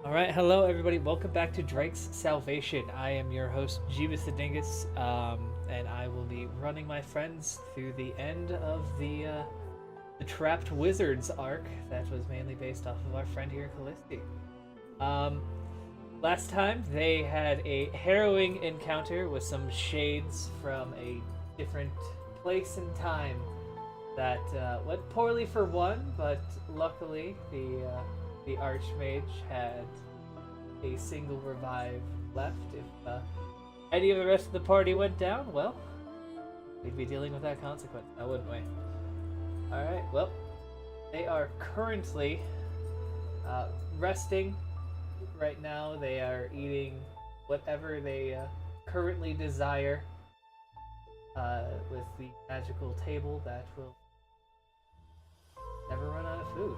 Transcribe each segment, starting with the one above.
All right, hello everybody. Welcome back to Drake's Salvation. I am your host, Jeebus the Dingus, and I will be running my friends through the end of the Trapped Wizards arc that was mainly based off of our friend here, Callisti. Um, Last time they had a harrowing encounter with some shades from a different place and time that went poorly for one, but luckily the Archmage had a single revive left. If any of the rest of the party went down, well, we'd be dealing with that consequence now, wouldn't we? Alright, well, they are currently resting right now. They are eating whatever they currently desire with the magical table that will never run out of food.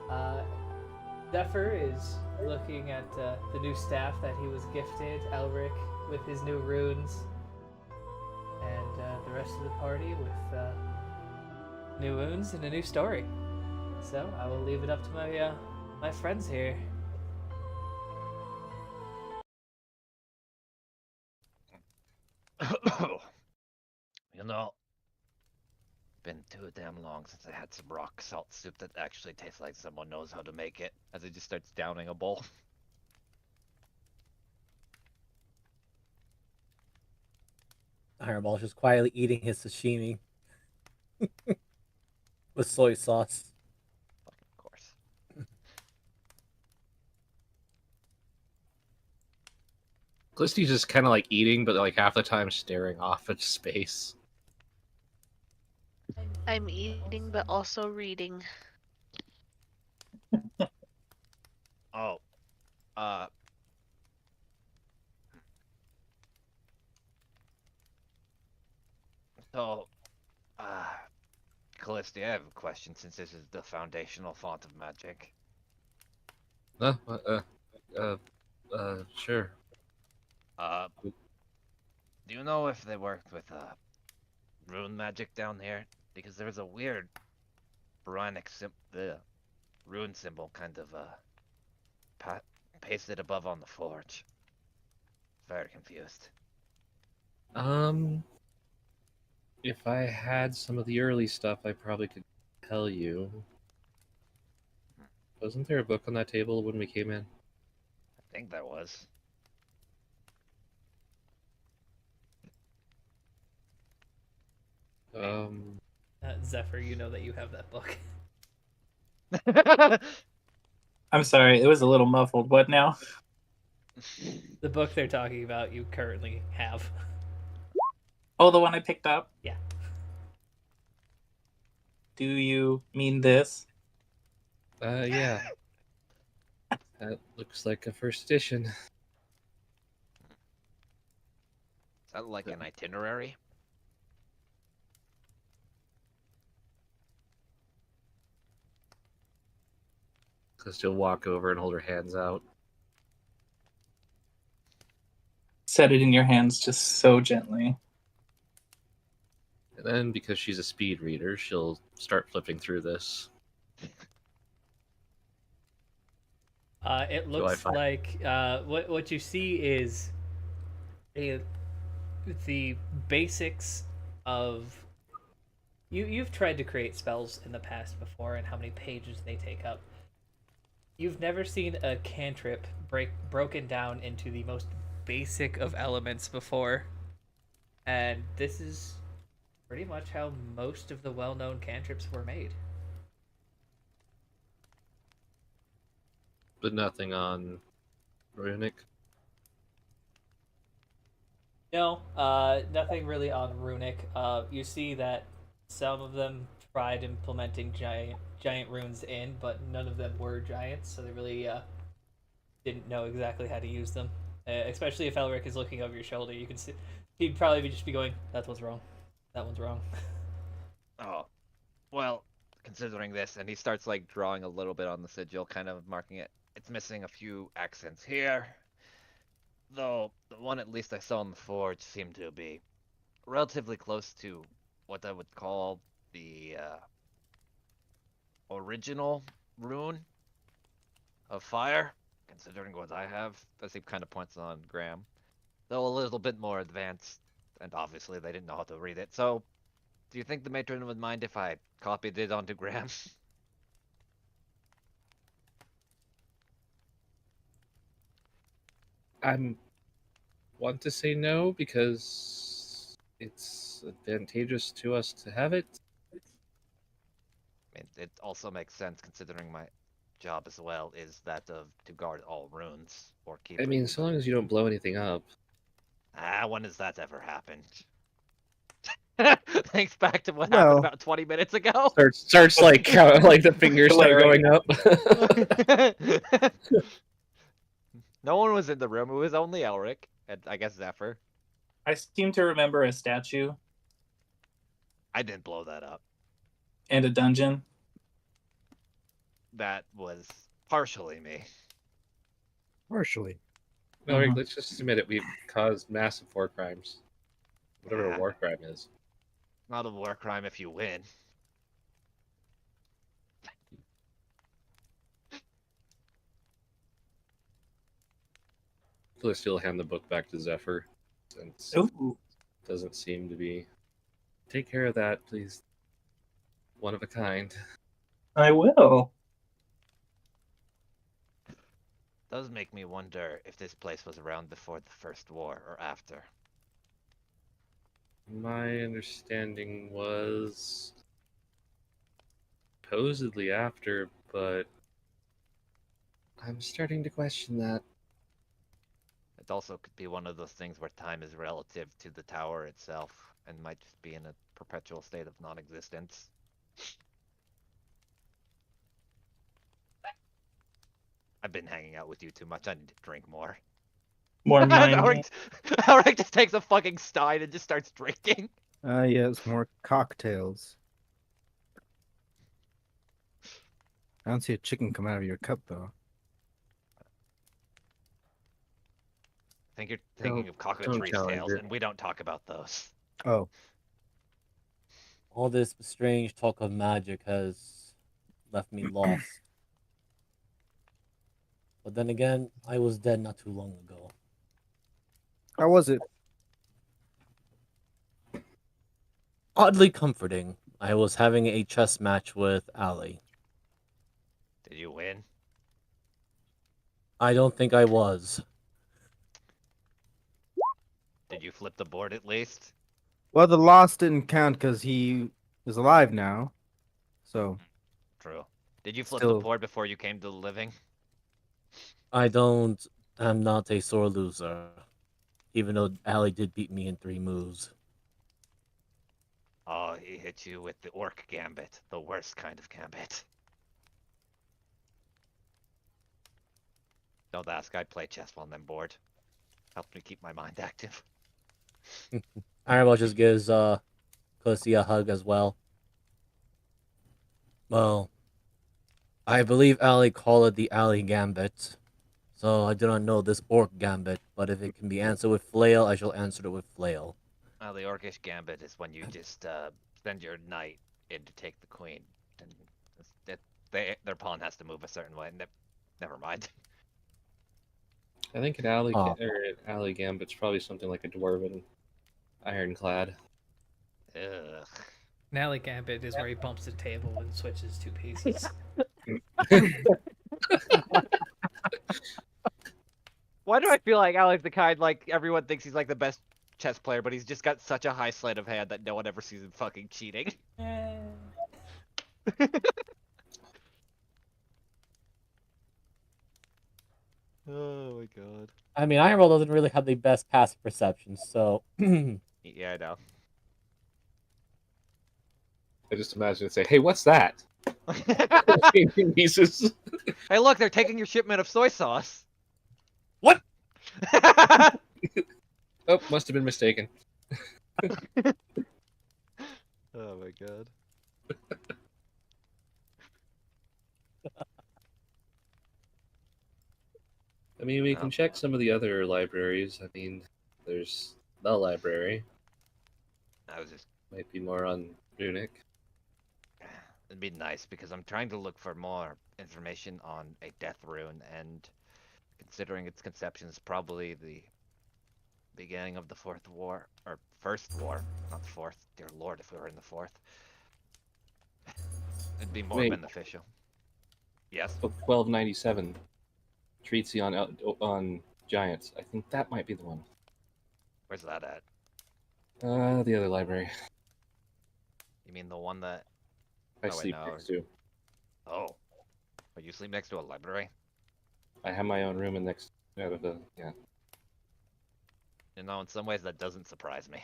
Uh, Zephyr is looking at the new staff that he was gifted, Elric with his new runes, and the rest of the party with new wounds and a new story. So I will leave it up to my friends here. You know, been too damn long since I had some rock salt soup that actually tastes like someone knows how to make it. As he just starts downing a bowl. Fireball's just quietly eating his sashimi with soy sauce. Of course. Callisti's just kind of like eating, but like half the time staring off at space. I'm eating but also reading. Oh, uh. So, uh. Callisti, I have a question since this is the foundational font of magic. Uh, uh, sure. Do you know if they worked with, rune magic down here? Because there's a weird the rune symbol kind of, pasted above on the forge. Very confused. Um, if I had some of the early stuff, I probably could tell you. Wasn't there a book on that table when we came in? I think there was. Zephyr, you know that you have that book. I'm sorry, it was a little muffled. What now? The book they're talking about, you currently have. Oh, the one I picked up? Yeah. Do you mean this? Yeah. That looks like a first edition. Is that like an itinerary? Because she'll walk over and hold her hands out. Set it in your hands just so gently. And then, because she's a speed reader, she'll start flipping through this. It looks like what you see is the basics of you've tried to create spells in the past before and how many pages they take up. You've never seen a cantrip broken down into the most basic of elements before, and this is pretty much how most of the well-known cantrips were made. But nothing on runic. No, nothing really on runic. You see that some of them tried implementing giant runes in, but none of them were giants, so they really didn't know exactly how to use them. Especially if Elric is looking over your shoulder, you can see he'd probably just be going, "That one's wrong. That one's wrong." Oh, well, considering this, and he starts like drawing a little bit on the sigil, kind of marking it. It's missing a few accents here. Though the one at least I saw in the forge seemed to be relatively close to what I would call the original rune of fire, considering what I have, as he kind of points on Graham, though a little bit more advanced, and obviously they didn't know how to read it. So, do you think the matron would mind if I copied it onto Graham? I'm want to say no because it's advantageous to us to have it. I mean, it also makes sense considering my job as well is that of to guard all runes or keep. I mean, so long as you don't blow anything up. When has that ever happened? Thanks back to what Well- happened about 20 minutes ago. Starts like like the fingers start Glaring. going up. No one was in the room. It was only Elric and I guess Zephyr. I seem to remember a statue I didn't blow that up. and a dungeon. That was partially me. Partially. Alright, let's just admit it. We've caused massive war crimes. Whatever Yeah. a war crime is. Not a war crime if you win. I'll still hand the book back to Zephyr, since Ooh. it doesn't seem to be. Take care of that, please. One of a kind. I will. Does make me wonder if this place was around before the First War or after. My understanding was supposedly after, but I'm starting to question that. It also could be one of those things where time is relative to the tower itself and might just be in a perpetual state of non-existence. I've been hanging out with you too much. I need to drink more. More mind. Elric just takes a fucking stein and just starts drinking. Yes, more cocktails. I don't see a chicken come out of your cup, though. I think you're thinking of don't cockatrice challenge tails, it. and we don't talk about those. Oh, All this strange talk of magic has left me lost. But then again, I was dead not too long ago. how was it? Oddly comforting. I was having a chess match with Ali. Did you win? I don't think I was. Did you flip the board at least? Well, the loss didn't count because he is alive now. So, True. Did you flip Still- the board before you came to the living? I'm not a sore loser. Even though Ali did beat me in 3 moves. Oh, he hit you with the orc gambit, the worst kind of gambit. Don't ask, I play chess while I'm bored. Helps me keep my mind active. Ironball just gives Pussy a hug as well. Well, I believe Ali called it the Ali Gambit. So I do not know this Orc Gambit, but if it can be answered with flail, I shall answer it with flail. Well, the orcish gambit is when you just send your knight in to take the queen, and their pawn has to move a certain way. Never mind. I think an alley gambit's probably something like a dwarven ironclad. Ugh. Nally Gambit is where he bumps the table and switches 2 pieces. Why do I feel like Alex the kind like everyone thinks he's like the best chess player, but he's just got such a high sleight of hand that no one ever sees him fucking cheating? Oh my god. I mean, Ironball doesn't really have the best passive perception, so... Yeah, I know. I just imagine it say, "Hey, what's that?" Changing pieces. Hey, look, they're taking your shipment of soy sauce. What? Oh, must have been mistaken. Oh my god. I mean, we Oh. can check some of the other libraries. I mean, there's the library. I was just Might be more on Runic. it'd be nice because I'm trying to look for more information on a death rune, and considering its conception is probably the beginning of the Fourth War, or First War, not the Fourth. Dear Lord, if we were in the Fourth, it'd be more Wait. beneficial. Yes. Book 1297, Treatise on Giants. I think that might be the one. Where's that at? The other library. You mean the one that? I Oh, wait, sleep no. next to. Oh, you sleep next to a library? I have my own room and next out of the yeah. You know, in some ways that doesn't surprise me.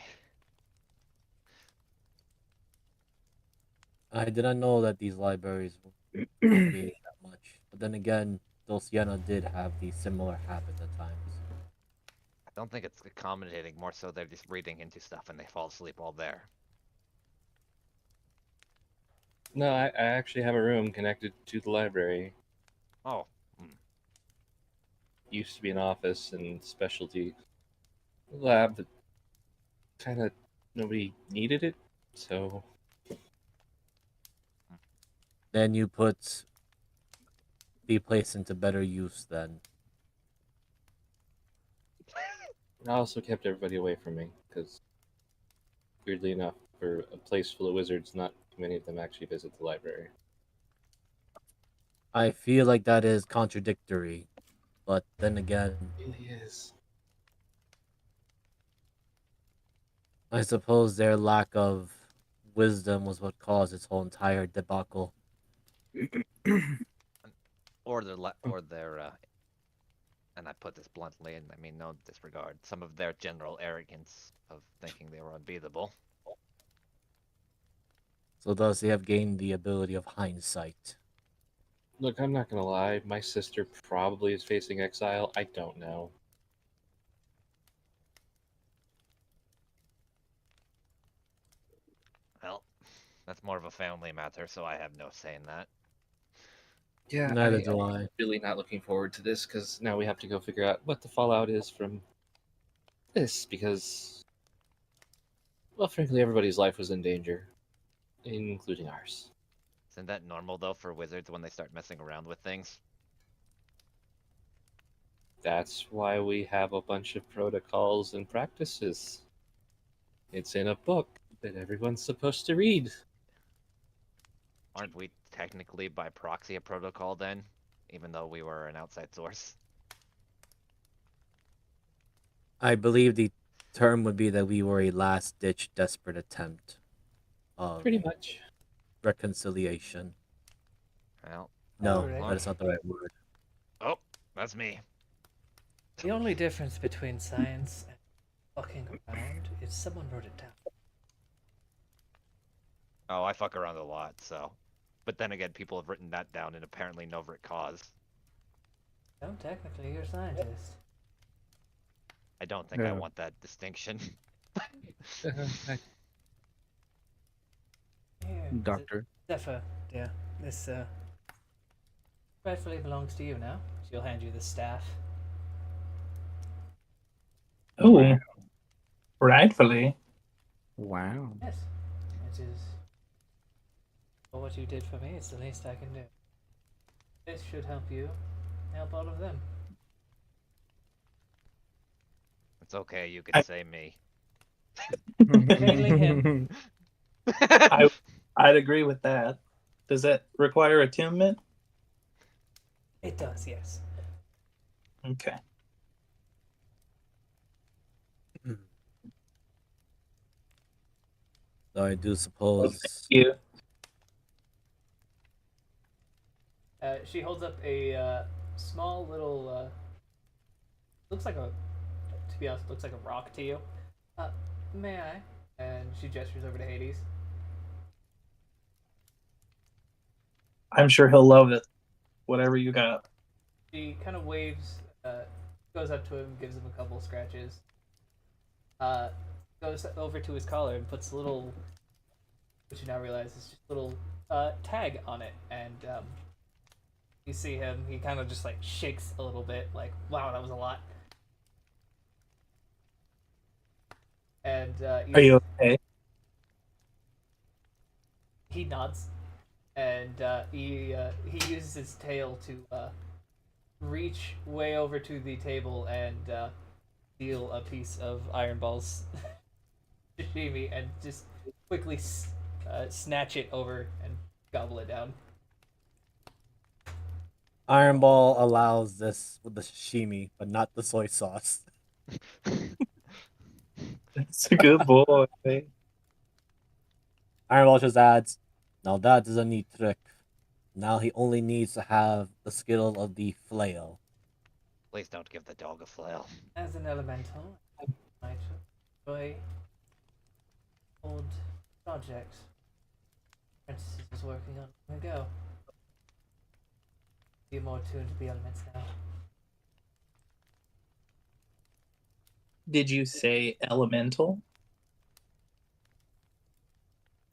I did not know that these libraries were accommodating that much. But then again, Dulciana did have the similar habit at times. I don't think it's accommodating. More so, they're just reading into stuff and they fall asleep while there. No, I actually have a room connected to the library. Oh, Used to be an office and specialty lab, but kind of nobody needed it, so Then you put the place into better use then. I also kept everybody away from me because, weirdly enough, for a place full of wizards, not many of them actually visit the library. I feel like that is contradictory. But then again, It really is. I suppose their lack of wisdom was what caused this whole entire debacle. or their and I put this bluntly, and I mean no disregard, some of their general arrogance of thinking they were unbeatable. So thus they have gained the ability of hindsight. Look, I'm not gonna lie. My sister probably is facing exile. I don't know. Well, that's more of a family matter, so I have no say in that. Yeah, Neither do I'm I. really not looking forward to this because now we have to go figure out what the fallout is from this because, well, frankly, everybody's life was in danger, including ours. Isn't that normal though for wizards when they start messing around with things? That's why we have a bunch of protocols and practices. It's in a book that everyone's supposed to read. Aren't we technically by proxy a protocol then, even though we were an outside source? I believe the term would be that we were a last-ditch desperate attempt of Pretty much. reconciliation. Well, No, Alright. that is not the right word. oh, that's me. The only difference between science and fucking around is someone wrote it down. Oh, I fuck around a lot, so. But then again, people have written that down in apparently no writ cause. No, technically, you're a scientist. I don't think I Yeah. want that distinction. Here, Doctor. Zephyr, yeah, this rightfully belongs to you now. She'll hand you the staff. Oh, rightfully. Wow. Yes, it is. For what you did for me, it's the least I can do. This should help you, help all of them. It's okay, you can I- say me. Mainly him. I'd agree with that. Does that require attunement? It does, yes. Okay. So I do Well, suppose. thank you. She holds up a small little. Looks like a. To be honest, looks like a rock to you. May I? And she gestures over to Hades. I'm sure he'll love it. Whatever you got. She kind of waves, goes up to him, gives him a couple scratches. Goes over to his collar and puts a little, which you now realize is just a little tag on it, and you see him. He kind of just like shakes a little bit, like, "Wow, that was a lot." And Are you okay? he nods, and he uses his tail to reach way over to the table and steal a piece of Iron Ball's sashimi and just quickly snatch it over and gobble it down. Iron Ball allows this with the sashimi, but not the soy sauce. That's a good boy. Iron Ball just adds, now that is a neat trick. Now he only needs to have the skill of the flail. Please don't give the dog a flail. As an elemental, I might enjoy old project Francis was working on long ago. Be more tuned to the elements now. Did you say elemental?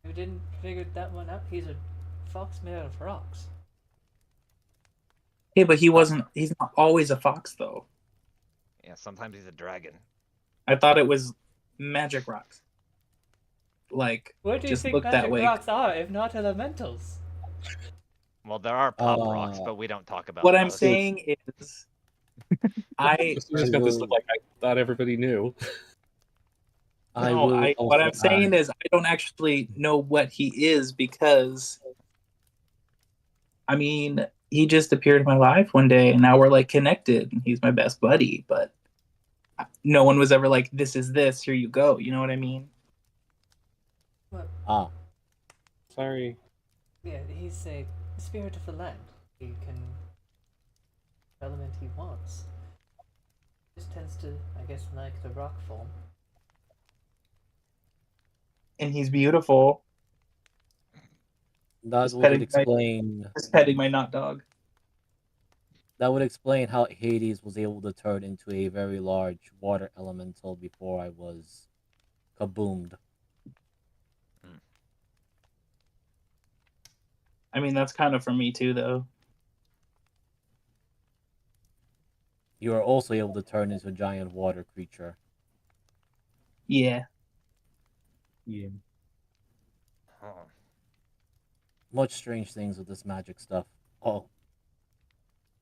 You didn't figure that one out? He's a fox made out of rocks. Hey, but he's not always a fox though. Yeah, sometimes he's a dragon. I thought it was magic rocks. Like, Where do you just think look that magic way. rocks are if not elementals? Well, there are pop rocks, but we don't talk about What I'm those. saying is, I Just got this look like I thought everybody knew. what I'm saying is I don't actually know what he is because I mean he just appeared in my life one day and now we're like connected and he's my best buddy, but no one was ever like, this is this, here you go. You know what I mean? Ah, Sorry. Yeah, he's a spirit of the land. He can element he wants. Just tends to, I guess, like the rock form. And he's beautiful. that Just would petting explain Just petting my not dog. that would explain how Hades was able to turn into a very large water elemental before I was kaboomed. I mean, that's kind of for me too, though. You are also able to turn into a giant water creature. Yeah. Yeah. Huh. Much strange things with this magic stuff. Oh,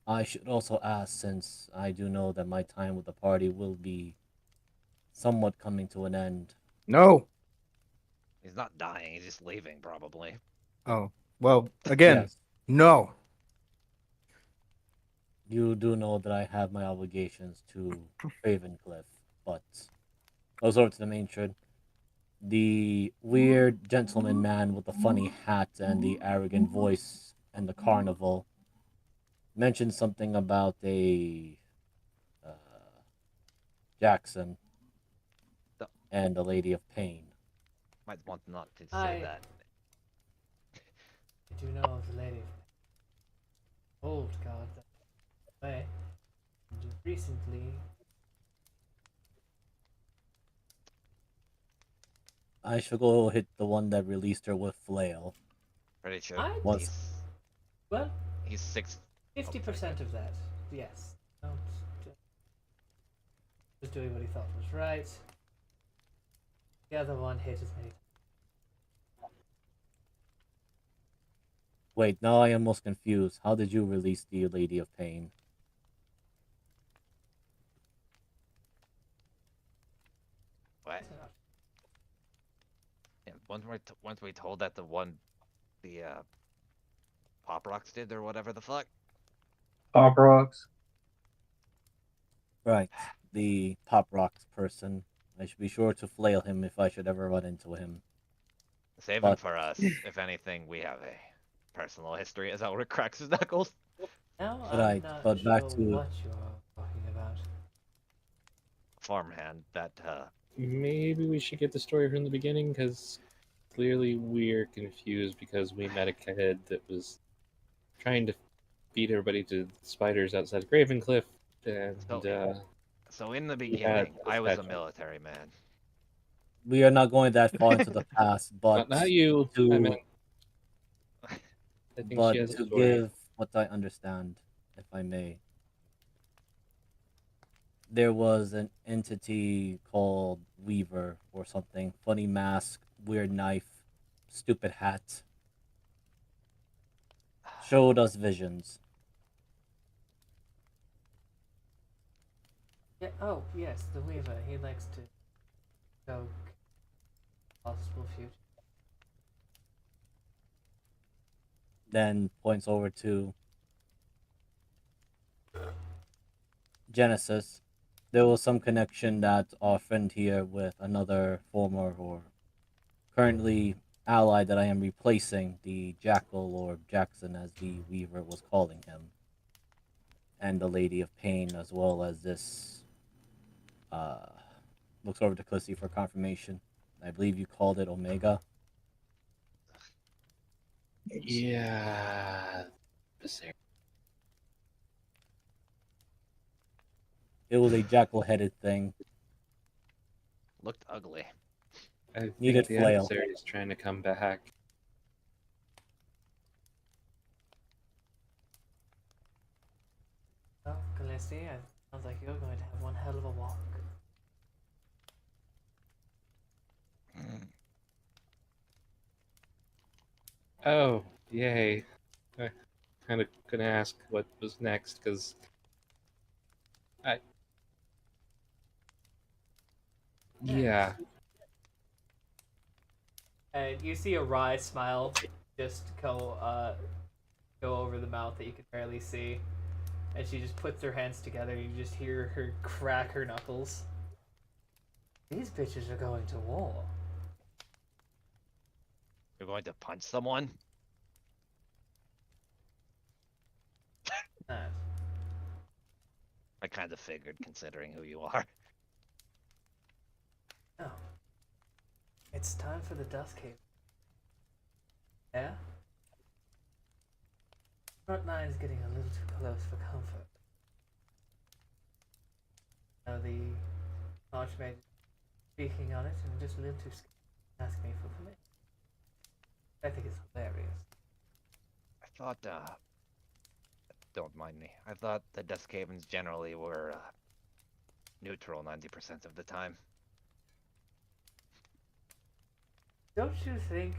I should also ask, since I do know that my time with the party will be somewhat coming to an end. No. He's not dying, he's just leaving, probably. Oh. Well, again, Yes, no. you do know that I have my obligations to Ravencliff, but goes over to the matron. The weird gentleman man with the funny hat and the arrogant voice and the carnival mentioned something about a uh, Jackson The- and the Lady of Pain. Might want not to say I- that. I do know of the lady of old god that way. And recently, I shall go hit the one that released her with flail. Pretty sure I- Was- he's, well, he's 6. 50% of that, yes. Don't was doing what he thought was right. The other one hit as many. Wait, now I am most confused. How did you release the Lady of Pain? What? Yeah, once we told that the pop rocks did or whatever the fuck. Pop rocks. Right, the Pop Rocks person. I should be sure to flail him if I should ever run into him. Save him But- for us. If anything, we have a personal history as Elric cracks his knuckles. Now Right, I'm not but sure back to- what you're talking about. Farmhand that Maybe we should get the story from the beginning, because clearly we're confused because we met a kid that was trying to beat everybody to spiders outside of Ravencliff, and so in the had beginning I was a dispatch. military man. We are not going that far into the past, but not you. to, I mean, I think but she has to a story. give what I understand, if I may. There was an entity called Weaver or something. Funny mask, weird knife, stupid hat. Showed us visions. Yeah. Oh, yes, the Weaver. He likes to go possible future. Then points over to Genesis. There was some connection that our friend here with another former or currently ally that I am replacing, the Jackal or Jackson as the Weaver was calling him, and the Lady of Pain, as well as this. Uh, looks over to Clissy for confirmation. I believe you called it Omega. Yeah. It was a jackal-headed thing. Looked ugly. I Needed think the flail. adversary is trying to come back. Well, Gillespie, it sounds like you're going to have one hell of a walk. Oh, yay. I kind of gonna ask what was next, because I. Yeah. And you see a wry smile just go over the mouth that you can barely see, and she just puts her hands together. You just hear her crack her knuckles. These bitches are going to war. You're going to punch someone? Uh, I kind of figured, considering who you are. oh, it's time for the Dust Cave. Yeah? Front line's getting a little too close for comfort. Now the Archmage speaking on it and just a little too scared to ask me for permission. I think it's hilarious. I thought, don't mind me. I thought the Dusk Havens generally were, neutral 90% of the time. Don't you think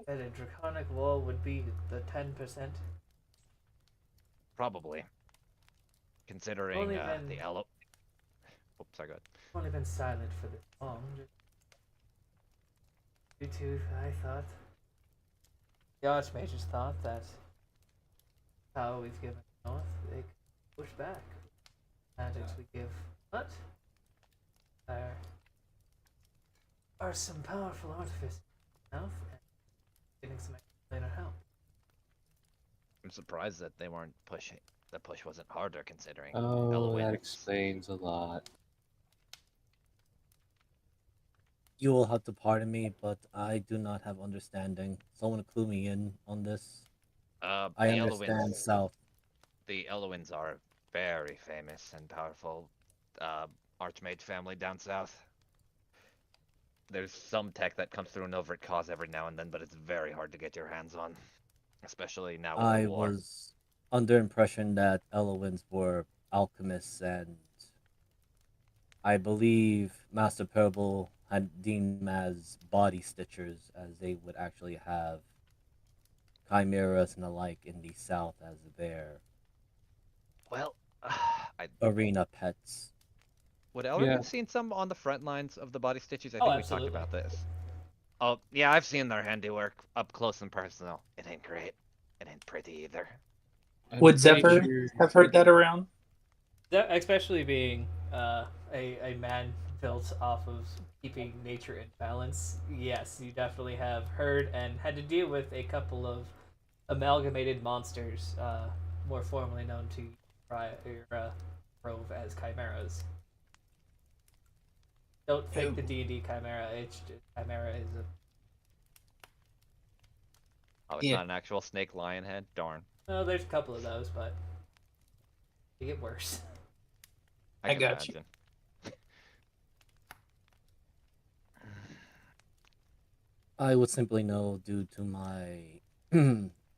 that a draconic wall would be the 10%? Probably. Considering, Only been the Elo... Oops, sorry, go ahead. only been silent for this long. You two, I thought. The Archmages thought that power we've given North, they could push back. Magics we give, but there are some powerful artifices enough and getting some extra help. I'm surprised that they weren't pushing. The push wasn't harder, considering Oh, that Elowin's. explains a lot. You will have to pardon me, but I do not have understanding. Someone clue me in on this. I The understand Elowins. South. The Elowins are very famous and powerful, Archmage family down south. There's some tech that comes through Novert Cause every now and then, but it's very hard to get your hands on, especially now with the I war. was under impression that Elowins were alchemists, and I believe Master Parable had deemed them as body stitchers, as they would actually have chimeras and the like in the south as their Well, I arena pets. would Yeah. Elric seen some on the front lines of the body stitches? I Oh, think we talked absolutely. about this. Oh, yeah, I've seen their handiwork up close and personal. It ain't great. It ain't pretty either. I'm Would pretty Zephyr sure- have heard that around? Especially being a man built off of keeping nature in balance. Yes, you definitely have heard and had to deal with a couple of amalgamated monsters, more formally known to Rove as chimeras. Don't think the D&D chimera. Chimera is a. Oh, it's Yeah. not an actual snake lion head? Darn. No, there's a couple of those, but they get worse. I can got you. imagine. I would simply know due to my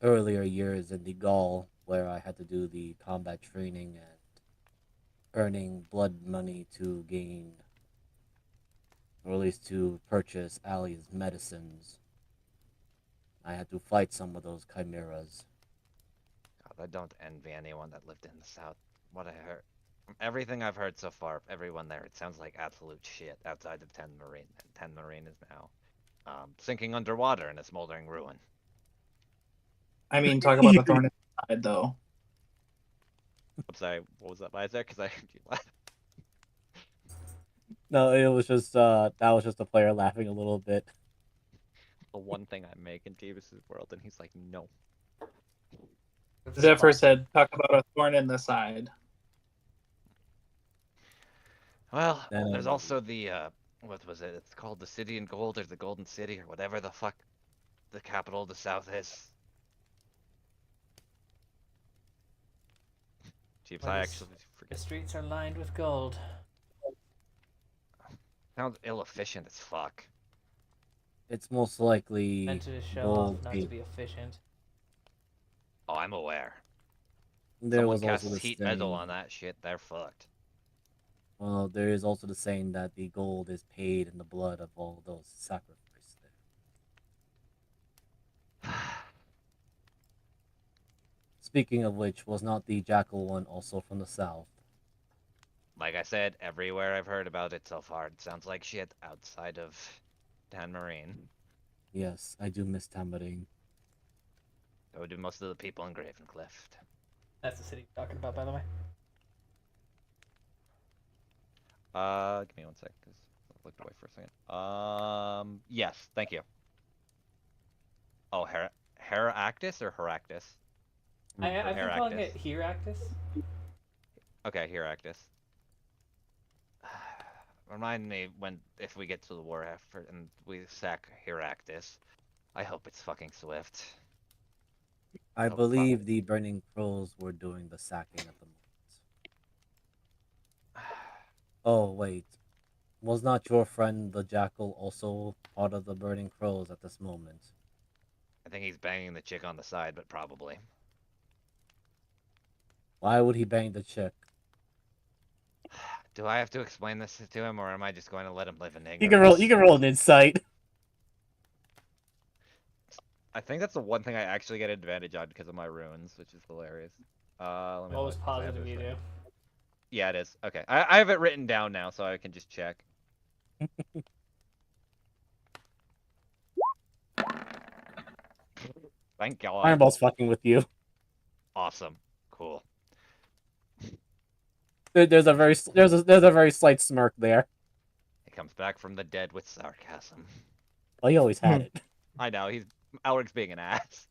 earlier years in the Gaul, where I had to do the combat training and earning blood money to gain, or at least to purchase Ali's medicines. I had to fight some of those chimeras. God, I don't envy anyone that lived in the south. What I heard. From everything I've heard so far, everyone there, it sounds like absolute shit outside of Ten Marine, and Ten Marine is now sinking underwater in a smoldering ruin. I mean, talk about a thorn in the side, though. I'm sorry, what was that, Isaac? Because I heard you laugh. No, it was just that was just a player laughing a little bit. The one thing I make in Jeebus' world, and he's like, no. Zephyr said, talk about a thorn in the side. Well, Then there's also the what was it? It's called the City in Gold or the Golden City or whatever the fuck the capital of the South is. Jeeps, Where I the actually The forget. streets are lined with gold. Sounds ill-efficient as fuck. it's most likely Meant to show gold. off, not to be efficient. Oh, I'm aware. There Someone was also casts the heat metal saying. on that shit, they're fucked. Well, there is also the saying that the gold is paid in the blood of all those sacrificed there. Speaking of which, was not the jackal one also from the south? Like I said, everywhere I've heard about it so far, it sounds like shit outside of Dan Marine. Yes, I do miss Tamarine. So do most of the people in Gravencliff. That's the city you're talking about, by the way. Give me one sec, because I looked away for a second. Yes, thank you. Oh, Heractus or Heractus? I've been calling Heractus. it Heractus. Okay, Heractus. Remind me if we get to the war effort and we sack Heractus. I hope it's fucking swift. I Oh, believe the Burning Crows were doing the sacking at the moment. Oh, wait. Was not your friend the Jackal also part of the Burning Crows at this moment? I think he's banging the chick on the side, but probably. Why would he bang the chick? Do I have to explain this to him, or am I just going to let him live in You ignorance? can roll an insight. I think that's the one thing I actually get advantage on because of my runes, which is hilarious. Let me What was look, 'cause I have positive this you written. do? Yeah, it is. Okay, I have it written down now, so I can just check. Thank God. Fireball's fucking with you. Awesome. Cool. There's a very slight smirk there. He comes back from the dead with sarcasm. Well, he always had it. I know, Alric's being an ass.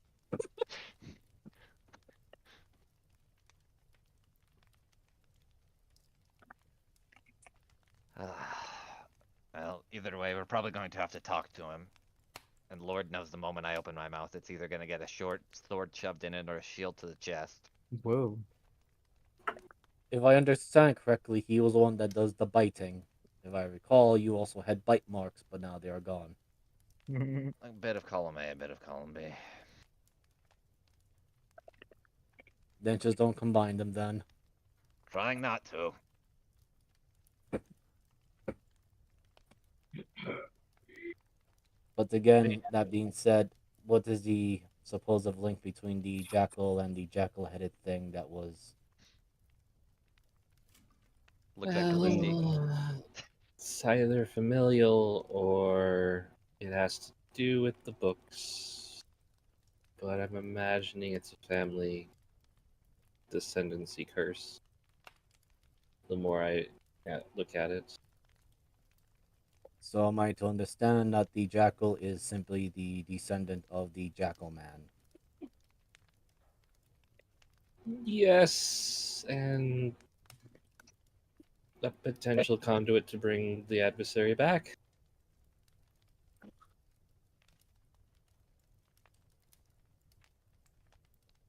Well, either way, we're probably going to have to talk to him. And Lord knows the moment I open my mouth, it's either going to get a short sword shoved in it or a shield to the chest. Whoa. If I understand correctly, he was the one that does the biting. If I recall, you also had bite marks, but now they are gone. A bit of column A, a bit of column B. Then just don't combine them then. Trying not to. But again, that being said, what is the supposed link between the jackal and the jackal-headed thing that was... Looks like Callisti. It's either familial or it has to do with the books. But I'm imagining it's a family descendancy curse. The more I look at it. So am I to understand that the jackal is simply the descendant of the jackal man? Yes, and a potential conduit to bring the adversary back.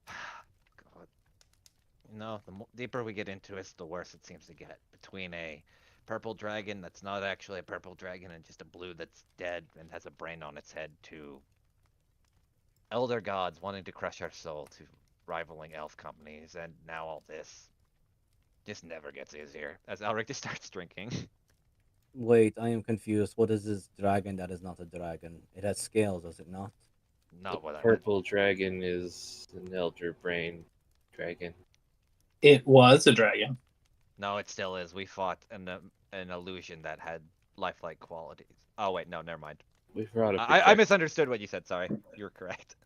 God. You know, the deeper we get into it, the worse it seems to get. Between a purple dragon that's not actually a purple dragon and just a blue that's dead and has a brain on its head, to elder gods wanting to crush our soul, to rivaling elf companies, and now all this just never gets easier. As Elric just starts drinking. Wait, I am confused. What is this dragon that is not a dragon? It has scales, does it not? Not what I heard. Purple dragon is an elder brain dragon. It was a dragon. No, it still is. We fought an illusion that had lifelike qualities. Oh wait, no, never mind. We forgot a I project. misunderstood what you said. Sorry, you were correct.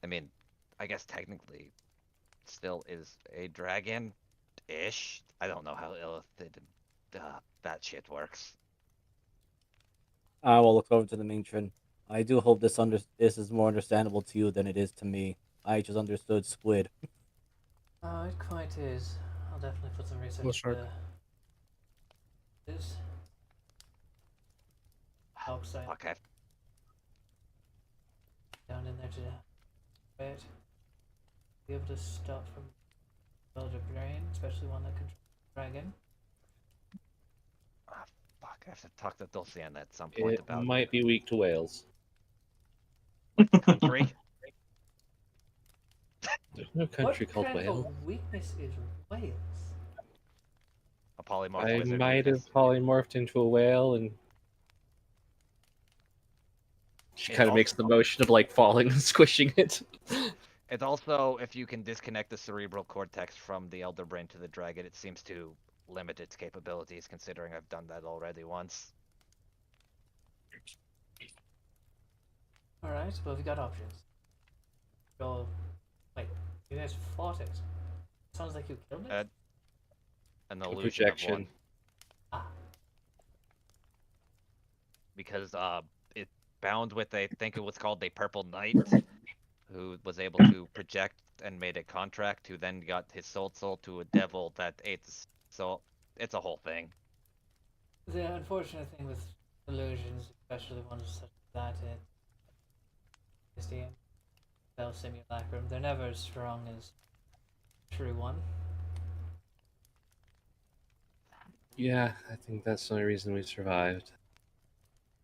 I mean, I guess technically, still is a dragon-ish. I don't know how illithid that shit works. I will look over to the matron. I do hope this is more understandable to you than it is to me. I just understood squid. Oh, it quite is. I'll definitely put some research Well, shark. into this. Oxide Okay. down in there to wait. Be able to stop from elder brain, especially one that controls dragon. Ah, fuck, I have to talk to Dulciana at some point It about might be weak to whales. like the country. There's no What country called kind of Wales. a weakness is Wales? A polymorph I wizard might have weakness. polymorphed into a whale, and she It's kind of also, makes the motion of like falling and squishing it. it's also if you can disconnect the cerebral cortex from the elder brain to the dragon, it seems to limit its capabilities. Considering I've done that already once. Alright, well, we got options. Go. Wait, you guys fought it. Sounds like you killed it? An A illusion of one. projection. Ah, Because it bound with I think it was called a purple knight who was able to project and made a contract who then got his soul sold to a devil that ate his soul. It's a whole thing. the unfortunate thing with illusions, especially ones such as that, is the spell simulacrum. They're never as strong as a true one. Yeah, I think that's the only reason we survived.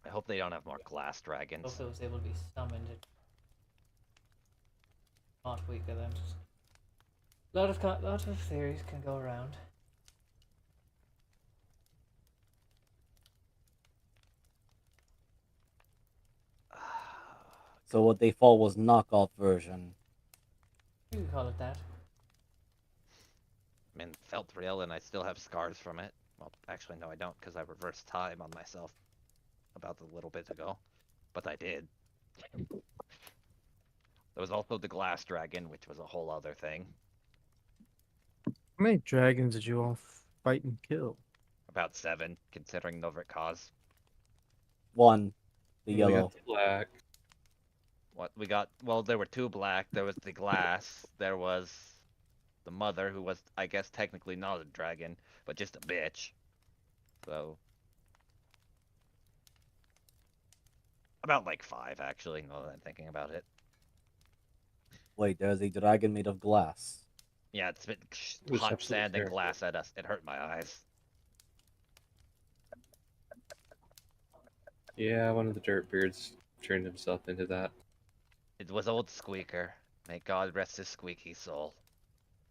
I hope they don't have more glass dragons. If it was able to be summoned, it not weaker than. Lot of theories can go around. So what they thought was knockoff version. You can call it that. I mean, felt real, and I still have scars from it. Well, actually, no, I don't, because I reversed time on myself about a little bit ago. But I did. There was also the glass dragon, which was a whole other thing. How many dragons did you all fight and kill? About 7, considering Novrit cause. One, the We yellow. got the black. What we got? Well, there were 2 black. There was the glass. There was the mother, who was, I guess, technically not a dragon, but just a bitch. So about like 5, actually. Now that I'm thinking about it. Wait, there's a dragon made of glass. Yeah, it's been It was hot absolutely sand and terrible. glass at us. It hurt my eyes. Yeah, one of the dirt beards turned himself into that. It was old Squeaker. May God rest his squeaky soul.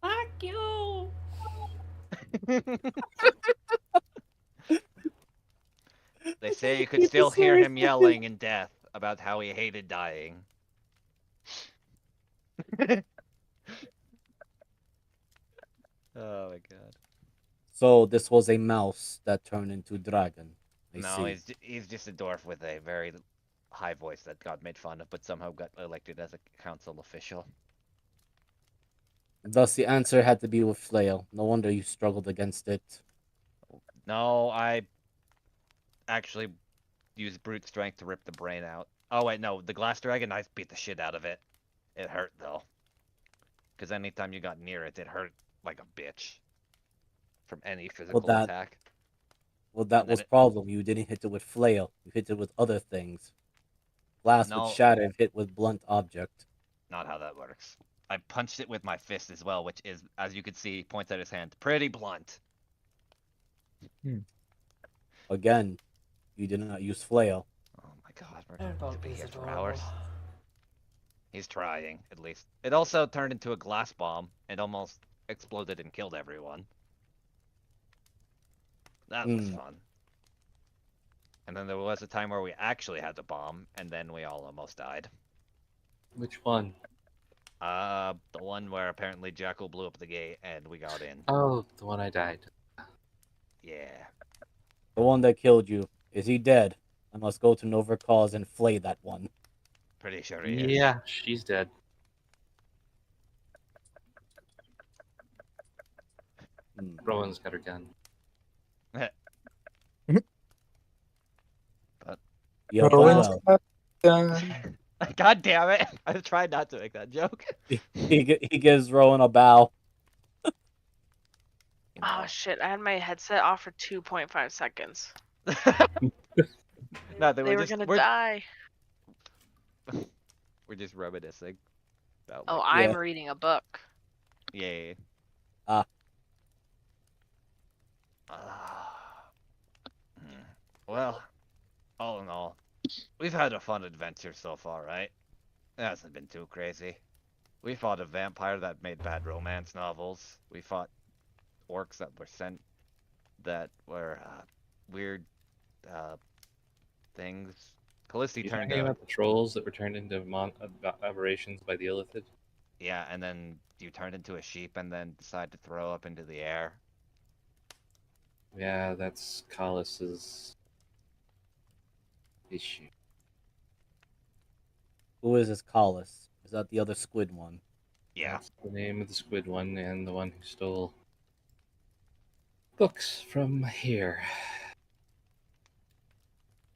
Fuck you! They say you could still hear him yelling in death about how he hated dying. Oh my god. So this was a mouse that turned into dragon. I No, see. he's just a dwarf with a very high voice that got made fun of, but somehow got elected as a council official. Thus the answer had to be with flail. No wonder you struggled against it. No, I actually used brute strength to rip the brain out. Oh wait, no, the glass dragon, I beat the shit out of it. It hurt though. Because anytime you got near it, it hurt like a bitch. From any Well physical that attack. well that And then was problem. You didn't hit it with flail. You hit it with other things. Glass would No, shatter if hit with blunt object. not how that works. I punched it with my fist as well, which is, as you can see, points at his hand, pretty blunt. Again, you did not use flail. Oh my god, we're going to Airball be is here for adorable. hours. He's trying, at least. It also turned into a glass bomb and almost exploded and killed everyone. That was fun. And then there was a time where we actually had the bomb, and then we all almost died. Which one? The one where apparently Jackal blew up the gate and we got in. Oh, the one I died. Yeah. The one that killed you. Is he dead? I must go to Nova Cause and flay that one. Pretty sure he is. Yeah, she's dead. Rowan's got her gun. But Yo, Rowan's well, got gun. God damn it! I tried not to make that joke. he gives Rowan a bow. You Oh know. shit! I had my headset off for 2.5 seconds. No, They were gonna die. we're just reminiscing about Oh, like I'm Yeah. reading a book. yay. Ah. Well, all in all, we've had a fun adventure so far, right? It hasn't been too crazy. We fought a vampire that made bad romance novels. We fought orcs that were sent that were weird things. Callisti You turned talking a about the trolls that were turned into aberrations by the Illithid? yeah, and then you turned into a sheep and then decide to throw up into the air. Yeah, that's Collis's issue. Who is this Collis? Is that the other squid one? Yeah. That's the name of the squid one and the one who stole books from here.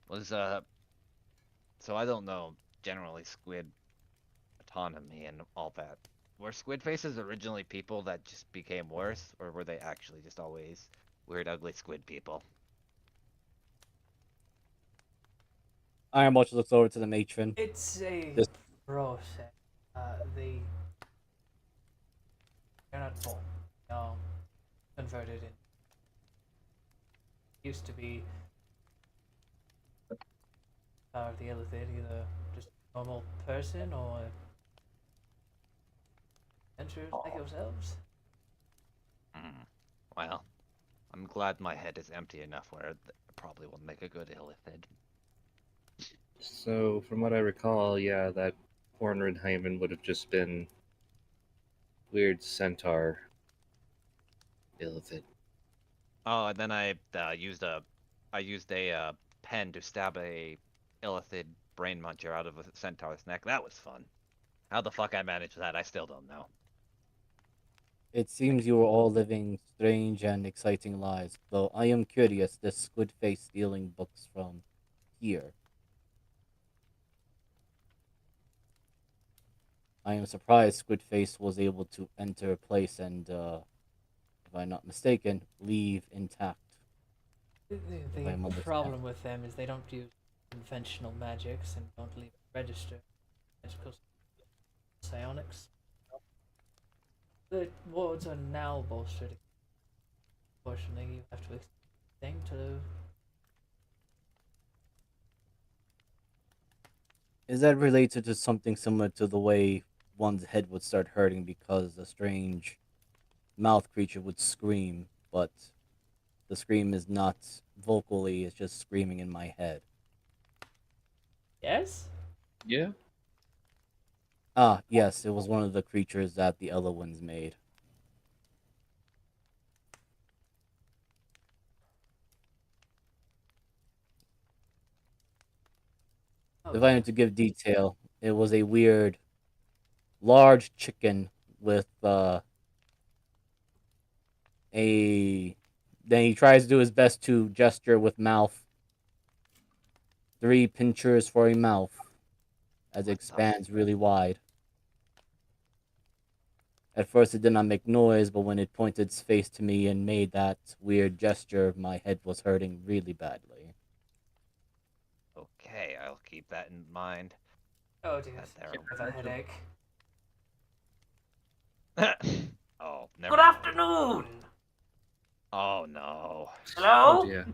Was so I don't know generally squid autonomy and all that. Were squid faces originally people that just became worse, or were they actually just always weird, ugly squid people? Iron Much looks over to the matron. It's a This- process. They're not born. No, converted in. Used to be the Illithid, either just a normal person or adventurers like yourselves. Well, I'm glad my head is empty enough where it probably will make a good illithid. So, from what I recall, yeah, that Hornridheimen would have just been weird centaur Illithid. Oh, and then I used a pen to stab a illithid brain muncher out of a centaur's neck. That was fun. How the fuck I managed that, I still don't know. It seems you are all living strange and exciting lives, though I am curious this squid face stealing books from here. I am surprised Squidface was able to enter a place and, if I'm not mistaken, leave intact. The, If I'm the understanding. problem with them is they don't use conventional magics and don't leave a register. Magical psionics. The wards are now bolstered. Unfortunately, you have to thing to. Is that related to something similar to the way one's head would start hurting because a strange mouth creature would scream, but the scream is not vocally, it's just screaming in my head? Yes? Yeah? Ah, yes, it was one of the creatures that the Elowins made. If I had to give detail, it was a weird, large chicken with a. Then he tries to do his best to gesture with mouth. 3 pinchers for a mouth, as it expands really wide. At first, it did not make noise, but when it pointed its face to me and made that weird gesture, my head was hurting really badly. Okay, I'll keep that in mind. Oh dear. That there. I have a headache. Oh, never Good mind. afternoon! Oh no. Hello? Oh, dear.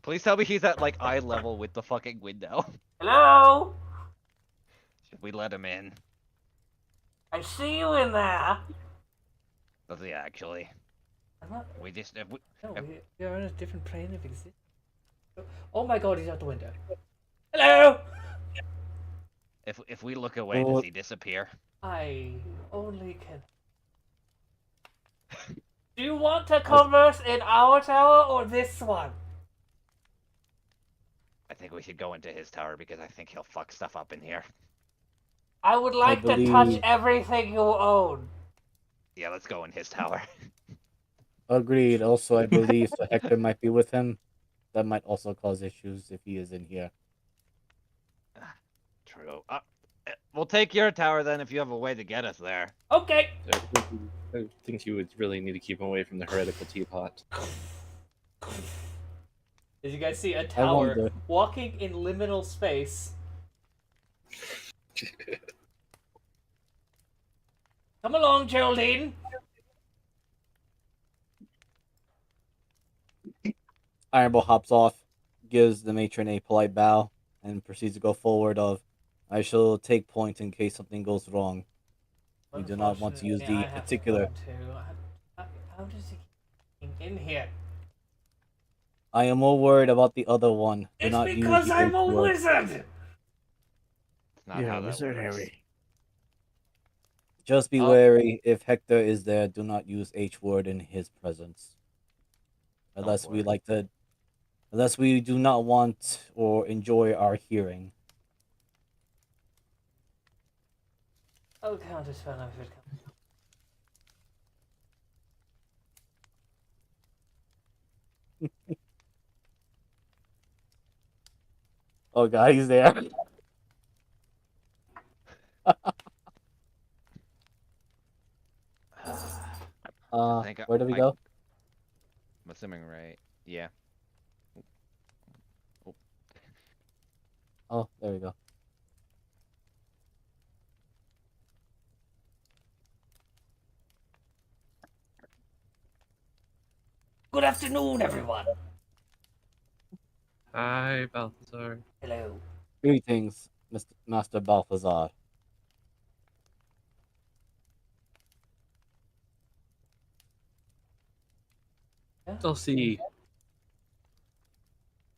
Please tell me he's at like eye level with the fucking window. Hello? Should we let him in? I see you in there. Does he actually? I'm not. We just if we, No, if- we are on a different plane of existence. Oh my god, he's out the window. Hello? If we look away, Well, does he disappear? I only can. Do you want to converse in our tower or this one? I think we should go into his tower because I think he'll fuck stuff up in here. I would I like to touch believe everything you own. Yeah, let's go in his tower. agreed. Also, I believe so Hector might be with him. That might also cause issues if he is in here. True. We'll take your tower then if you have a way to get us there. Okay. I think you would really need to keep him away from the heretical teapot. As you guys see a I tower wonder. walking in liminal space. Come along, Geraldine. Ironbow hops off, gives the matron a polite bow, and proceeds to go forward. I shall take point in case something goes wrong. We do not want to use Unfortunately, the I have particular. to go too. How does he keep in here? I am more worried about the other one. Do It's not use because the I'm H a word. wizard. It's not how that Wizard works. Harry. Just be Oh. wary. If Hector is there, do not use H word in his presence. Unless we worry. like to. Unless we do not want or enjoy our hearing. Oh, counter spell if it comes. Oh god, he's there. think Where do we go? I'm assuming right. Yeah. Oh, there we go. Good afternoon, everyone. Hi, Balthazar. Hello. Greetings, Mr. Master Balthazar. I'll see.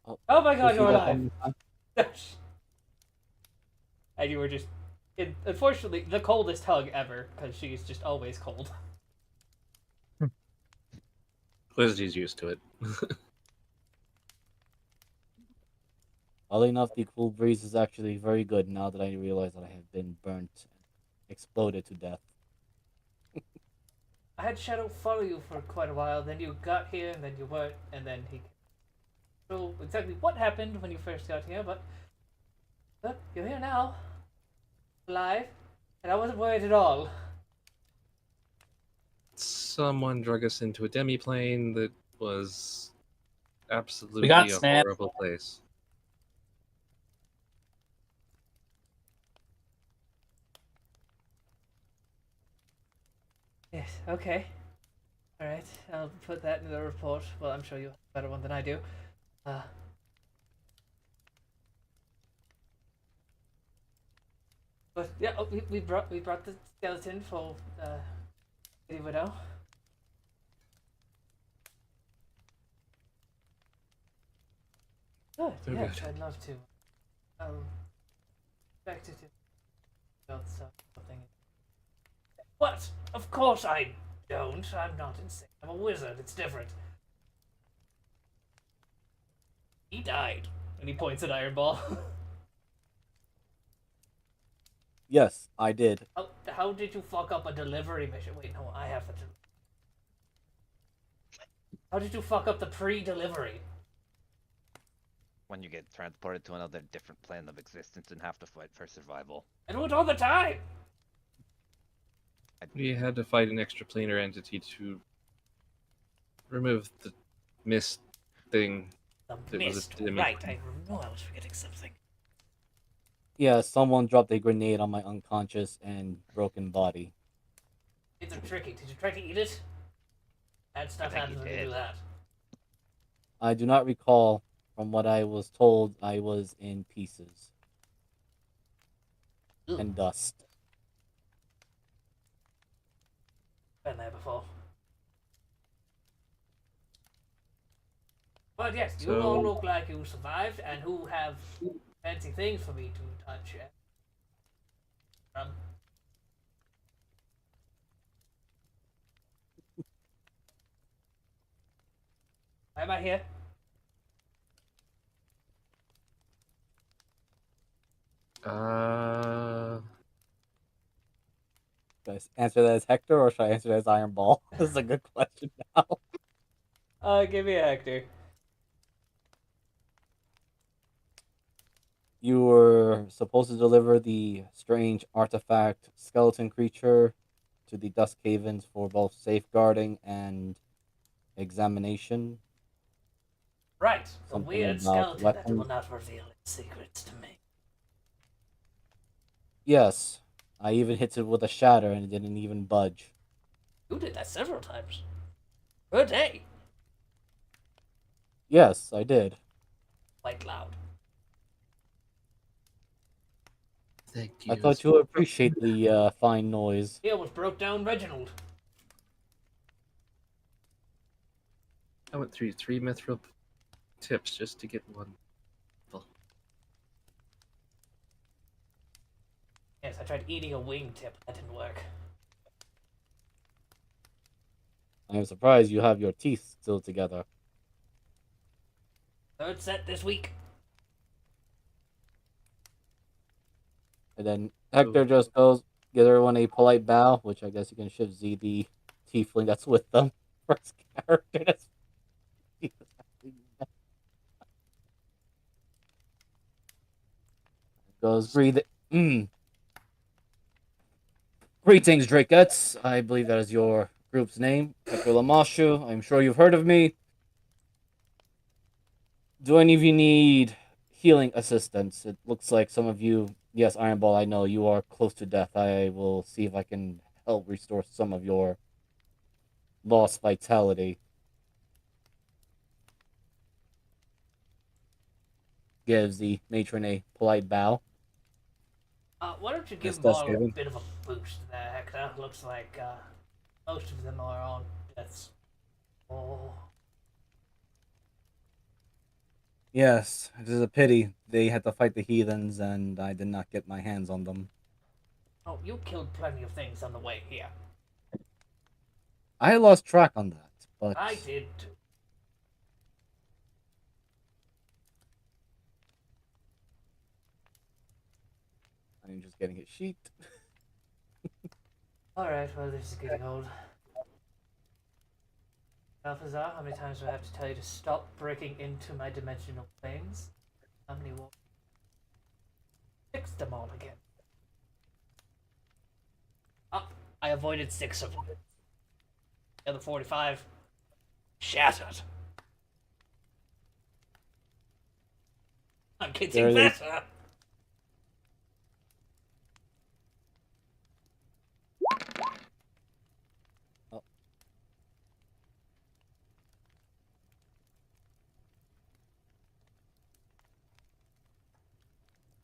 Oh my god, Is he you're back alive. on time? And you were just, unfortunately, the coldest hug ever, because she's just always cold. Quizzy's used to it. Oddly enough, the cool breeze is actually very good now that I realize that I have been burnt and exploded to death. I had Shadow follow you for quite a while, then you got here, and then you weren't, and then he... So, exactly what happened when you first got here, but you're here now. Alive. And I wasn't worried at all. Someone drug us into a demi-plane that was absolutely We got a snapped. horrible place. Yes, okay. Alright, I'll put that in the report. Well, I'm sure you have a better one than I do. But yeah, oh, we brought the skeleton for the widow. Good, Oh, yes, good. I'd love to. Expect it to about something. What? Of course I don't. I'm not insane. I'm a wizard. It's different. He died. And he points at Iron Ball. Yes, I did. How did you fuck up a delivery mission? Wait, no, I have the. How did you fuck up the pre-delivery? When you get transported to another different plane of existence and have to fight for survival. I do it all the time. We had to fight an extraplanar entity to remove the mist thing. The It was a mist. demi- Right, I know I was forgetting something. Yeah, someone dropped a grenade on my unconscious and broken body. It's a tricky. Did you try to eat it? Bad stuff think happens you when you do did. that. I do not recall. From what I was told, I was in pieces Ugh. and dust. Been there before. But yes, you all So- look like you survived and who have fancy things for me to touch. Am I here? Should I answer that as Hector or should I answer that as Iron Ball? This is a good question now. Give me a Hector. You were supposed to deliver the strange artifact skeleton creature to the Dusk Havens for both safeguarding and examination. Right, the Something weird about skeleton that will weapons. not reveal its secrets to me. Yes, I even hit it with a shatter and it didn't even budge. You did that several times. Good day. Yes, I did. Quite loud. Thank you. I thought you would appreciate the fine noise. He almost broke down Reginald. I went through 3 mithril tips just to get one. Yes, I tried eating a wingtip. That didn't work. I am surprised you have your teeth still together. Third set this week. And then Hector just goes, give everyone a polite bow, which I guess you can shift Z the tiefling that's with them. First character that's goes, breathe. Greetings, Drakettes. I believe that is your group's name. Hector Lamashu. I'm sure you've heard of me. Do any of you need healing assistance? It looks like some of you, yes, Iron Ball, I know you are close to death. I will see if I can help restore some of your lost vitality. Gives the matron a polite bow. Why don't you give This them does all a give him. bit of a boost there, Hector? Looks like most of them are on death's. Oh. Yes, it is a pity. They had to fight the heathens, and I did not get my hands on them. Oh, you killed plenty of things on the way here. I lost track on that, but I did too. I'm just getting his sheet. Alright, well, this is getting old. Balthazar, how many times do I have to tell you to stop breaking into my dimensional planes? How many more? Fix them all again. Ah, I avoided 6 of them. The other 45 shattered. I'm getting There it is. better. Oh.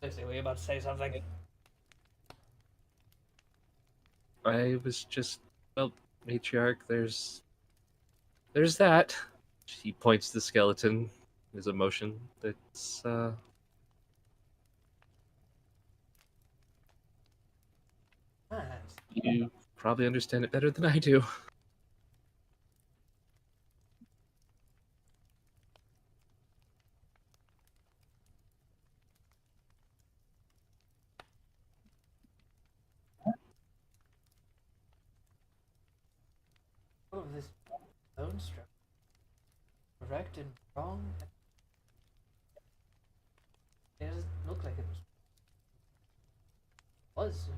Lucy, were you about to say something? I was just, well, matriarch. There's that. He points to the skeleton. His emotion. That's Nice. you probably understand it better than I do. All of this bone structure. Correct and wrong. It doesn't look like it was.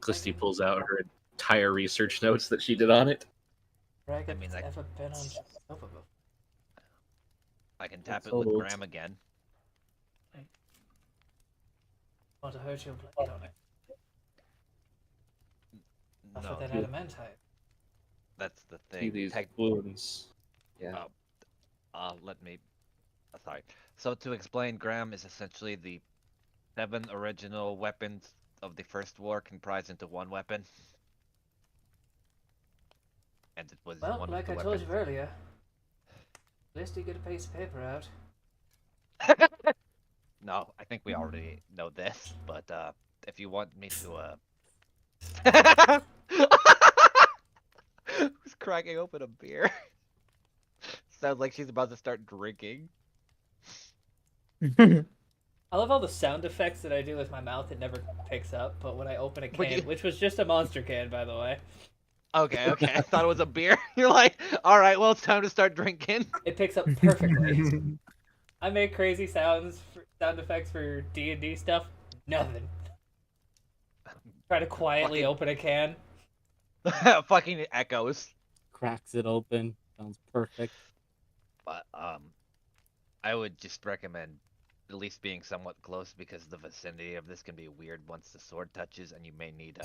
Clisty pulls out her entire research notes that she did on it. Dragon I mean, that's like- ever been on sofa before. I can tap That's it with old. Graham again. Want to hurt you and blade on it. Not No, for that you- adamantite. that's the See thing. these Tech- wounds. Yeah. let me. Sorry. So to explain, Graham is essentially the 7 original weapons of the First War comprised into one weapon. And it was Well, one like of I the told you weapons. earlier, at least you get a piece of paper out. No, I think we already know this, but if you want me to cracking open a beer. Sounds like she's about to start drinking. I love all the sound effects that I do with my mouth. It never picks up, but when I open a But can, you- which was just a monster can, by the way, Okay. I thought it was a beer. You're like, all right, well, it's time to start drinking. it picks up perfectly. I make crazy sound effects for D&D stuff. Nothing. Try to quietly Fucking- open a can. Fucking echoes. Cracks it open. Sounds perfect. But I would just recommend at least being somewhat close because the vicinity of this can be weird once the sword touches, and you may need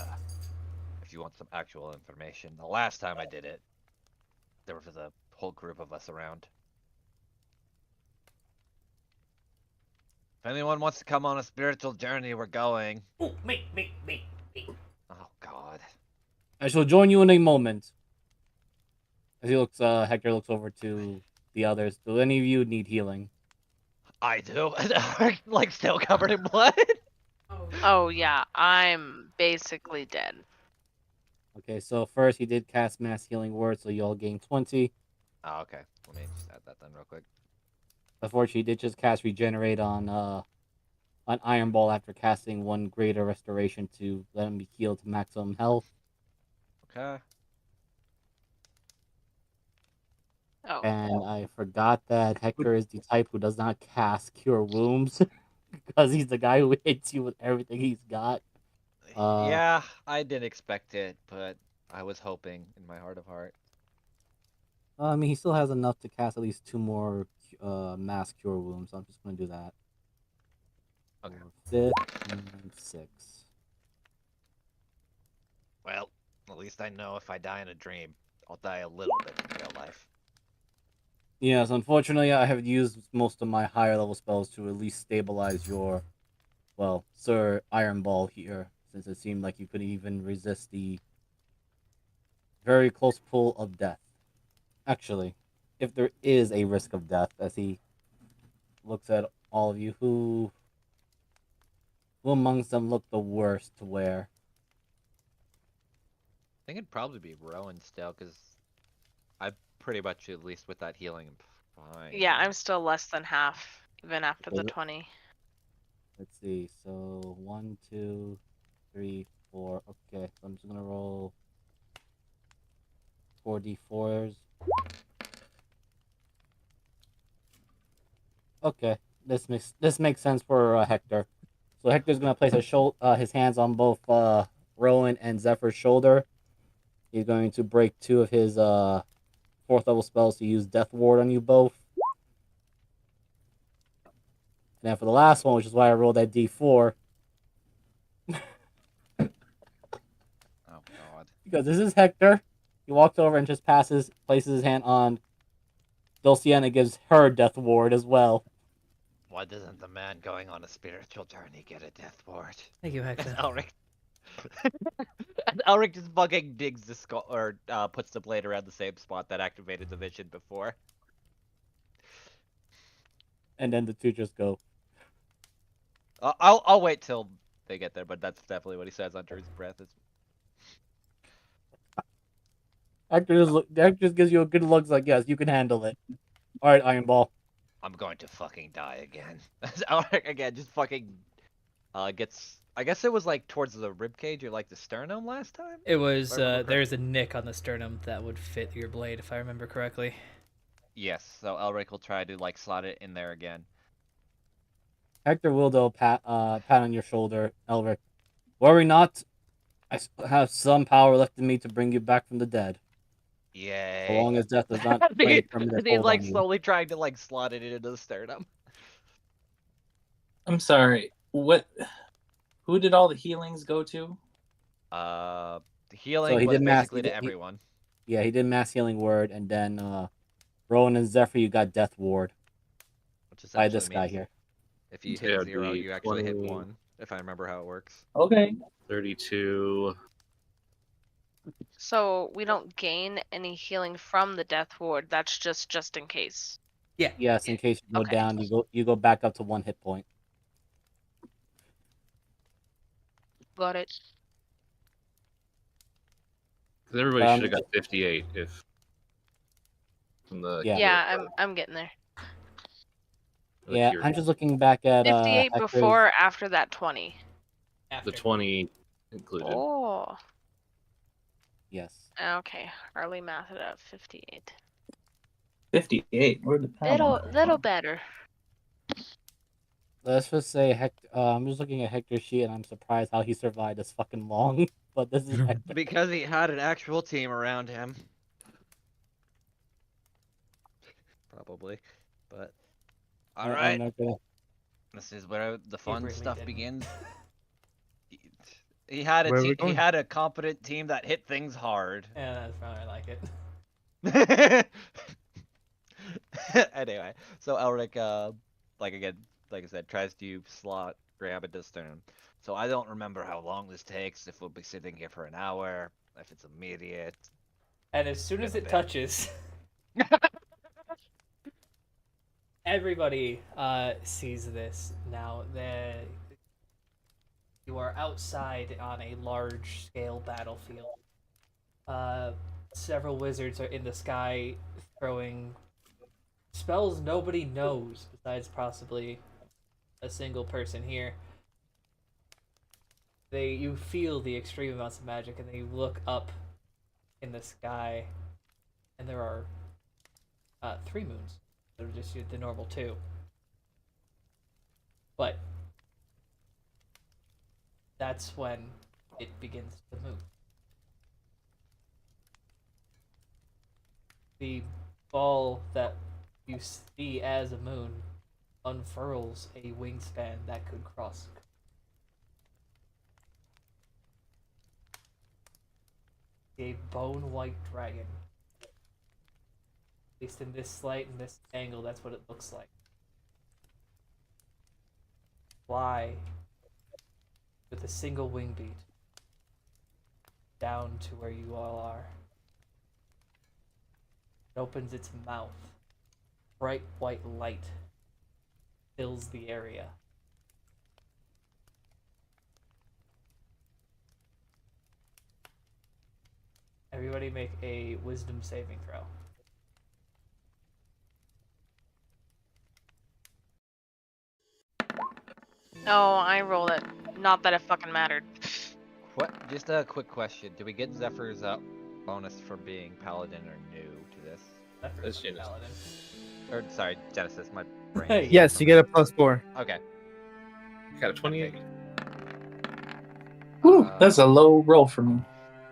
if you want some actual information. The last time I did it, there was a whole group of us around. If anyone wants to come on a spiritual journey, we're going. Ooh, me. Oh God. I shall join you in a moment. As Hector looks over to the others. Do any of you need healing? I do. Like still covered in blood. Oh yeah, I'm basically dead. Okay, so first he did cast Mass Healing Word, so you all gain 20. Oh, okay. Let me just add that then real quick. Unfortunately, he did just cast Regenerate on Iron Ball after casting one Greater Restoration to let him be healed to maximum health. Okay. Oh. And I forgot that Hector is the type who does not cast Cure Wounds because he's the guy who hits you with everything he's got. Yeah, I did expect it, but I was hoping in my heart of heart. I mean, he still has enough to cast at least 2 more Mass Cure Wounds, so I'm just going to do that. Okay. For 5th and 6th. Well, at least I know if I die in a dream, I'll die a little bit in real life. Yes, unfortunately, I have used most of my higher level spells to at least stabilize your, well, Sir Iron Ball here, since it seemed like you could even resist the very close pull of death. Actually, if there is a risk of death, as he looks at all of you, who amongst them look the worst to wear? I think it'd probably be Rowan still, because I pretty much, at least with that healing, am fine. Yeah, I'm still less than half, even after the Okay. 20. Let's see. So 1, 2, 3, 4. Okay, so I'm just gonna roll 4d4s. Okay, this makes sense for Hector. So Hector's gonna place his hands on both Rowan and Zephyr's shoulder. He's going to break 2 of his 4th level spells to use Death Ward on you both. And then for the last one, which is why I rolled that d4, Oh God. because this is Hector. He walks over and just places his hand on Dulciana, gives her Death Ward as well. Why doesn't the man going on a spiritual journey get a death ward? Thank you, And Hector. Elric. And Elric just fucking digs the skull, or puts the blade around the same spot that activated the vision before. And then the 2 just go. I'll wait till they get there, but that's definitely what he says under his breath. Is Hector just gives you a good look, it's like, yes, you can handle it. Alright, Iron Ball. I'm going to fucking die again. Elric again just fucking gets. I guess it was like towards the rib cage or like the sternum last time. It was, If I remember there's a nick on the sternum that would fit your blade, if I remember correctly. Yes, so Elric will try to like slot it in there again. Hector will, though, pat on your shoulder, Elric. Worry not. I have some power left in me to bring you back from the dead. Yay. So long as death does not play a permanent He's hold like on you. slowly trying to like slot it into the sternum. I'm sorry. What? Who did all the healings go to? The So healing he was did mass. basically to everyone. Yeah, he did Mass Healing Word, and then Rowan and Zephyr, you got Death Ward Which by essentially this guy means here. if you So hit it'd 0, be you actually hit 20. 1. If I remember how it works. Okay. 32. So we don't gain any healing from the death ward. That's just in case. Yeah. Yes, in case you go Okay. down, you go back up to 1 hit point. Got it. 'Cause everybody Um, should have got 58 if from the Yeah. Yeah, I'm getting there. the yeah, keyword. I'm just looking back at 58 Hector's. before or after that 20? After. The 20 included. Oh. Yes. Okay. Early math it up. 58. 58. Where did that one come Little from? better. Let's just say Hector. I'm just looking at Hector's sheet, and I'm surprised how he survived this fucking long. But this is Hector. Because he had an actual team around him. Probably. But I'm alright. not gonna. This is where the fun really stuff didn't. begins. He had Where are we he going? had a competent team that hit things hard. Yeah, that's probably like it. Anyway, so Elric, like I said, tries to slot grab a stone. So I don't remember how long this takes. If we'll be sitting here for an hour, if it's immediate. And as soon as Been a it bit. touches, everybody sees this now. You are outside on a large-scale battlefield. Several wizards are in the sky throwing spells nobody knows besides possibly a single person here. You feel the extreme amounts of magic, and then you look up in the sky, and there are 3 moons. They're just the normal 2. But that's when it begins to move. The ball that you see as a moon unfurls a wingspan that could cross. A bone-white dragon. At least in this light and this angle, that's what it looks like. Fly with a single wing beat down to where you all are. It opens its mouth. Bright white light fills the area. Everybody make a wisdom saving throw. Oh, I rolled it. Not that it fucking mattered. What? Just a quick question: do we get Zephyr's bonus for being paladin or new to this? That's That's Genesis. paladin. Or sorry, Genesis. My brain. Yeah. is Yes, you get a +4. Okay. Got a 28. Whew, that's a low roll for me.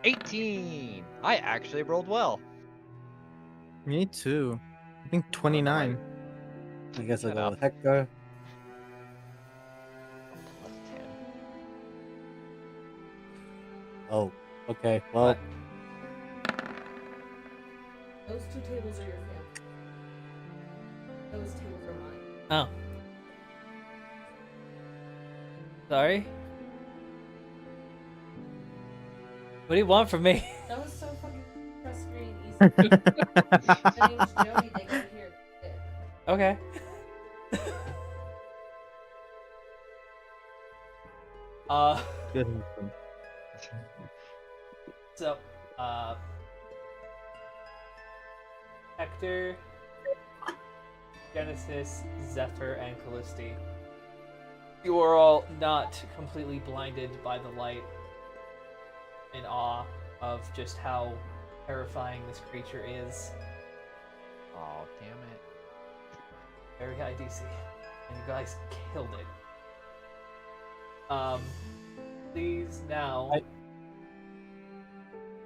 18. I actually rolled well. Me too. I think I don't know why. 29. I guess I'll Shut go up. with Hector. Plus 10. Oh, okay. Well, What? Those 2 tables are your family. Those tables are mine. Oh. Sorry? What do you want from me? That was so fucking frustrating easy. My name's Jody, they go here. Okay. Good. So, Hector, Genesis, Zephyr, and Callisti. You are all not completely blinded by the light, in awe of just how terrifying this creature is. Oh, damn it. Very high DC. And you guys killed it. Please now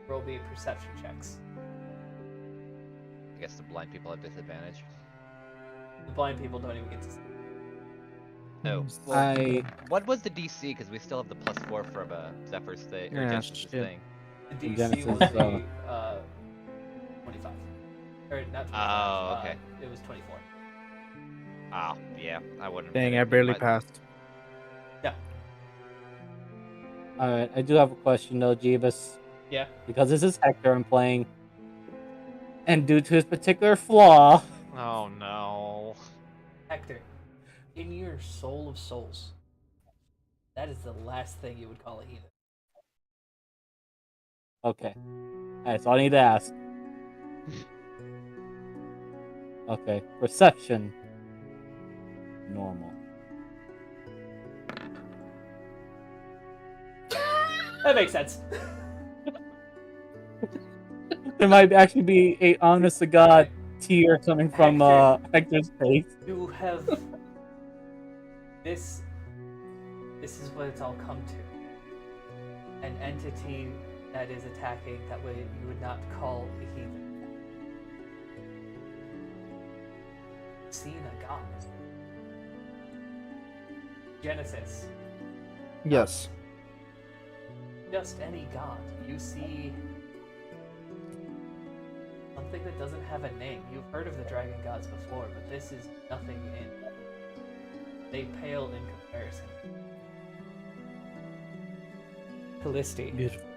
roll me perception checks. I guess the blind people have disadvantage. The blind people don't even get to see. Oh, well, I what was the DC? Because we still have the +4 from Zephyr's thing or Yeah, Genesis' shit. thing. The DC Genesis, was a 25. Or not 25. Oh, okay. It was 24. Ah, yeah, I wouldn't. Dang, I barely but- passed. Yeah. alright. I do have a question though, Jeebus. Yeah. Because this is Hector I'm playing, and due to his particular flaw, Oh no. Hector, in your soul of souls, that is the last thing you would call a heathen. Okay. Alright, so I need to ask. Okay, perception. Normal. That makes sense. There might actually be a honest to god tear coming from Hector's face. You have this. This is what it's all come to. An entity that is attacking that way you would not call a heathen. Seen a god. Genesis. Yes. Just any god. You see something that doesn't have a name. You've heard of the dragon gods before, but this is nothing in. They pale in comparison. Callisti. Beautiful.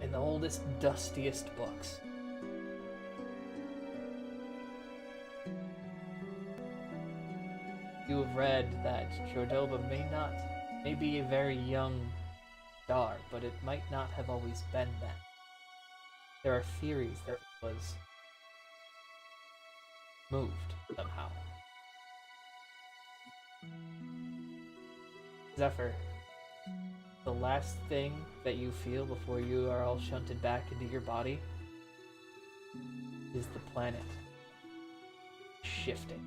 In the oldest, dustiest books. You have read that Jordoba may be a very young star, but it might not have always been that. There are theories that it was moved somehow. Zephyr, the last thing that you feel before you are all shunted back into your body is the planet shifting.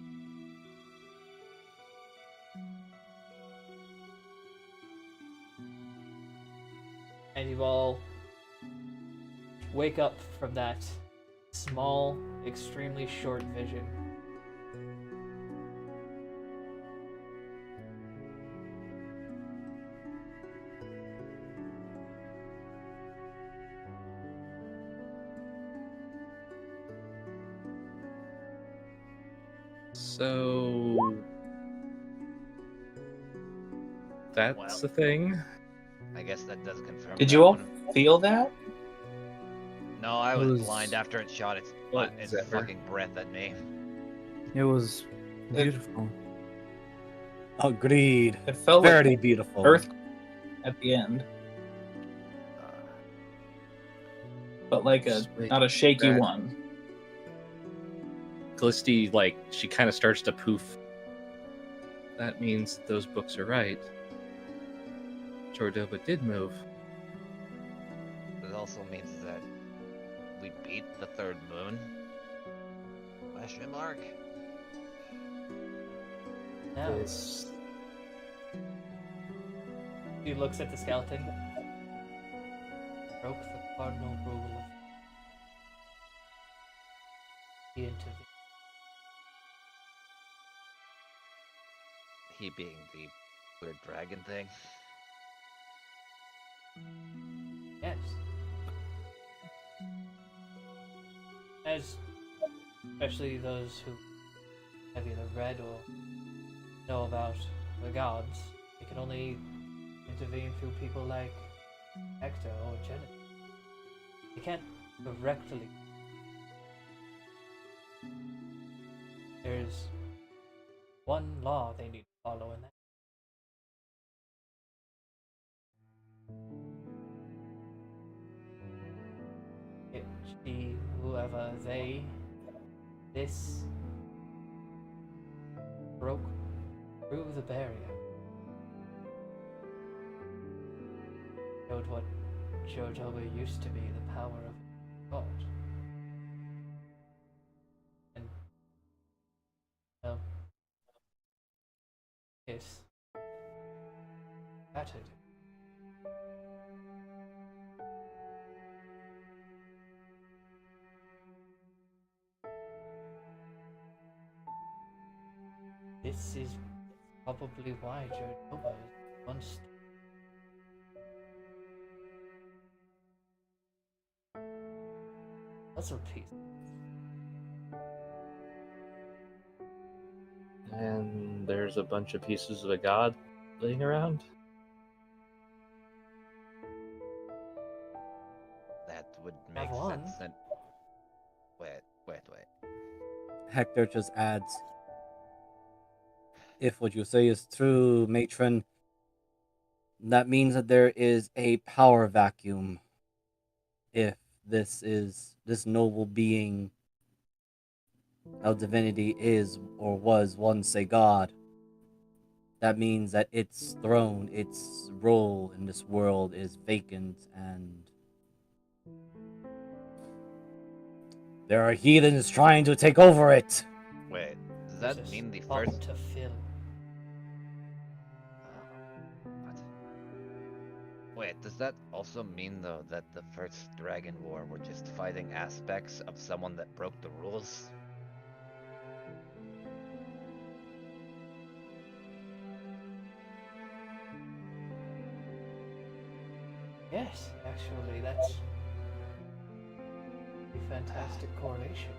And you all wake up from that small, extremely short vision. So that's Well. the thing. I guess that does confirm. Did that you all one of- feel that? No, I It was was- blind after it shot its What, its Zephyr? fucking breath at me. It was beautiful. Agreed. It felt Very like beautiful. Earth at the end, but like a Sweet. not a shaky That- one. Callisti, like, she kind of starts to poof. That means those books are right. Jordoba did move. It also means that we beat the third moon. Question mark. Now, This he looks at the skeleton. Broke the cardinal rule of he intervened. He being the weird dragon thing. Yes. As especially those who have either read or know about the gods, they can only intervene through people like Hector or Genesis. They can't directly. There's one law they need to follow, and that it she, whoever they, this broke through the barrier. Showed what Jojoba used to be, the power of God. And well, yes, battered. This is probably why Jojoba wants. Let's repeat. and there's a bunch of pieces of a god laying around. That would Have make one. sense. And wait. Hector just adds, if what you say is true, matron, That means that there is a power vacuum. If this noble being of divinity is or was once a god, that means that its throne, its role in this world is vacant, and there are heathens trying to take over it. Wait, does There's that a mean the spot first? to fill. What? Wait, does that also mean though that the first Dragon War were just fighting aspects of someone that broke the rules? Yes, actually, that's a fantastic correlation.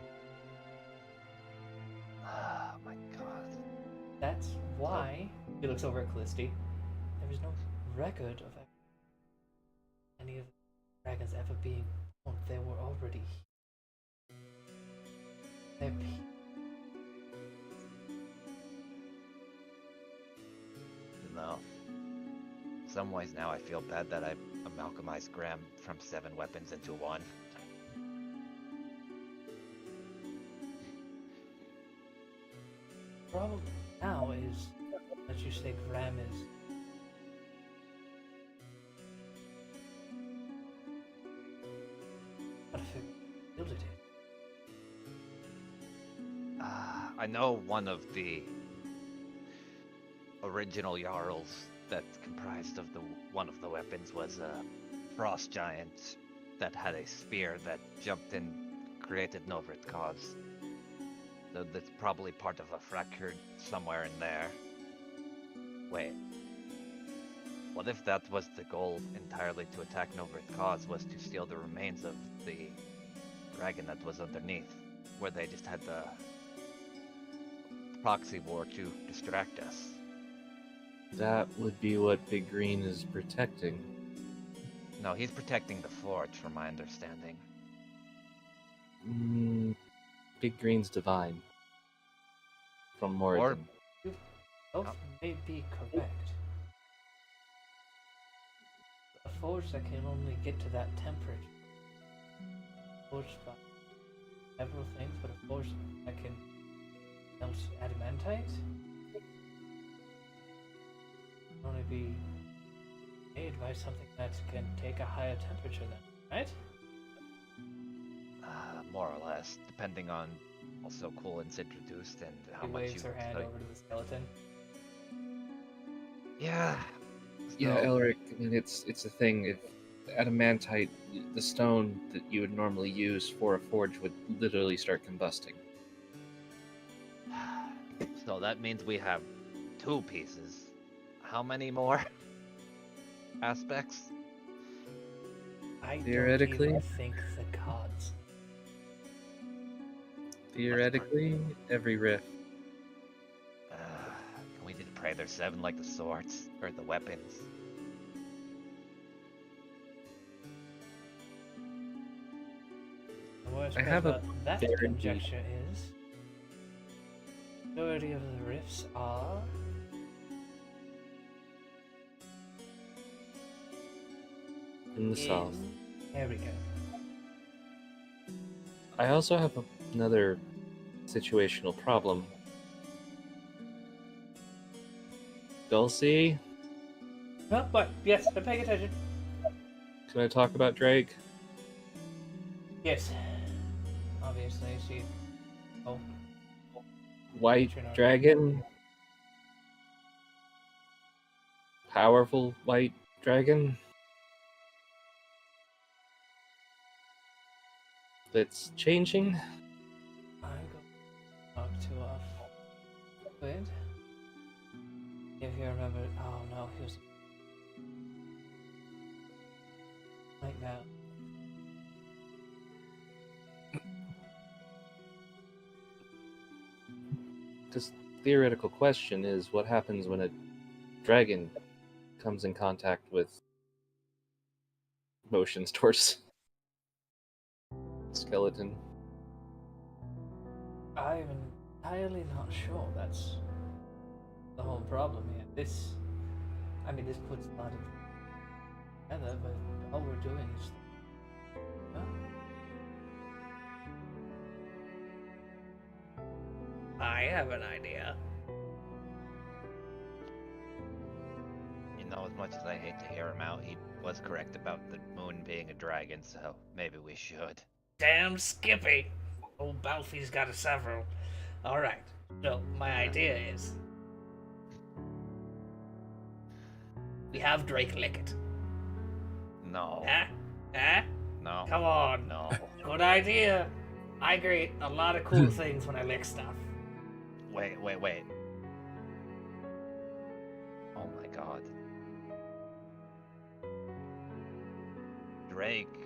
Oh my god. That's why he looks over at Callisti. There is no record of any of the dragons ever being born. They were already here. They're No. In some ways now I feel bad that I amalgamized Graham from 7 weapons into 1. problem now is that you say Graham is what if it built it? I know one of the original Jarls that comprised of one of the weapons was a frost giant that had a spear that jumped and created Novrit cause. So that's probably part of a fractured somewhere in there. Wait. What if that was the goal entirely to attack Novrit cause, was to steal the remains of the dragon that was underneath, where they just had the proxy war to distract us? That would be what Big Green is protecting. No, he's protecting the forge, from my understanding. Big Green's divine. From Morrigan. Both may be correct. A forge that can only get to that temperature. Forged by several things, but a forge that can melt adamantite can only be made by something that can take a higher temperature then, right? More or less, depending on also coolant's introduced and how He much waves you... her hand over to the skeleton. Yeah. Yeah, So, Elric, I mean, it's a thing. If adamantite, the stone that you would normally use for a forge, would literally start combusting. so that means we have 2 pieces. How many more aspects? I Theoretically? don't even think the gods. Theoretically, every rift. Can we just pray there's 7 like the swords or the weapons? The worst I part have a about that very- conjecture is majority of the rifts are In the south. There we go. I also have another situational problem. Dulcie, Oh, but yes, I'm paying attention. can I talk about Drake? Yes. Obviously, she. Oh, White Patronage. dragon? Powerful white dragon? That's changing? I'm going to talk to Quid. If you remember. Oh no, he was. Like now. Because theoretical question is what happens when a dragon comes in contact with motions towards skeleton. I'm entirely not sure. That's the whole problem here. This. I mean, this puts a lot of together, but all we're doing is. Huh? I have an idea. You know, as much as I hate to hear him out, he was correct about the moon being a dragon, so maybe we should. Damn Skippy! Old Balfy's got a several. Alright, so my idea is. We have Drake lick it. No. Eh? No. Come on. No. Good idea. I create a lot of cool things when I lick stuff. Wait. Oh my god. Drake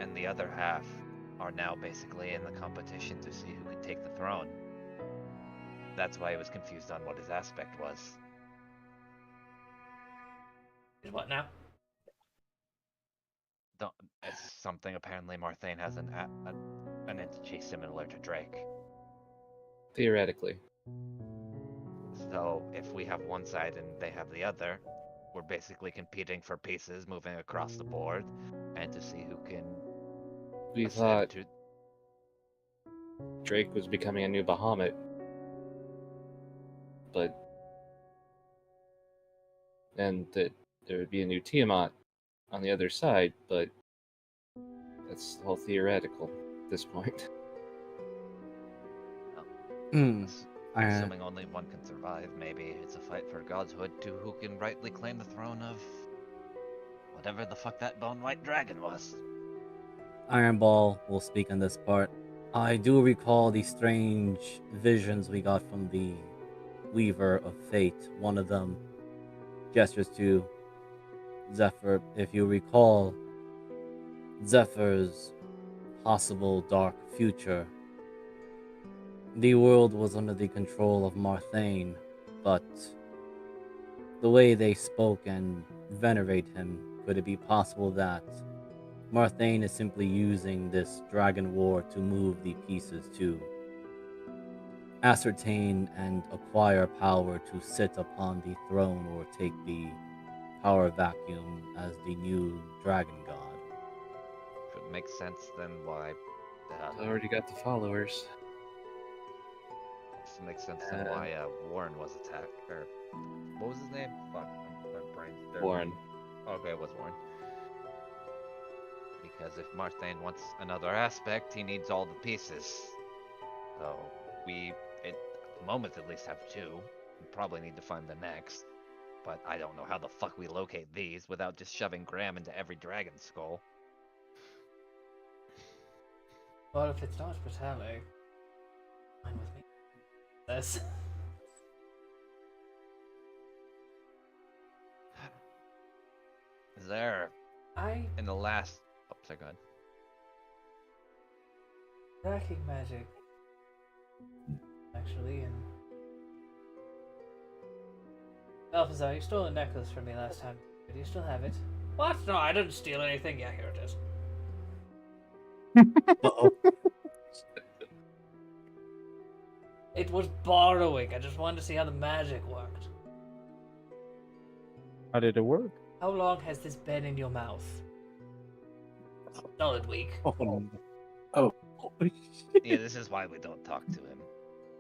and the other half are now basically in the competition to see who can take the throne. That's why I was confused on what his aspect was. Is what now? It's something apparently Marthane has an entity similar to Drake. Theoretically. So if we have one side and they have the other, we're basically competing for pieces, moving across the board, and to see who can. We ascend thought Drake was becoming a new Bahamut. And that there would be a new Tiamat on the other side, but that's all theoretical at this point. Assuming only one can survive, maybe it's a fight for godhood to who can rightly claim the throne of whatever the fuck that bone white dragon was. Iron Ball will speak on this part. I do recall the strange visions we got from the Weaver of Fate. One of them gestures to Zephyr. If you recall, Zephyr's possible dark future, the world was under the control of Marthane, but the way they spoke and venerate him, could it be possible that Marthane is simply using this dragon war to move the pieces to ascertain and acquire power to sit upon the throne or take the power vacuum as the new dragon god? If it makes sense, then why? I already got the followers. This makes sense then why Warren was attacked. Or what was his name? Fuck, my brain's dirty. Warren. Okay, it was Warren. Because if Marthane wants another aspect, he needs all the pieces. So at the moment at least, have two. We probably need to find the next. But I don't know how the fuck we locate these without just shoving Graham into every dragon skull. Well, if it's not Patale, fine with me. This. Is there in the last? Oh, sorry, go ahead. Tracking magic. Actually, and Balthazar, you stole a necklace from me last time. Do you still have it? What? No, I didn't steal anything. Yeah, here it is. Uh-oh. It was borrowing. I just wanted to see how the magic worked. How did it work? How long has this been in your mouth? Solid week. Oh. Yeah, this is why we don't talk to him,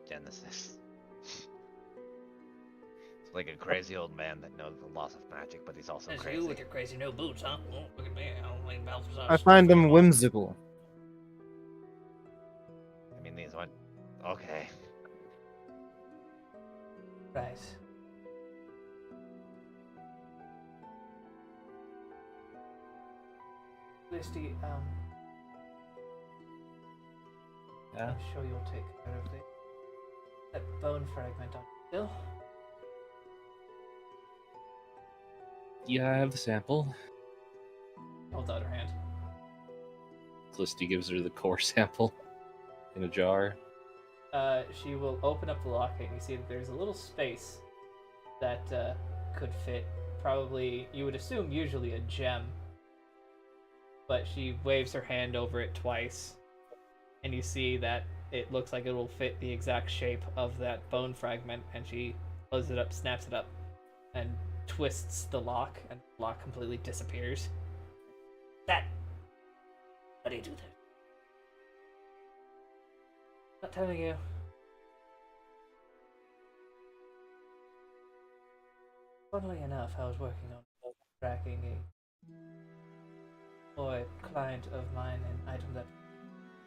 Genesis. It's like a crazy old man that knows the laws of magic, but he's also That's crazy. you with your crazy no boots, huh? Oh, look at me. I don't like Balthazar. I find them whimsical. I mean, these aren't. Okay. Right. Listy, Yeah. I'm sure you'll take care of that bone fragment on still. Yeah, I have the sample. Holds out her hand. Felicity gives her the core sample in a jar. She will open up the locket and you see that there's a little space that could fit probably, you would assume, usually a gem. But she waves her hand over it twice, and you see that it looks like it will fit the exact shape of that bone fragment, and she closes it up, snaps it up, and twists the lock, and the lock completely disappears. That. How do you do that? Not telling you. Funnily enough, I was working on tracking a client of mine an item that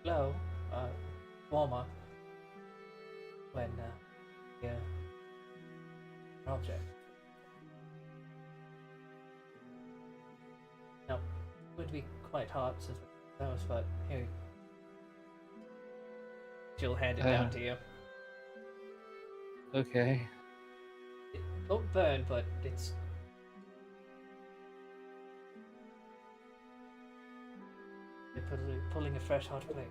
glow, warmer when yeah, an object. Now, it would be quite hot since it knows, but here, she'll hand it down to you. Okay. It won't burn, but it's pulling a fresh hot plate.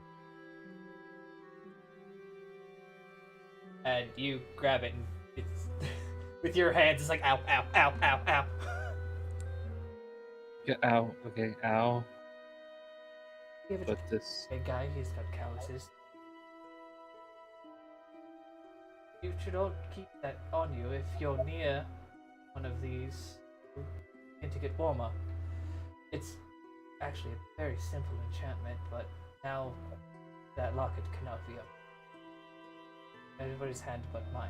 And you grab it, and it's with your hands. It's like ow, ow, ow, ow, ow. Yeah, ow. Okay, ow. Give it But to this. a guy. He's got calluses. You should all keep that on you if you're near one of these and to get warmer. It's actually a very simple enchantment, but now that locket cannot be up. Everybody's hand but mine.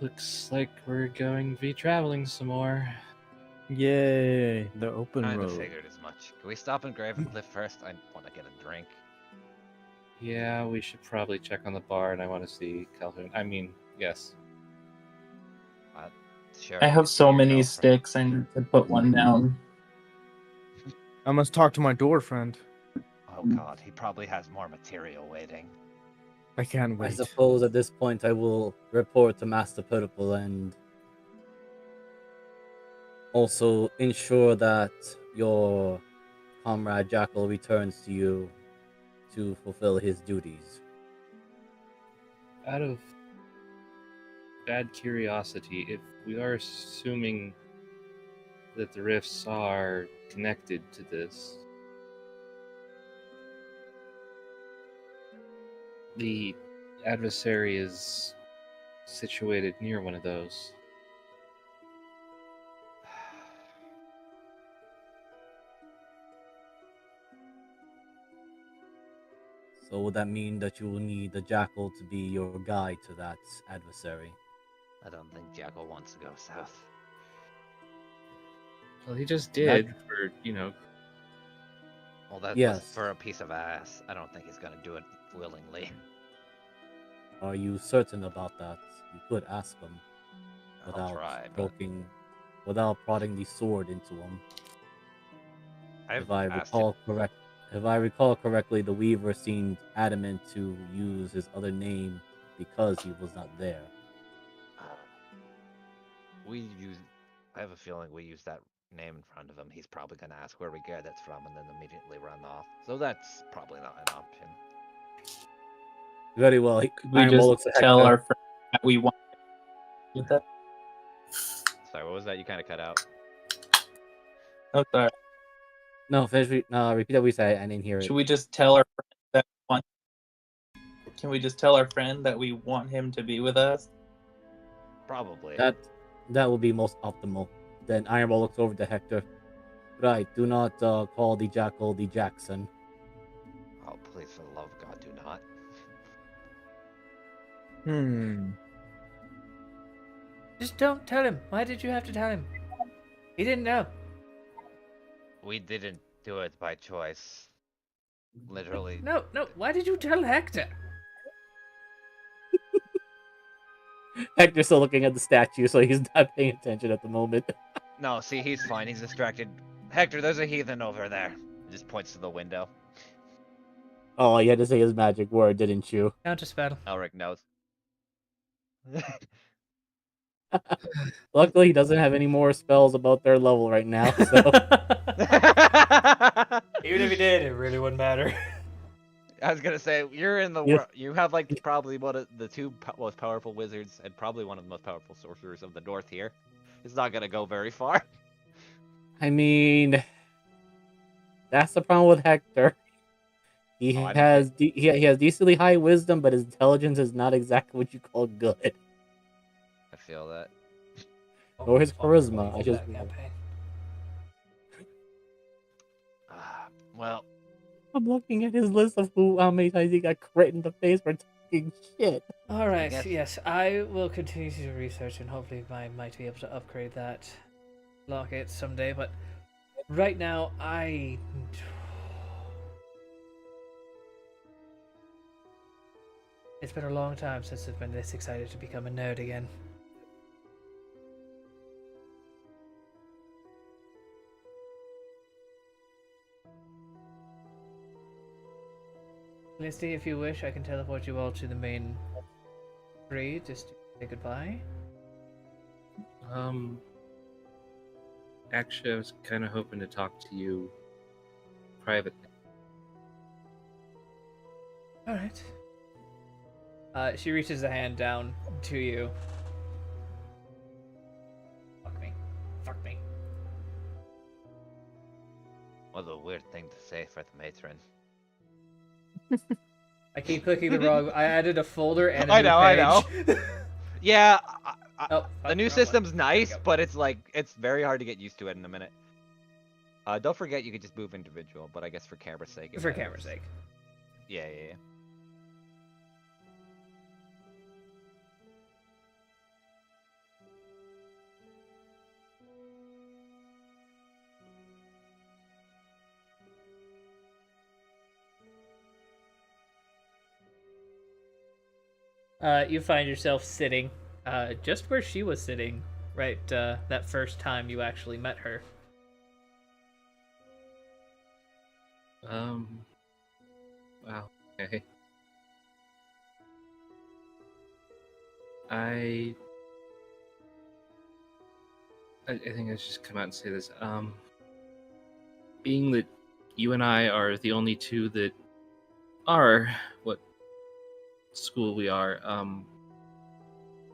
Looks like we're going to be traveling some more. Yay, the open Kind of road. figured as much. Can we stop in Gravencliff first? I want to get a drink. Yeah, we should probably check on the bar, and I want to see Calhoun. I mean, yes. Sure. I you have can so see many yourself. sticks. I need to put one down. I must talk to my door friend. Oh god, he probably has more material waiting. I can't I wait. suppose at this point I will report to Master Purple and also ensure that your comrade Jackal returns to you to fulfill his duties. Out of bad curiosity, if we are assuming that the rifts are connected to this, the adversary is situated near one of those. So would that mean that you will need the Jackal to be your guide to that adversary? I don't think Jackal wants to go south. Well, he just did for, Well, that was Yes. for a piece of ass. I don't think he's gonna do it willingly. Are you certain about that? You could ask him I'll without try, but without prodding the sword into him. I've If I asked recall correctly, the Weaver seemed adamant to use his other name because he was not there. I have a feeling we use that name in front of him. He's probably gonna ask where we get it from and then immediately run off. So that's probably not an option. Very well. Could we Iron just Bollocks tell Hector. our friend that we want with that? Sorry, what was that? You kind of cut out. Oh, sorry. No, repeat that we said. I didn't hear it. Should we just tell our friend that we want? Can we just tell our friend that we want him to be with us? Probably. That will be most optimal. Then Iron Ball looks over to Hector. Right, do not call the Jackal the Jackson. Oh, please, for the love of God, do not. Just don't tell him. Why did you have to tell him? He didn't know. We didn't do it by choice. Literally. No. Why did you tell Hector? Hector's still looking at the statue, so he's not paying attention at the moment. No, see, he's fine. He's distracted. Hector, there's a heathen over there. He just points to the window. Oh, you had to say his magic word, didn't you? Counter spell. Elric knows. Luckily, he doesn't have any more spells about their level right now, so... Even if he did, it really wouldn't matter. I was gonna say, you're in the Yes. world. You have like probably one of the two most powerful wizards and probably one of the most powerful sorcerers of the north here. It's not gonna go very far. I mean, that's the problem with Hector. He Oh, I don't has he has decently high wisdom, but his intelligence is not exactly what you call good. I feel that. Or his Walker charisma, wins I just that campaign. Well, I'm looking at his list of how many times he got crit in the face for talking shit. All right, guess- yes, I will continue to research and hopefully I might be able to upgrade that locket someday. But right now, it's been a long time since I've been this excited to become a nerd again. Misty, if you wish, I can teleport you all to the main tree just to say goodbye. Actually, I was kind of hoping to talk to you privately. All right. She reaches a hand down to you. Fuck me. Fuck me. What a weird thing to say for the matron. I keep clicking the wrong. I added a folder and a I new know, I page. Yeah, Oh, the new wrong system's one. nice, There we go. but it's like it's very hard to get used to it in a minute. Don't forget you could just move individual, but I guess for camera's sake. it For matters. camera's sake. Yeah, yeah, yeah. You find yourself sitting, just where she was sitting, right? That first time you actually met her. Wow. Okay. I think I should just come out and say this. Being that you and I are the only two that are what school we are,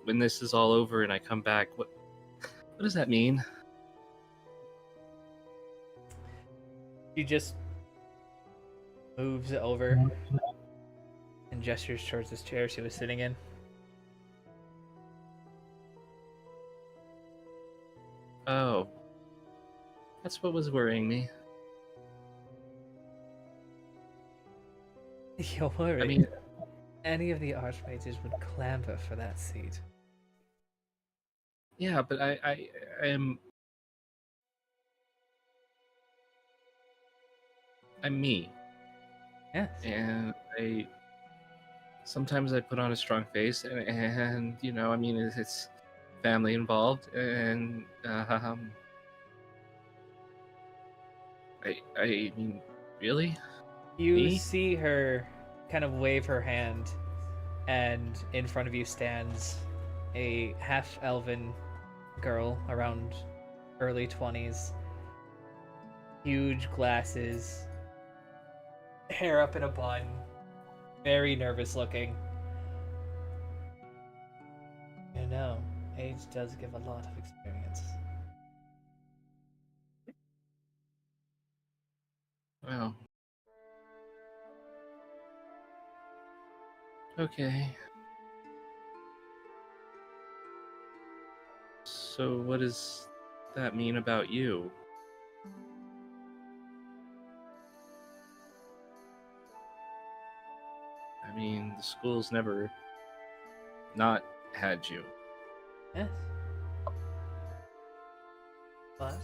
when this is all over and I come back, what does that mean? She just moves over and gestures towards this chair she was sitting in. Oh. That's what was worrying me. You're worried. I mean, Any of the archmages would clamber for that seat. yeah, but I am I'm me. Yes. And sometimes I put on a strong face, and you know, I mean, it's family involved, and I mean, really, You me? see her kind of wave her hand, and in front of you stands a half-elven girl around early 20s. Huge glasses, hair up in a bun, very nervous looking. You know, age does give a lot of experience. Well, okay. So what does that mean about you? I mean, the school's never not had you. Yes. But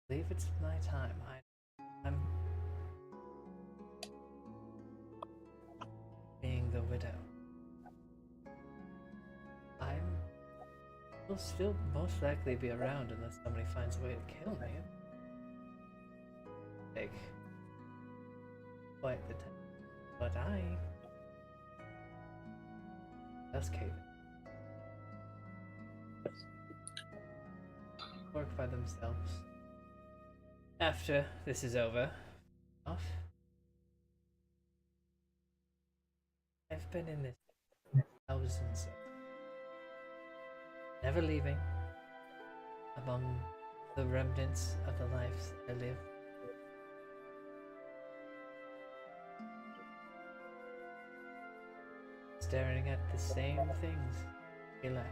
I believe it's my time. I'm being the widow. Will still most likely be around unless somebody finds a way to kill me. Take quite the time. But I just cave in. Work by themselves. After this is over, off. I've been in this thousands of never leaving among the remnants of the lives I live. Staring at the same things he left.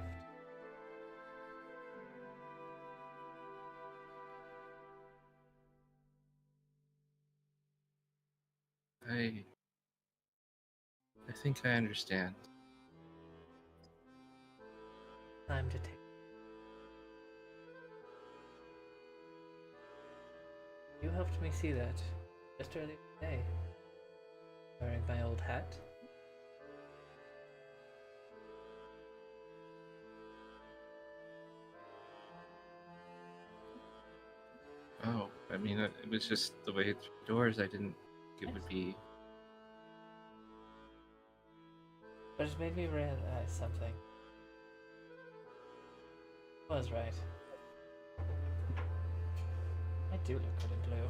I think I understand. Time to take. You helped me see that just earlier today. Wearing my old hat. Oh, I mean, it was just the way through the doors. I didn't think it would be. But it made me realize something. I was right. I do look good in blue.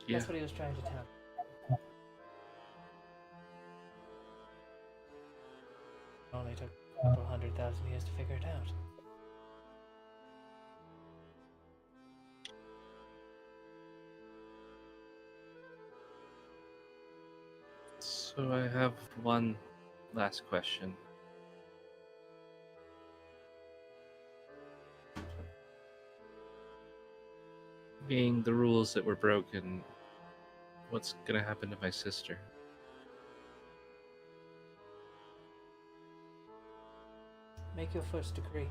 Yeah. That's what he was trying to tell me. It only took a couple 100,000 years to figure it out. So I have one last question. Being the rules that were broken, what's gonna happen to my sister? Make your first decree.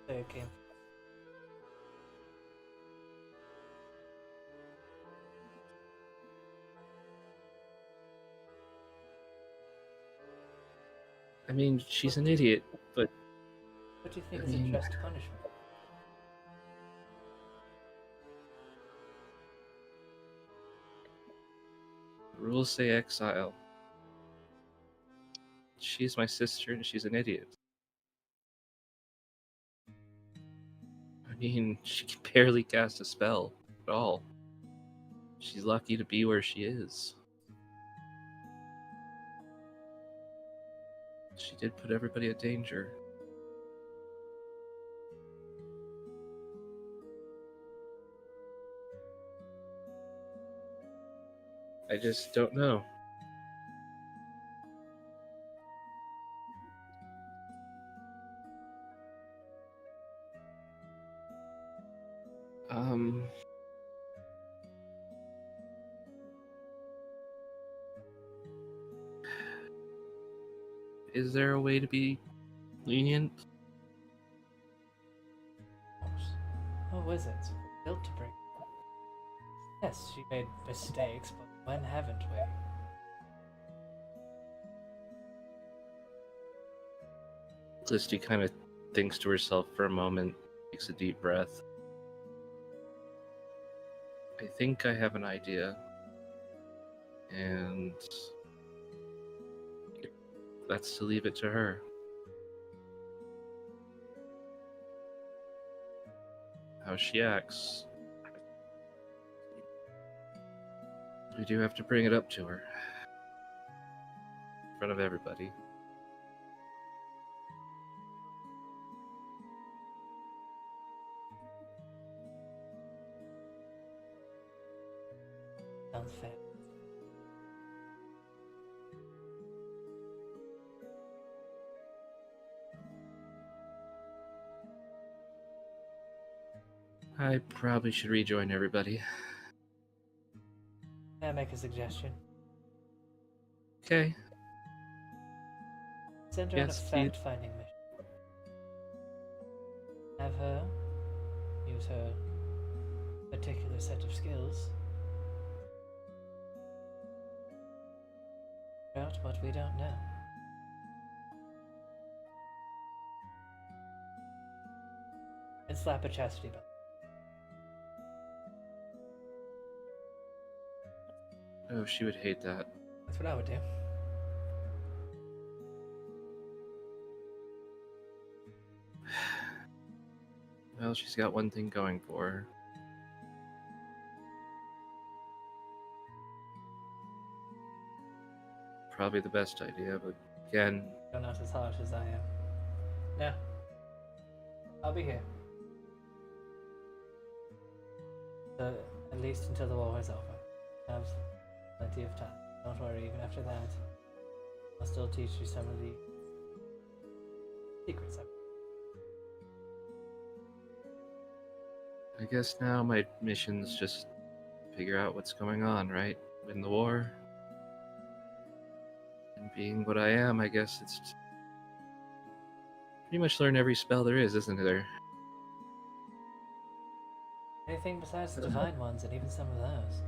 There it came. I mean, she's an idiot, but What do you think I is a mean- just punishment? rules say exile. She's my sister and she's an idiot. I mean, she can barely cast a spell at all. She's lucky to be where she is. She did put everybody at danger. I just don't know. Um, is there a way to be lenient? What was it? Built to break. Yes, she made mistakes, but when haven't we? Listy kind of thinks to herself for a moment, takes a deep breath. I think I have an idea. And that's to leave it to her. How she acts. We do have to bring it up to her. In front of everybody. Sounds fair. I probably should rejoin everybody. May I make a suggestion? Okay. Send her Yes, on a you- fact-finding mission. Have her use her particular set of skills. Figure out what we don't know. And slap a chastity belt. Oh, she would hate that. That's what I would do. Well, she's got one thing going for her. probably the best idea, but again, You're not as harsh as I am. No. I'll be here. At least until the war is over. I have plenty of time. Don't worry, even after that, I'll still teach you some of the secrets. I guess now my mission's just figure out what's going on, right? Win the war. And being what I am, I guess it's pretty much learn every spell there is, isn't there? Anything besides the divine ones, and even some of those.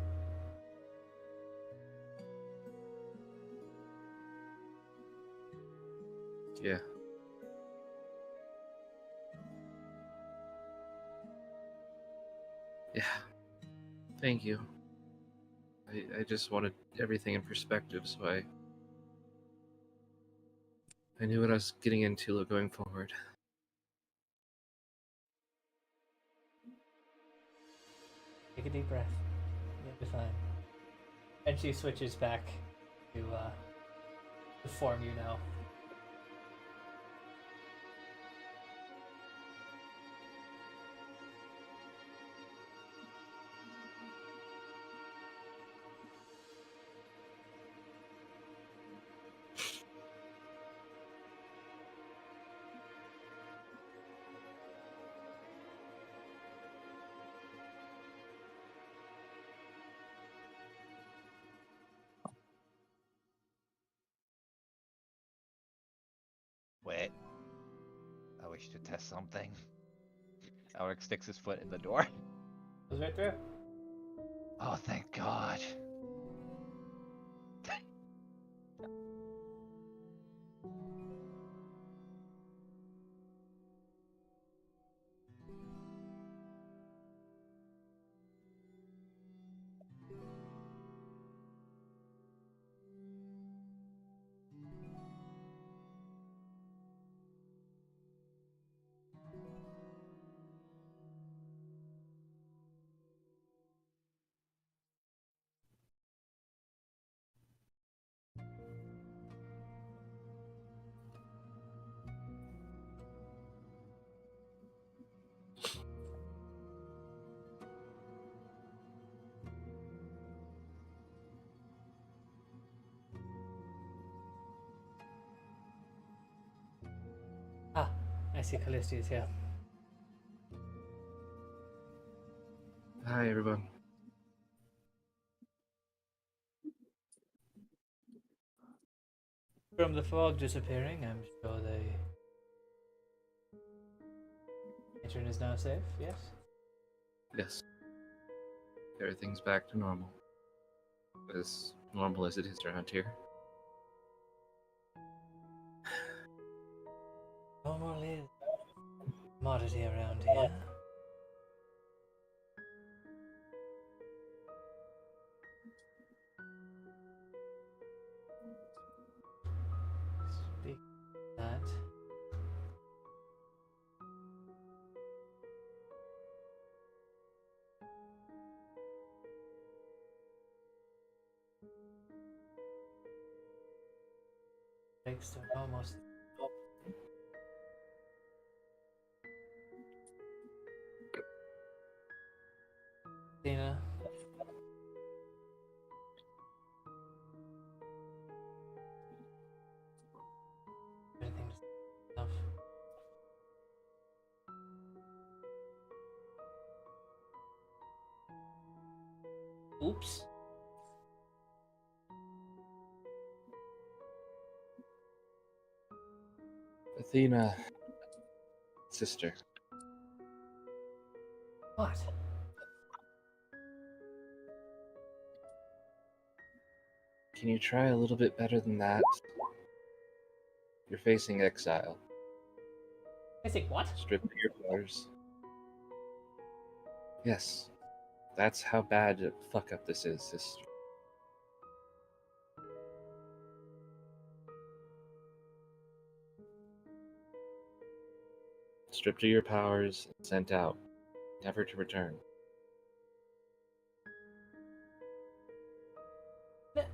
Yeah. Yeah. Thank you. I just wanted everything in perspective, so I knew what I was getting into going forward. Take a deep breath. You'll be fine. And she switches back to the form you know. Wait. I wish to test something. Alric sticks his foot in the door. Goes right through. Oh, thank God. Ah, I see Callisti is here. Hi, everyone. From the fog disappearing, I'm sure the intern is now safe, yes? Yes. Everything's back to normal. As normal as it is around here. Normal is commodity around here. Speak of that. Breaks to almost. Dina. Anything to stuff. Oops. Athena, sister, What? can you try a little bit better than that? You're facing exile. I think what? Stripped of your powers. Yes, that's how bad a fuck up this is, sister. Stripped of your powers, and sent out, never to return.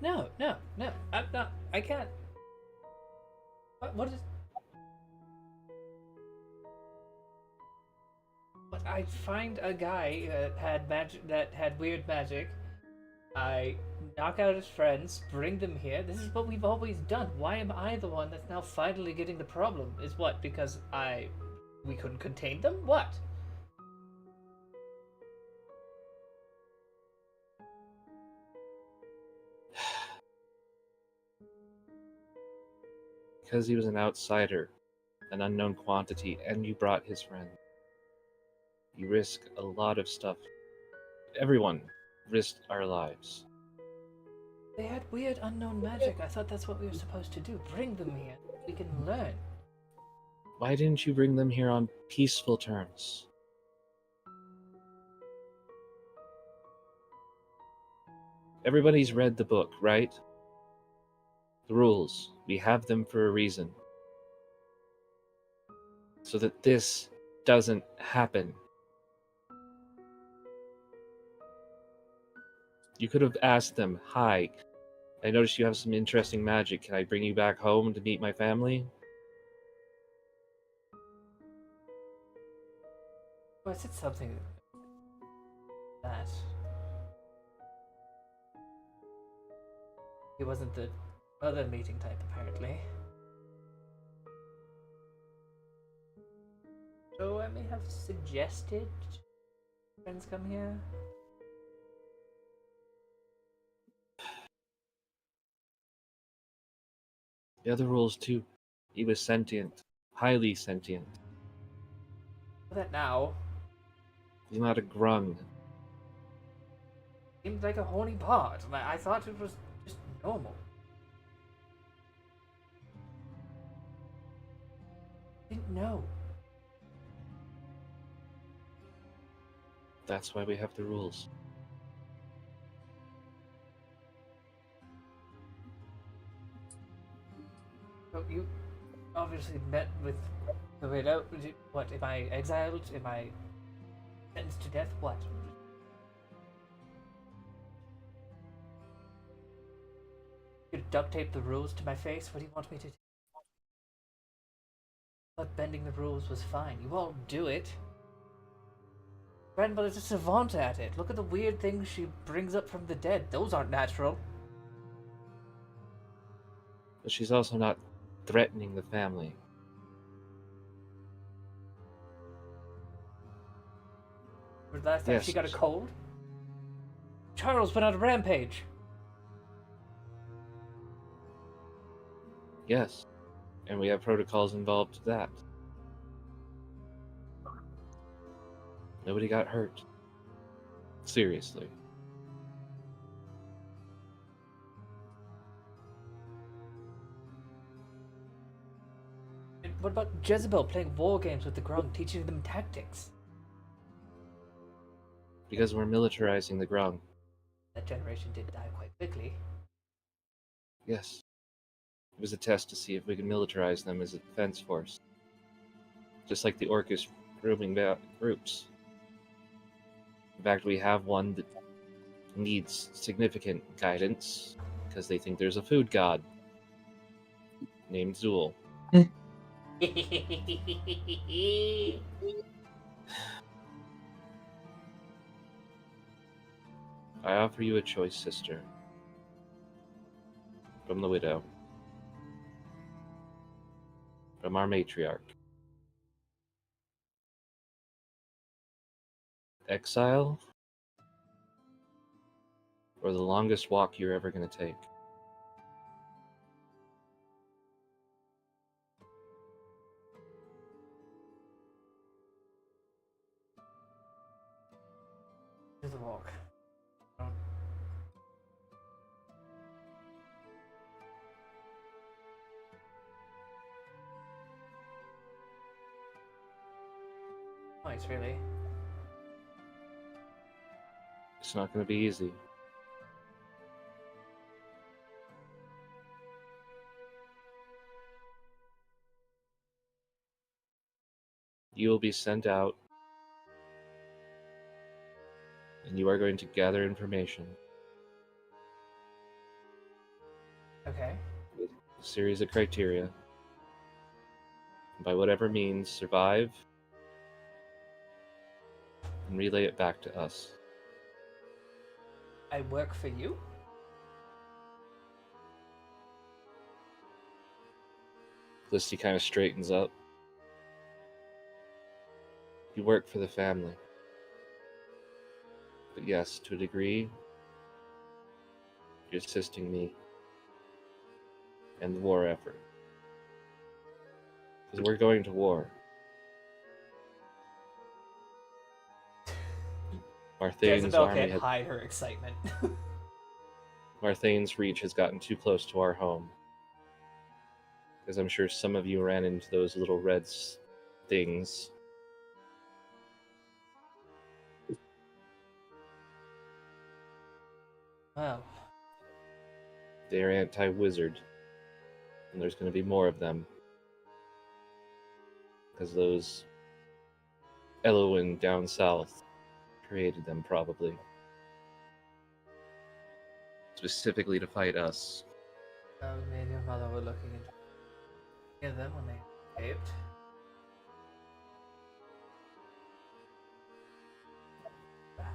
no, no, no. I'm not. I can't. What is? What? I find a guy that had magic, that had weird magic. I knock out his friends, bring them here. This is what we've always done. Why am I the one that's now finally getting the problem? Is what? Because we couldn't contain them? What? Because he was an outsider, an unknown quantity, and you brought his friend. You risk a lot of stuff. Everyone risked our lives. They had weird unknown magic. I thought that's what we were supposed to do. Bring them here. We can learn. Why didn't you bring them here on peaceful terms? Everybody's read the book, right? The rules. We have them for a reason. So that this doesn't happen. You could have asked them, "Hi, I noticed you have some interesting magic. Can I bring you back home to meet my family?" Well, I said something that he wasn't the other meeting type, apparently. So I may have suggested friends come here. The other rules too. He was sentient. Highly sentient. That now He's not a grung. seemed like a horny part. I thought it was just normal. Didn't know. That's why we have the rules. So you obviously met with the widow. What? Am I exiled? Am I sentenced to death? What? You duct tape the rules to my face? What do you want me to do? But bending the rules was fine. You all do it. Grandmother's a savant at it. Look at the weird things she brings up from the dead. Those aren't natural. But she's also not threatening the family. Was last time Yes. she got a cold? Charles went on a rampage. Yes. And we have protocols involved to that. Nobody got hurt. Seriously. And what about Jezebel playing war games with the Grung, teaching them tactics? Because we're militarizing the grung. That generation did die quite quickly. Yes. It was a test to see if we could militarize them as a defense force. Just like the Orcish grooming groups. In fact, we have one that needs significant guidance because they think there's a food god named Zool. I offer you a choice, sister. From the widow. From our matriarch. Exile? Or the longest walk you're ever going to take? To the walk. Nice, really. It's not going to be easy. You will be sent out, and you are going to gather information. Okay. with a series of criteria. By whatever means, survive and relay it back to us. I work for you? Felicity kind of straightens up. You work for the family. But yes, to a degree, you're assisting me and the war effort. Because we're going to war. Marthane's Jezebel army can't had hide her excitement. Marthane's reach has gotten too close to our home. Because I'm sure some of you ran into those little red things. Wow. They're anti-wizard. And there's going to be more of them. Because those Eloin down south created them, probably. Specifically to fight us. Me and your mother were looking into them when they escaped. Back.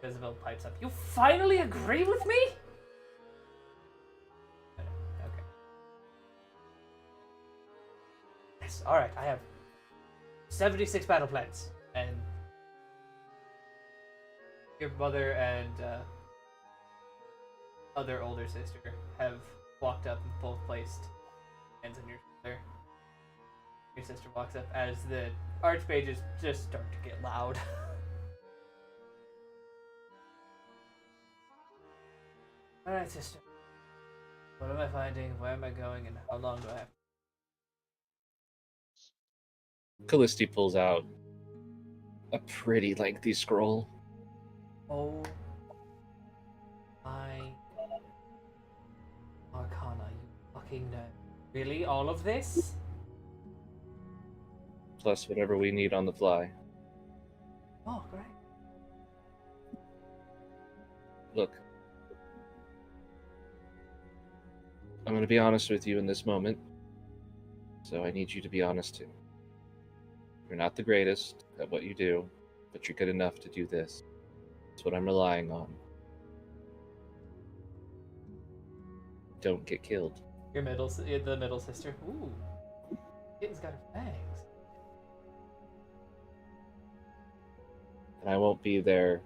Jezebel pipes up. You finally agree with me? Okay. Yes, alright, I have 76 battle plans. And your mother and other older sister have walked up and both placed hands on your shoulder. Your sister walks up as the archmages just start to get loud. Alright, sister. What am I finding? Where am I going? And how long do I have? Callisti pulls out a pretty lengthy scroll. Oh my Arcana, you fucking know. Really? All of this? Plus whatever we need on the fly. Oh, great. Look. I'm going to be honest with you in this moment. So I need you to be honest too. You're not the greatest at what you do, but you're good enough to do this. That's what I'm relying on. Don't get killed. The middle sister. Ooh. Kitten's got her fangs. And I won't be there.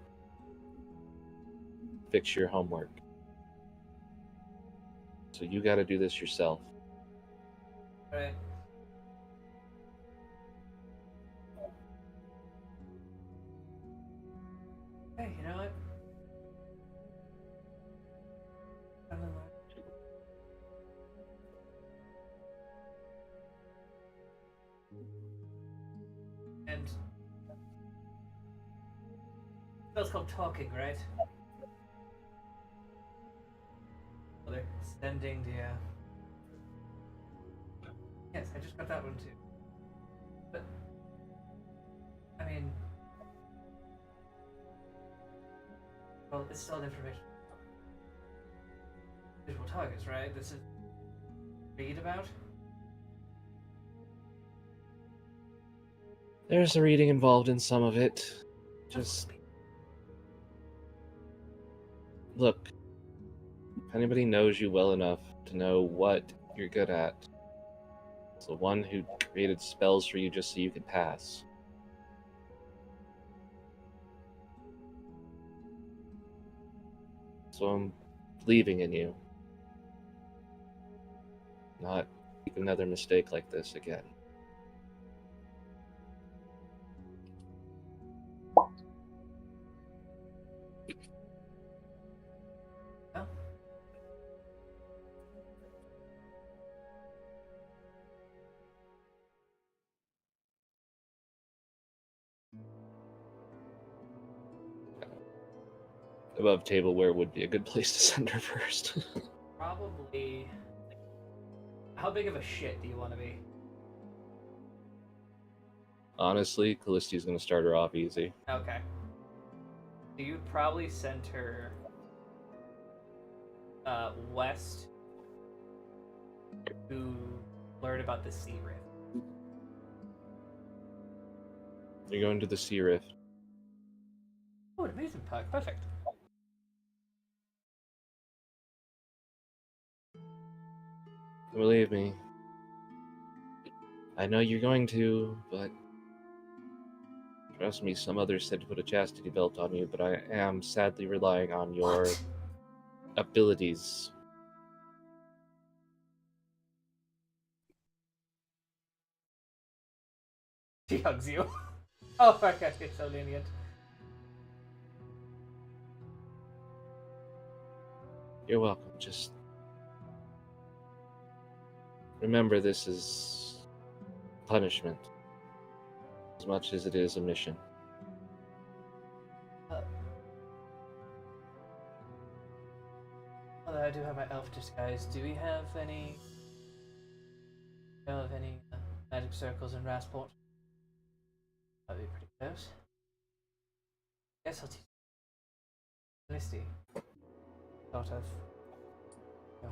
Fix your homework. So you got to do this yourself. Alright. Hey, you know what? I don't know. And that's called talking, right? Well, they're sending the yes, I just got that one too. But I mean, well, it's still information. Visual targets, right? This is read about. There's a reading involved in some of it. Just look. If anybody knows you well enough to know what you're good at, it's the one who created spells for you just so you could pass. So I'm believing in you. Not make another mistake like this again. No? Above table, where would be a good place to send her first? Probably. How big of a shit do you want to be? Honestly, Callisti's gonna start her off easy. Okay. So you'd probably send her west to learn about the sea rift. You're going to the Sea Rift. Oh, an amusement park. Perfect. Believe me, I know you're going to, but trust me, some others said to put a chastity belt on you, but I am sadly relying on your What? abilities. She hugs you. Oh my god, you're so lenient. You're welcome. Just remember, this is punishment as much as it is a mission. Although I do have my elf disguise, do we have any... know of any magic circles in Rasport? That'd be pretty close. Guess I'll teach Misty. Sort of. No.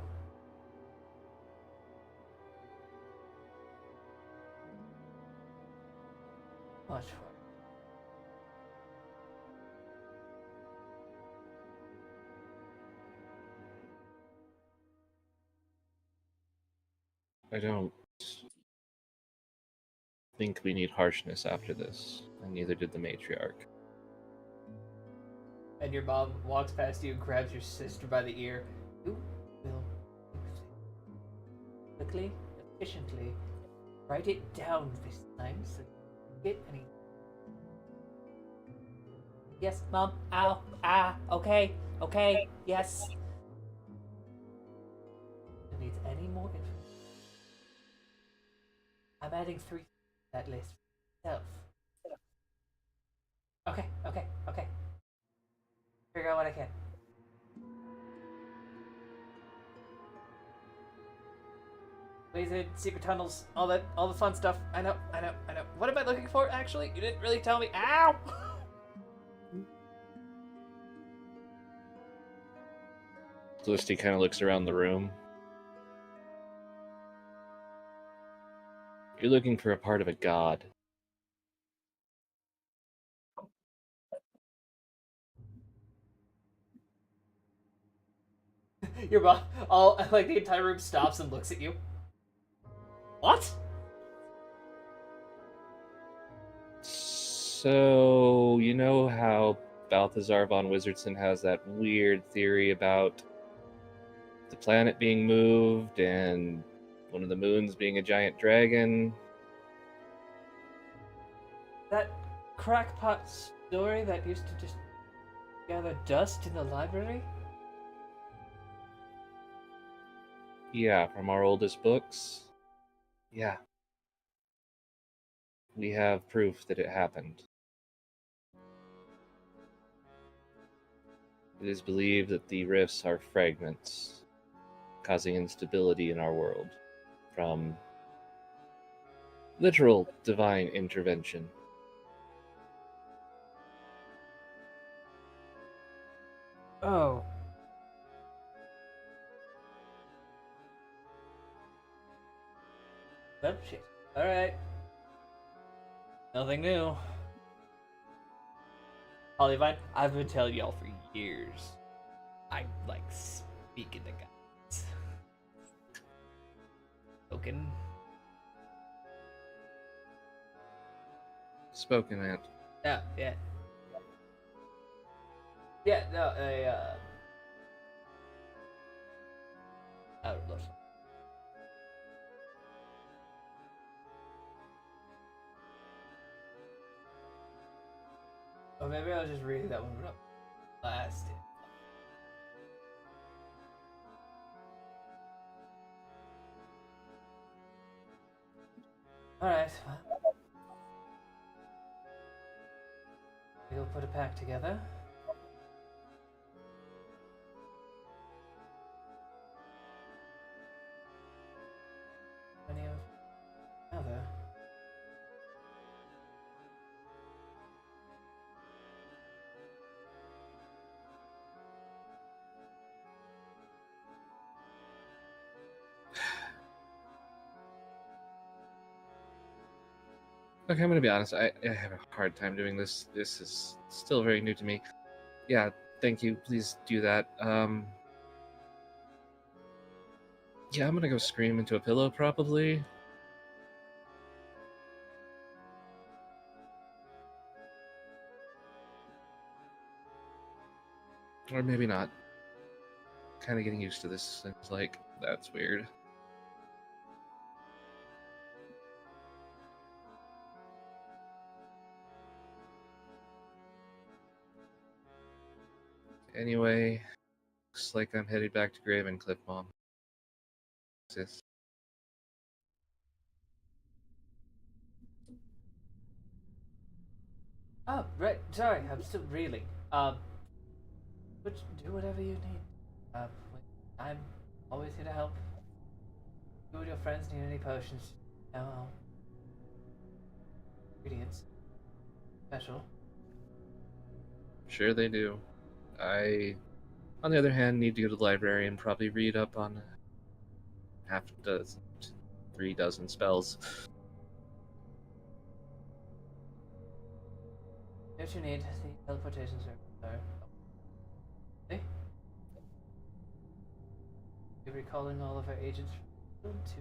Much work. I don't think we need harshness after this, and neither did the matriarch. And your mom walks past you and grabs your sister by the ear. You will quickly, efficiently write it down this time so you get any. Yes, mom. Ow. Ah. Okay. Okay. Yes. If it needs any more information, I'm adding 3 to that list for myself. Okay. Okay. Okay. Figure out what I can. Wizard, secret tunnels, all the fun stuff. I know. What am I looking for, actually? You didn't really tell me. Ow! Felicity kind of looks around the room. You're looking for a part of a god. Your mom, all like the entire room stops and looks at you. What? So, you know how Balthazar von Wizardson has that weird theory about the planet being moved and one of the moons being a giant dragon? That crackpot story that used to just gather dust in the library? Yeah, from our oldest books. Yeah. We have proof that it happened. It is believed that the rifts are fragments, causing instability in our world from literal divine intervention. Oh. Well, shit. Alright. Nothing new. Hollyvine, I've been telling y'all for years. I like speaking to guys. Spoken. Spoken, Aunt. Yeah, yeah. Yeah, no, I don't know. Or maybe I was just reading that one last. Alright, well. We'll put a pack together. Any of other? Okay, I'm gonna be honest. I have a hard time doing this. This is still very new to me. Yeah, thank you. Please do that. Yeah, I'm gonna go scream into a pillow probably. Or maybe not. Kind of getting used to this. Seems like that's weird. Anyway, looks like I'm headed back to Gravencliff, Mom. Sis. Oh, right. Sorry, I'm still reeling. But do whatever you need. Um, I'm always here to help. You and your friends need any potions? No. Ingredients. Special. Sure they do. I, on the other hand, need to go to the library and probably read up on half a dozen, 3 dozen spells. What you need, the teleportation service. Sorry. Hey? You're recalling all of our agents from to.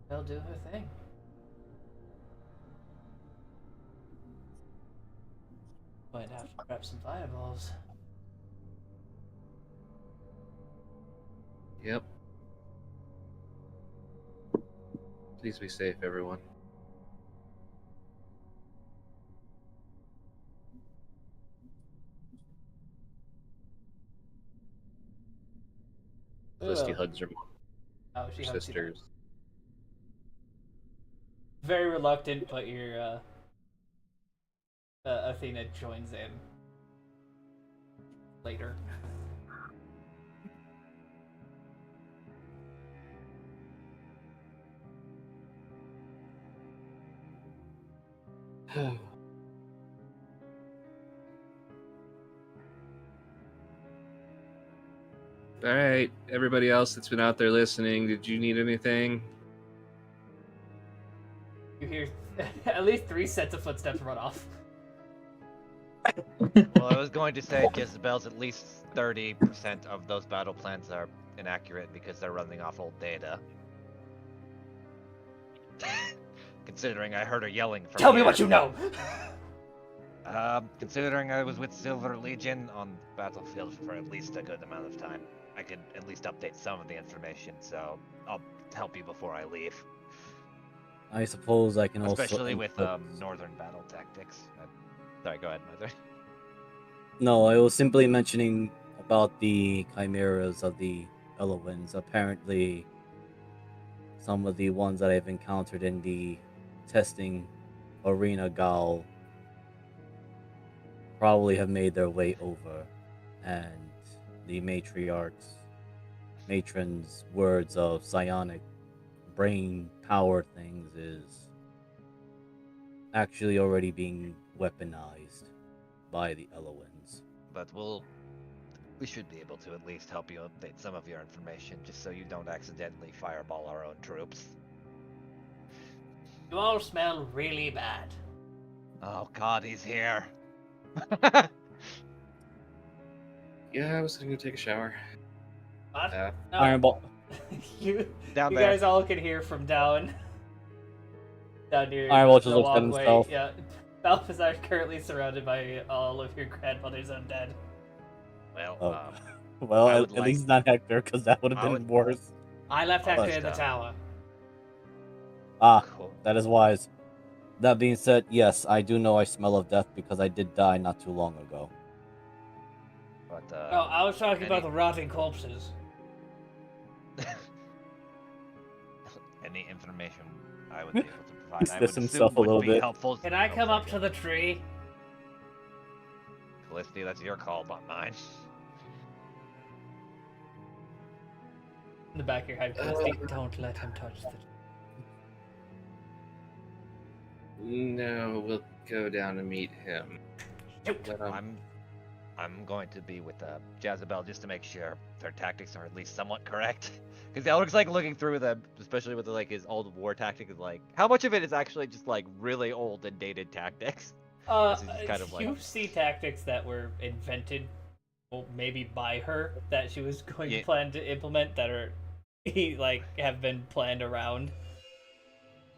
They'll do her thing. Might have to grab some fireballs. Yep. Please be safe, everyone. Felicity Ugh. hugs her mom, Oh, she her hugs you back. sisters. Very reluctant, but your Athena joins in later. All right, everybody else that's been out there listening, did you need anything? You hear at least 3 sets of footsteps run off. Well, I was going to say, Jezebel's at least 30% of those battle plans are inaccurate because they're running off old data. Considering I heard her yelling from Tell me here. what you know! Considering I was with Silver Legion on the battlefield for at least a good amount of time, I could at least update some of the information, so I'll help you before I leave. I suppose I can also Especially with input... northern battle tactics. Sorry, go ahead, Mother. No, I was simply mentioning about the chimeras of the Elowins. Apparently, some of the ones that I've encountered in the testing arena gal probably have made their way over, and the matron's words of psionic brain power things is actually already being weaponized by the Elowins. But we should be able to at least help you update some of your information, just so you don't accidentally fireball our own troops. You all smell really bad. Oh God, he's here. Yeah, I was gonna go take a shower. What? Yeah. No. Ironball. you Down you there. guys all can hear from down near Ironball just the looks at walkway. himself. Yeah. Balthazar currently surrounded by all of your grandmother's undead. Well, Oh. Well, I at would like- least not Hector, because that would have I been would- worse. I left Oh, Hector that's in the tough. tower. Ah, cool. that is wise. That being said, yes, I do know I smell of death because I did die not too long ago. But Oh, I was talking about any- the rotting corpses. any information I would be able to provide, I Dismiss would himself assume a would little be bit. helpful. Can I Oh, come sorry, up go to the tree? Felicity, that's your call, not mine. In the back of your head, Felicity, don't let him touch the. No, we'll go down and meet him. Shoot. Let him- I'm going to be with Jezebel just to make sure their tactics are at least somewhat correct. Because Elric's like looking through them, especially with like his old war tactics. Like, how much of it is actually just like really old and dated tactics? As he's just kind of like, You see tactics that were invented, well, maybe by her, that she was going to Yeah. plan to implement that are, like, have been planned around.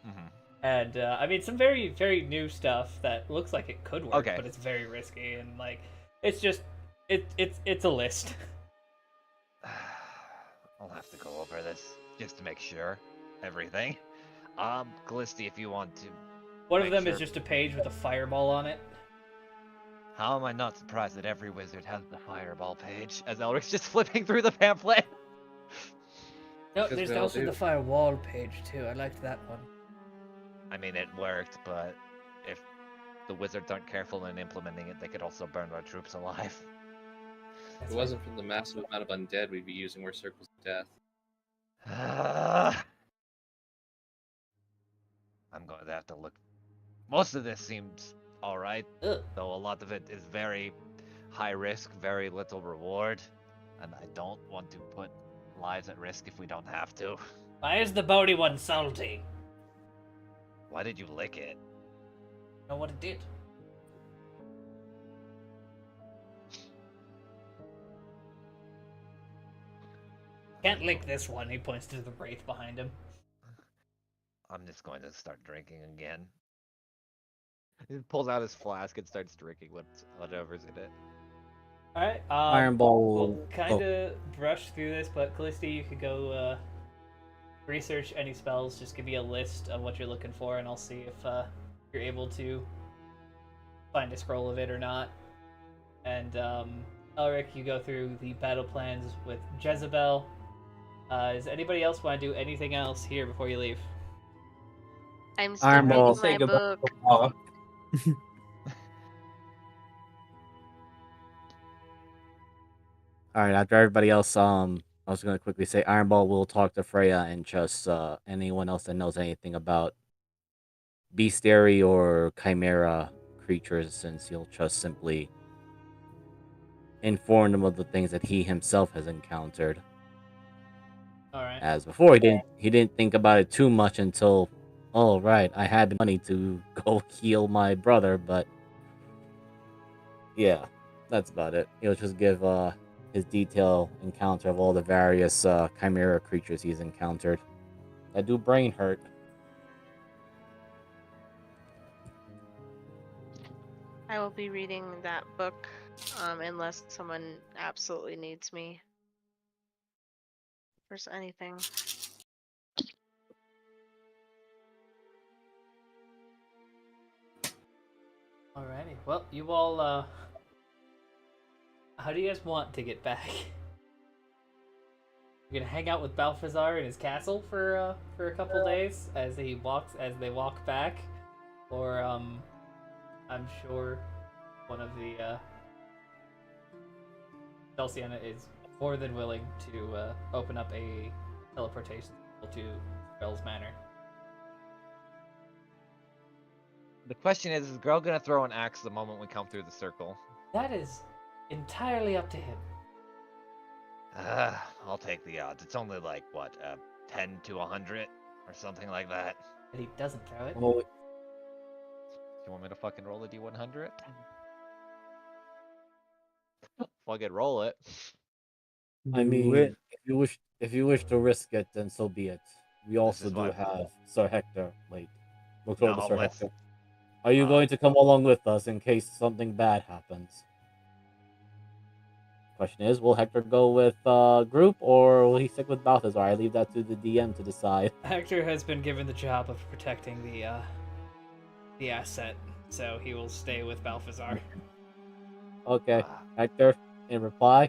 mhm. And I mean, some very, very new stuff that looks like it could work, Okay. but it's very risky and like, it's just, it's a list. I'll have to go over this just to make sure. Everything. Callisti, if you want to. One of Make them sure. is just a page with a fireball on it. How am I not surprised that every wizard has the fireball page? As Elric's just flipping through the pamphlet. No, Because there's we all also do. the firewall page too. I liked that one. I mean, it worked, but if the wizards aren't careful in implementing it, they could also burn our troops alive. If it wasn't for the massive amount of undead we'd be using, more circles of death. I'm going to have to look. Most of this seems alright, Ugh. though a lot of it is very high risk, very little reward, and I don't want to put lives at risk if we don't have to. Why is the bony one salty? Why did you lick it? Know what it did? Can't lick this one. He points to the wraith behind him. I'm just going to start drinking again. He pulls out his flask and starts drinking whatever's in it. All right. Iron Ball We'll will. kind of brush through this, but Callisti, you could go research any spells. Just give me a list of what you're looking for, and I'll see if you're able to find a scroll of it or not. And Elric, you go through the battle plans with Jezebel. Does anybody else want to do anything else here before you leave? I'm still Iron Ball. reading Say my goodbye. book. Oh, All right. After everybody else, I was gonna quickly say Iron Ball will talk to Freya and just anyone else that knows anything about bestiary or chimera creatures, since he'll just simply inform them of the things that he himself has encountered. All right. As before, he didn't think about it too much until, oh right, I had money to go heal my brother, but yeah, that's about it. He'll just give his detailed encounter of all the various chimera creatures he's encountered that do brain hurt. I will be reading that book unless someone absolutely needs me. If there's anything. Alrighty. Well, you all. How do you guys want to get back? You're gonna hang out with Balthazar in his castle for a couple days as they walk back, or I'm sure one of the Celsiana is more than willing to open up a teleportation to Bell's Manor. The question is Girl gonna throw an axe the moment we come through the circle? That is entirely up to him. I'll take the odds. It's only like, what, 10 to 100? Or something like that. But he doesn't throw it. Well, You want me to fucking roll a d100? Fucking roll it. I mean, if you wish to risk it, then so be it. We also is do my- have Sir Hector. Wait, look over No, Sir let's- Hector. Are you going to come along with us in case something bad happens? Question is, will Hector go with group or will he stick with Balthazar? I leave that to the DM to decide. Hector has been given the job of protecting the asset, so he will stay with Balthazar. Okay, Hector, in reply,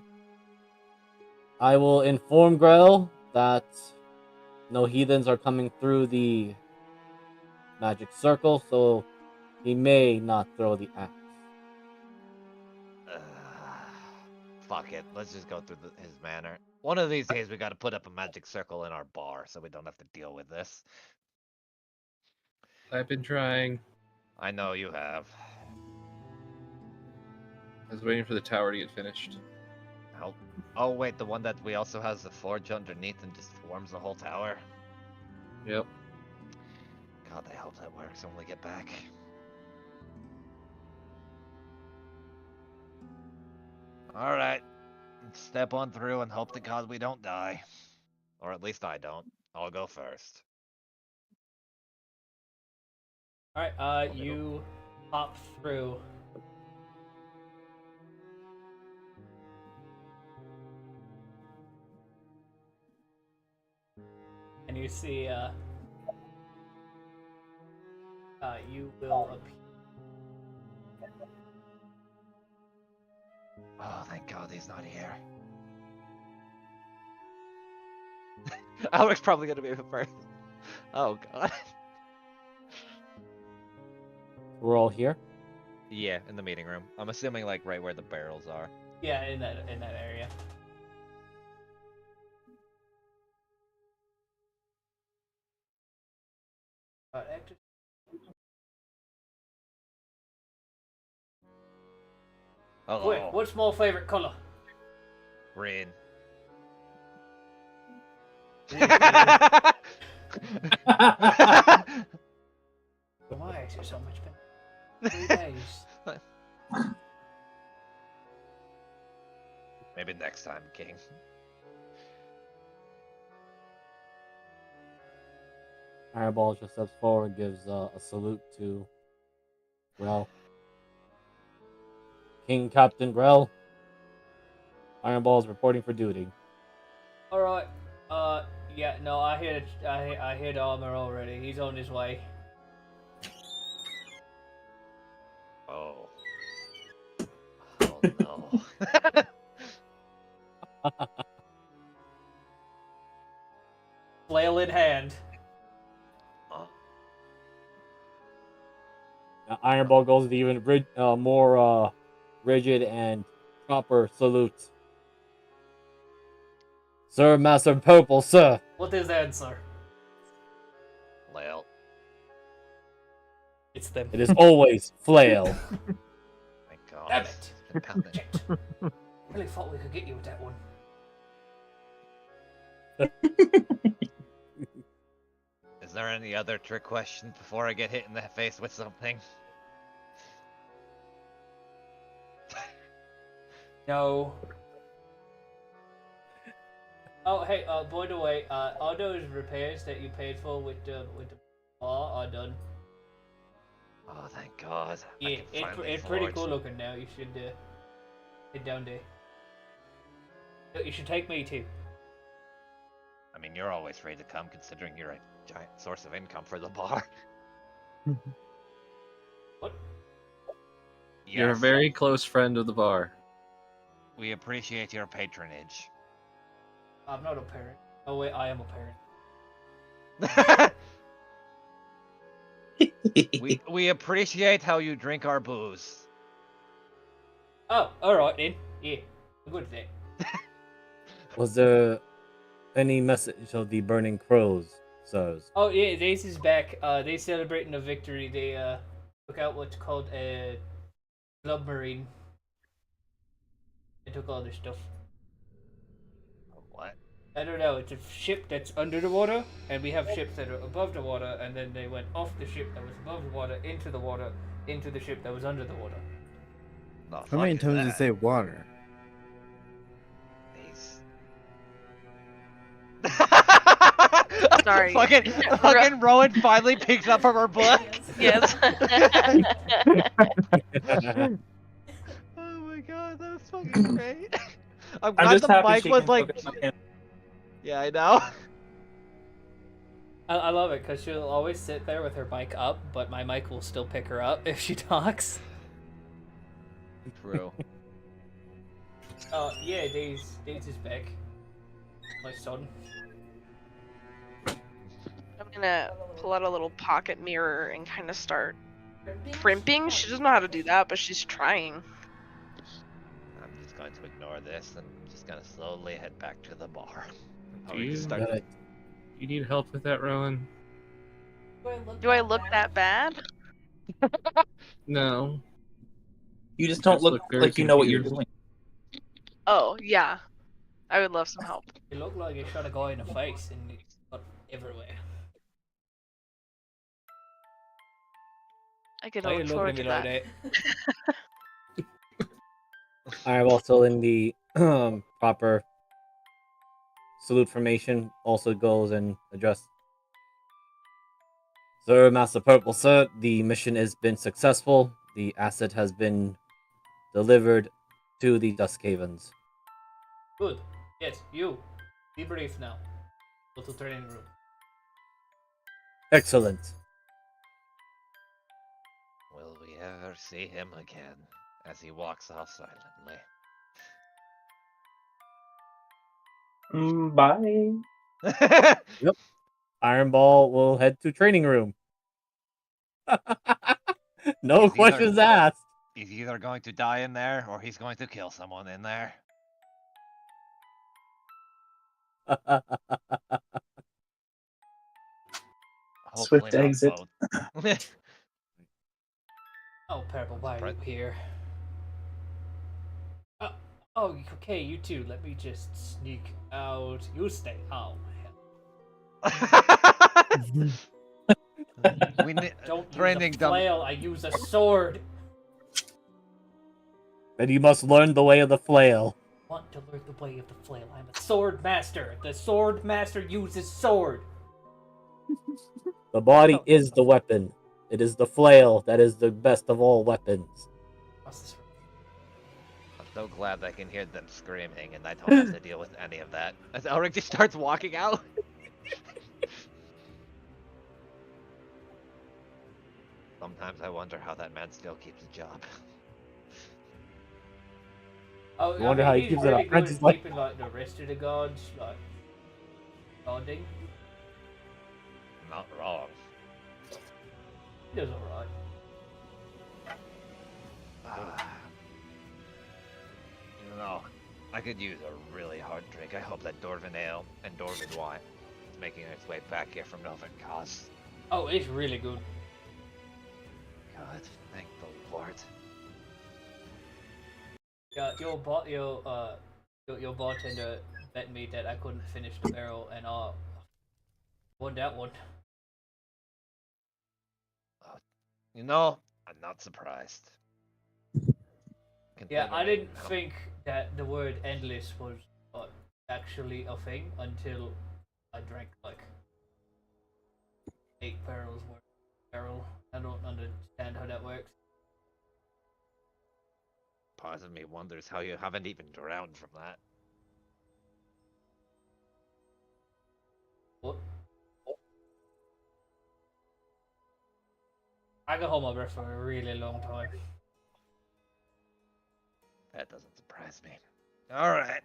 I will inform Grell that no heathens are coming through the magic circle, so he may not throw the axe. Fuck it. Let's just go through his manor. One of these days we gotta put up a magic circle in our bar so we don't have to deal with this. I've been trying. I know you have. I was waiting for the tower to get finished. Nope. Oh wait, the one that we also has the forge underneath and just forms the whole tower. Yep. God, I hope that works when we get back. All right, let's step on through and hope to God we don't die, or at least I don't. I'll go first. All right, you hop through. And you see, you will appear. Oh, thank God he's not here. Alec's probably gonna be the first. Oh God. We're all here. Yeah, in the meeting room. I'm assuming like right where the barrels are. Yeah, in that area. Active. Quick, Hello. what's my favorite color? Green. Why is it so much better? 3 days. Maybe next time, King. Ironball just steps forward, gives a salute to Grell. King Captain Grell. Ironball is reporting for duty. All right. Yeah. No, I hit armor already. He's on his way. Oh. Oh no. Flail in hand. Oh. Now, Ironball goes with even more rigid and proper salute. Sir, Master Purple, sir. What is the answer? Well, It's them. It is always flail. thank God. Damn it. It's been pounding. Shit. Really thought we could get you with that one. Is there any other trick questions before I get hit in the face with something? No. Oh, hey, by the way, all those repairs that you paid for with the bar are done. Oh, thank God. I Yeah, can finally it's pretty forge. cool looking now. You should head down there. You should take me too. I mean, you're always free to come, considering you're a giant source of income for the bar. What? You're a Yes, very close friend of the bar. we appreciate your patronage. I'm not a parent. Oh wait, I am a parent. we appreciate how you drink our booze. Oh, alright then. Yeah, good thing. Was there any message of the burning crows, sirs? Oh yeah, Dace is back. They celebrating a victory. They took out what's called a submarine. They took all their stuff. What? I don't know. It's a ship that's under the water, and we have ships that are above the water, and then they went off the ship that was above the water, into the ship that was under the water. The How many fuck is times did you that? say water? These- Sorry. fucking Rowan finally picks up from her book. Yes. Oh my God, that was fucking great. I'm I'm glad just the happy mic she was can like. focus on him. Yeah, I know. I love it because she'll always sit there with her mic up, but my mic will still pick her up if she talks. True. Yeah, Daze is back. My son. I'm gonna pull out a little pocket mirror and kind of start primping. She doesn't know how to do that, but she's trying. I'm just going to ignore this and I'm just gonna slowly head back to the bar. Do you- Start... Right. You need help with that, Rowan? Do I look that bad? No. You just don't Just look look very like you know what you're confused. doing. Oh, yeah. I would love some help. You look like you shot a guy in the face and you got everywhere. I could Why you look looking forward at me to like that. that? I'm also in the proper salute formation. Also goes and address. Sir, Master Purple, sir, the mission has been successful. The asset has been delivered to the Dusk Havens. Good. Yes, you. Be brief now. Go to training room. Excellent. Will we ever see him again as he walks off silently? Bye. Yep. Iron Ball will head to training room. No He's either- questions asked. He's either going to die in there or he's going to kill someone in there. Hopefully Swift not exit. both. Oh, Purple, why are you here? Oh, okay, you two. Let me just sneak out. You stay. Oh, We ne- don't training use a dumb. flail. I use a sword. Then you must learn the way of the flail. Want to learn the way of the flail? I'm a sword master. The sword master uses sword. The body Oh. is the weapon. It is the flail that is the best of all weapons. What's this? I'm so glad I can hear them screaming and I don't have to deal with any of that. As Elric just starts walking out. Sometimes I wonder how that man still keeps a job. Oh, I wonder how he he's keeps it really up. good Francis at like- keeping like the rest of the gods like guarding. Not wrong. He does alright. You know, I could use a really hard drink. I hope that Dwarven Ale and Dwarven Wine is making its way back here from Novan Kos. Oh, it's really good. God, thank the Lord. Yeah, your bartender bet me that I couldn't finish the barrel, and won that one. You know, I'm not surprised. Yeah, I Considering didn't how- think that the word endless was actually a thing until I drank like 8 barrels worth of barrel. I don't understand how that works. Part of me wonders how you haven't even drowned from that. What? I can hold my breath for a really long time. That doesn't surprise me. Alright.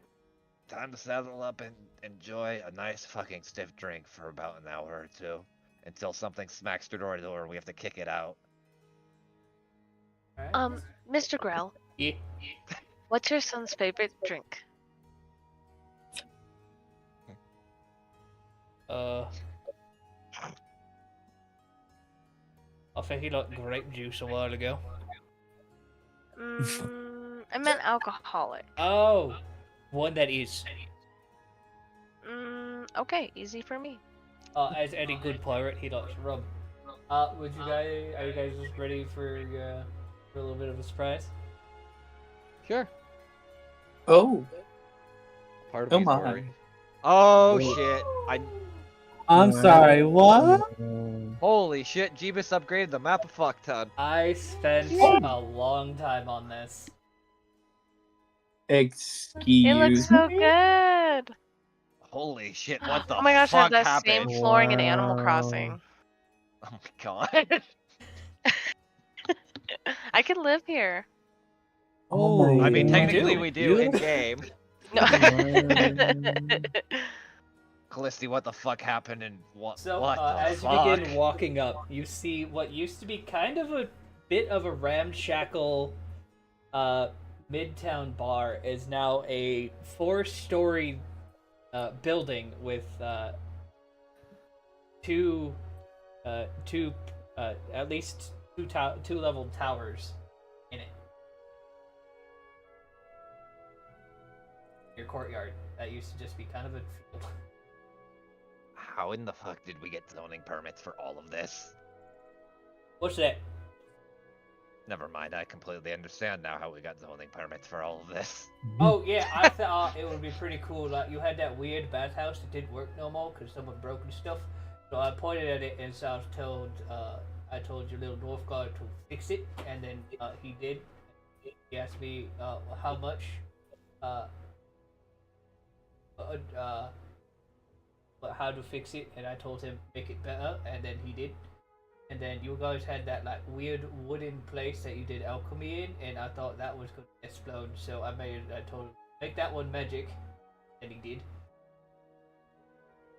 Time to saddle up and enjoy a nice fucking stiff drink for about an hour or two. Until something smacks through our door and we have to kick it out. Alright? Mr. Grell, Yeah. what's your son's favorite drink? I think he liked grape juice a while ago. I meant alcoholic. Oh, one that is. Okay, easy for me. As any good pirate, he likes rum. Are you guys just ready for a little bit of a surprise? Sure. Oh, Part of oh me's my. worried. Oh shit. I'm sorry, what? Holy shit, Jeebus upgraded the map a fuck ton. I spent a long time on this. Excuse It looks so me? good. Holy shit, what the Oh my gosh, I have fuck that happened? same flooring in Animal Wow. Crossing. Oh my god. I could live here. Oh my I mean, You technically do. we do in game. No. Callisti, what the fuck happened and what So, the as you fuck? begin walking up, you see what used to be kind of a bit of a ramshackle midtown bar is now a 4-story building with two at least two level towers in it. your courtyard. That used to just be kind of a field. How in the fuck did we get zoning permits for all of this? What's that? Never mind, I completely understand now how we got zoning permits for all of this. Oh yeah, I thought it would be pretty cool. Like you had that weird bathhouse that didn't work no more because someone broke and stuff. So I pointed at it and so I told your little dwarf guy to fix it, and then he did. He asked me how much, how to fix it, and I told him make it better, and then he did. And then you guys had that like weird wooden place that you did alchemy in, and I thought that was gonna explode, so I told him make that one magic, and he did.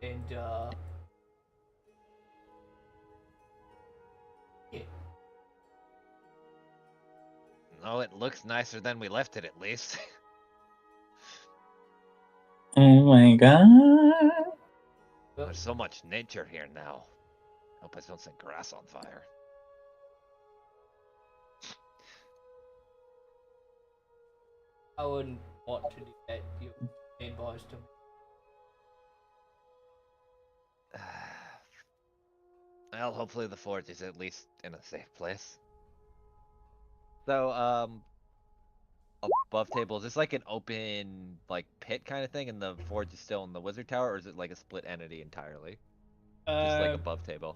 And yeah. No, it looks nicer than we left it at least. Oh my god. There's so much nature here now. Hope I don't set grass on fire. I wouldn't want to do that. You main boss to Well, hopefully the forge is at least in a safe place. So, above table, is this like an open, like, pit kind of thing, and the forge is still in the wizard tower, or is it like a split entity entirely? Just like above table.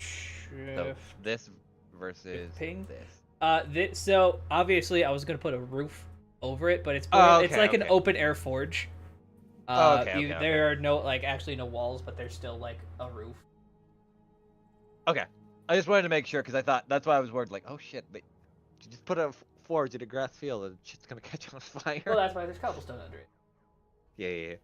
So, this versus ping. this. So obviously I was gonna put a roof over it, but it's it's like an open air forge. Okay. There are no actually no walls, but there's still like a roof. Okay. I just wanted to make sure, because I thought, that's why I was worried, like, oh shit, you just put a forge in a grass field and shit's gonna catch on fire. Well, that's why there's cobblestone under it. Yeah.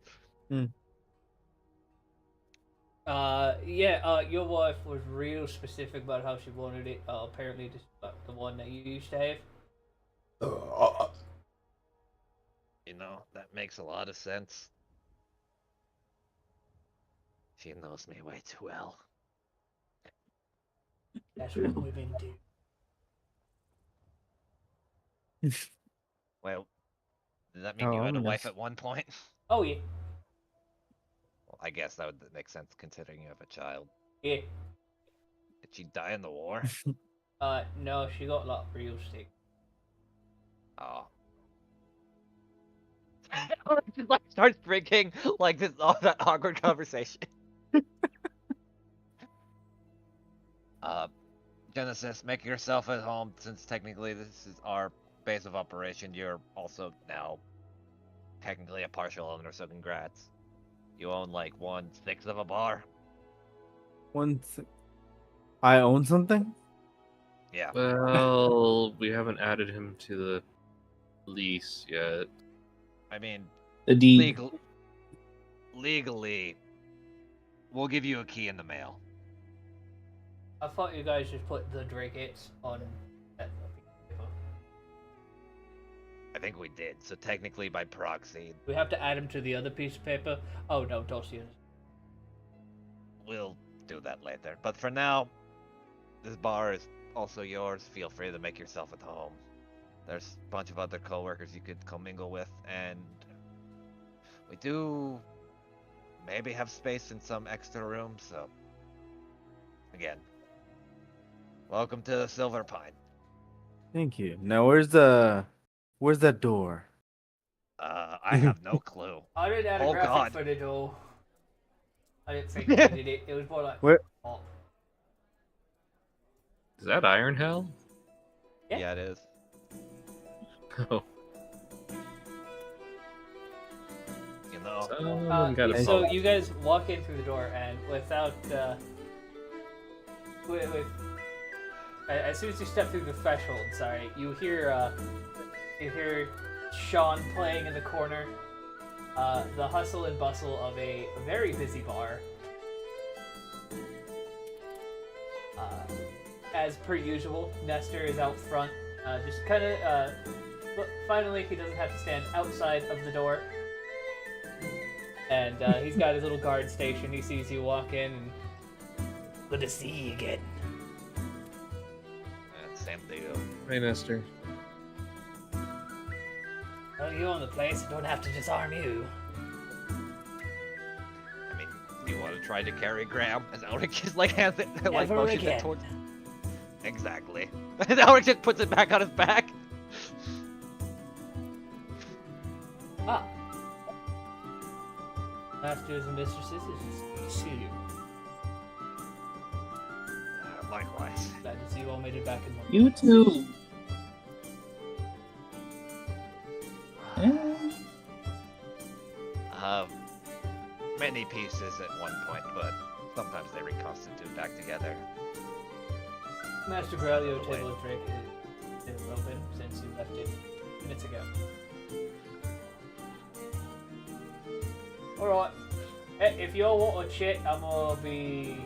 Your wife was real specific about how she wanted it. Apparently just the one that you used to have. You know, that makes a lot of sense. She knows me way too well. That's what women do. Well, does that mean you had a wife at one point? Oh yeah. Well, I guess that would make sense considering you have a child. Yeah. Did she die in the war? No, she got like real sick. Oh. Just like starts drinking like this, all that awkward conversation. Genesis, make yourself at home, since technically this is our base of operation. You're also now technically a partial owner, so congrats. You own like 1/6 of a bar. I own something? Yeah. Well, we haven't added him to the lease yet. I mean, The deed. legally, we'll give you a key in the mail. I thought you guys just put the Drakettes on that paper. I think we did, so technically by proxy, We have to add them to the other piece of paper. Oh no, Dulcian. we'll do that later. But for now, this bar is also yours. Feel free to make yourself at home. There's a bunch of other co-workers you could commingle with, and we do maybe have space in some extra rooms, so again, welcome to Silver Pine. Thank you. Now where's that door? I have no clue. I didn't add a Oh, graphic God. for the door. I didn't think I did it. It was more like Where? oh. Is that Iron Hell? Yeah. Yeah, it is. Oh, You know, someone got a So phone. you guys walk in through the door, and without as soon as you step through the threshold, sorry, you hear Sean playing in the corner. The hustle and bustle of a very busy bar. As per usual, Nestor is out front, just kind of. Finally, he doesn't have to stand outside of the door, and he's got his little guard station. He sees you walk in, and good to see you again. same deal. Hey, Nestor. Well, you own the place. I don't have to disarm you. try to carry Graham? As Elric just like hands it, like Never motions again. it towards. Exactly. As Elric just puts it back on his back. Ah. Masters and mistresses, it's good to see you. Likewise. Glad to see you all made it back in one You piece. too. Yeah. Many pieces at one point, but sometimes they reconstitute back together. Master Grailio table of drink is open since you left it minutes ago. Alright. Hey, if you all want to chat, I'm gonna be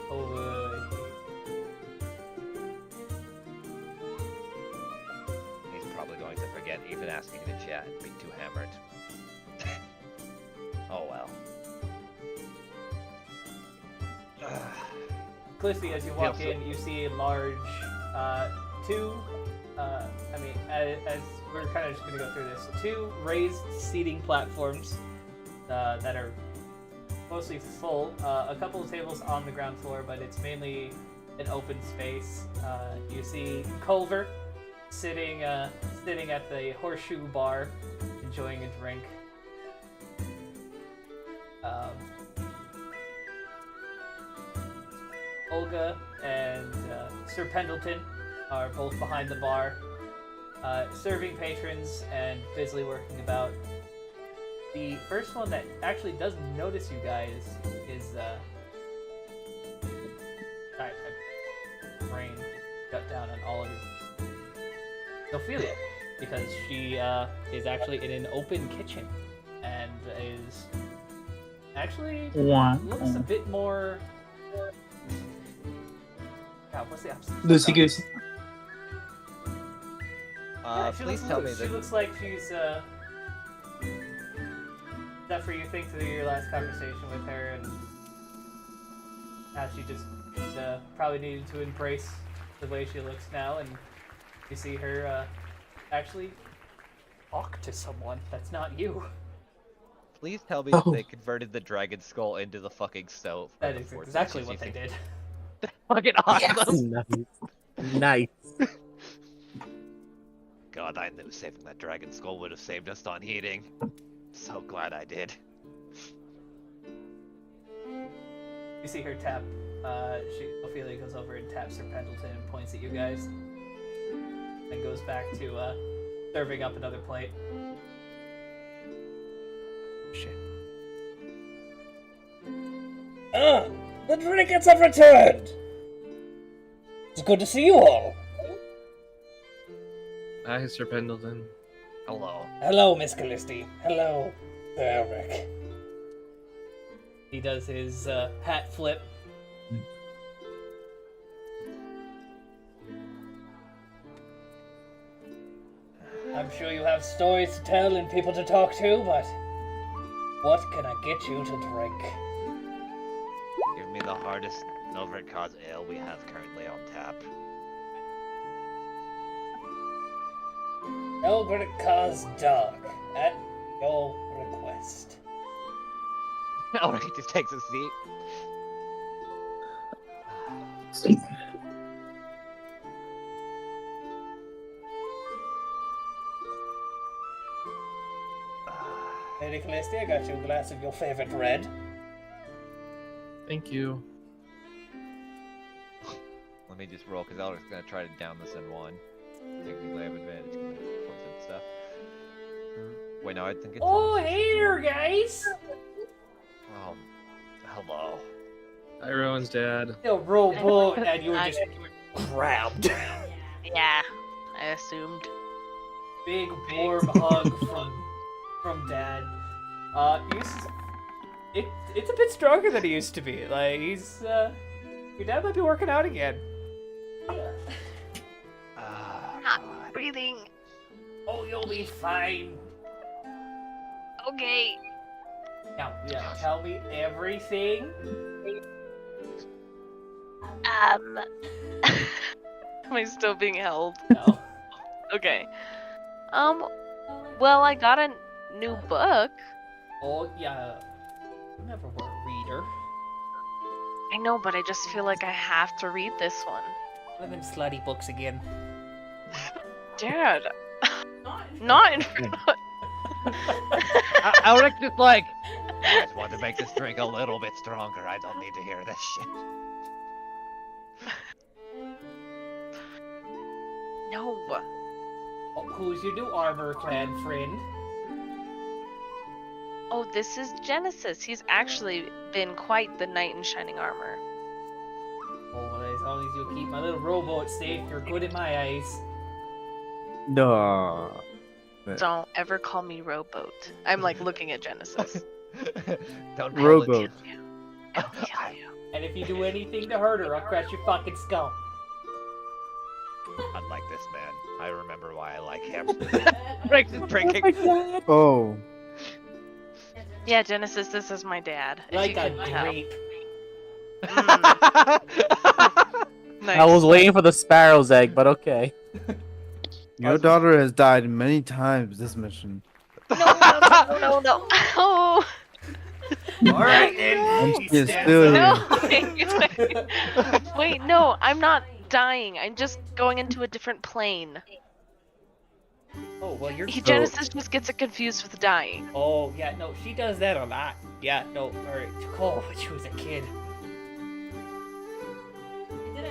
over here. He's probably going to forget even asking to chat and be too hammered. Oh well. Closely, as you walk in, you see a large, two, as we're kind of just gonna go through this, two raised seating platforms that are mostly full. A couple of tables on the ground floor, but it's mainly an open space. You see Culver sitting at the Horseshoe Bar, enjoying a drink. Olga and Sir Pendleton are both behind the bar, serving patrons and busily working about. The first one that actually does notice you guys is my brain shut down on all of you. Ophelia, because she is actually in an open kitchen and is actually looks a bit more. God, what's the opposite? Loosey goosey. Please tell me She that. looks like she's except for you think through your last conversation with her and how she just probably needed to embrace the way she looks now, and you see her actually talk to someone that's not you. Please tell me that they converted the dragon skull into the fucking stove. That is exactly what they did. Fucking awesome. Nice. God, I knew saving that dragon skull would have saved us on heating. So glad I did. You see her tap. Ophelia goes over and taps Sir Pendleton and points at you guys, and goes back to serving up another plate. Shit. Ah, the Drinkets have returned! It's good to see you all. Hi, Sir Pendleton. Hello. Hello, Miss Callisti. Hello, Sir Elric. He does his hat flip. I'm sure you have stories to tell and people to talk to, but what can I get you to drink? Give me the hardest Novred Cause ale we have currently on tap. Elgric Cause Dog, at your request. Elric just takes a seat. Lady Callisti, I got you a glass of your favorite red. Thank you. Let me just roll, because Elric's gonna try to down this in one. Technically, I have advantage because of poison stuff. Wait, no, I think it's. Oh, hey there, guys! Hello. Hi, Rowan's dad. Yo, rowboat, and you were just grabbed. Yeah, I assumed. Big warm hug from Dad. It's a bit stronger than he used to be. Like he's your dad might be working out again. Not breathing. Oh, you'll be fine. Okay. Now, tell me everything. Am I still being held? No. Okay. Well, I got a new book. Oh yeah. You never were a reader. I know, but I just feel like I have to read this one. One of them slutty books again. Dad, Not not in Elric's just like, I just want to make this drink a little bit stronger. I don't need to hear this shit. No. Oh, who's your new armor-clad friend? Oh, this is Genesis. He's actually been quite the knight in shining armor. Oh, well, as long as you keep my little rowboat safe, you're good in my eyes. No. Don't ever call me rowboat. I'm like looking at Genesis. Don't Rowboat. I'll kill you. And if you do anything to hurt her, I'll crush your fucking skull. Unlike this man, I remember why I like him. Breaks his drinking. Oh. Yeah, Genesis, this is my dad. If Like you a couldn't tell. grape. Nice. I was waiting for the sparrow's egg, but okay. Your daughter has died many times this mission. No. Oh. Alright then. And She she is stands still up. here. No. Wait, no, I'm not dying. I'm just going into a different plane. Oh, well, you're... Genesis just gets it confused with dying. Oh, yeah, no, she does that a lot. Yeah, no, alright. Oh, when she was a kid.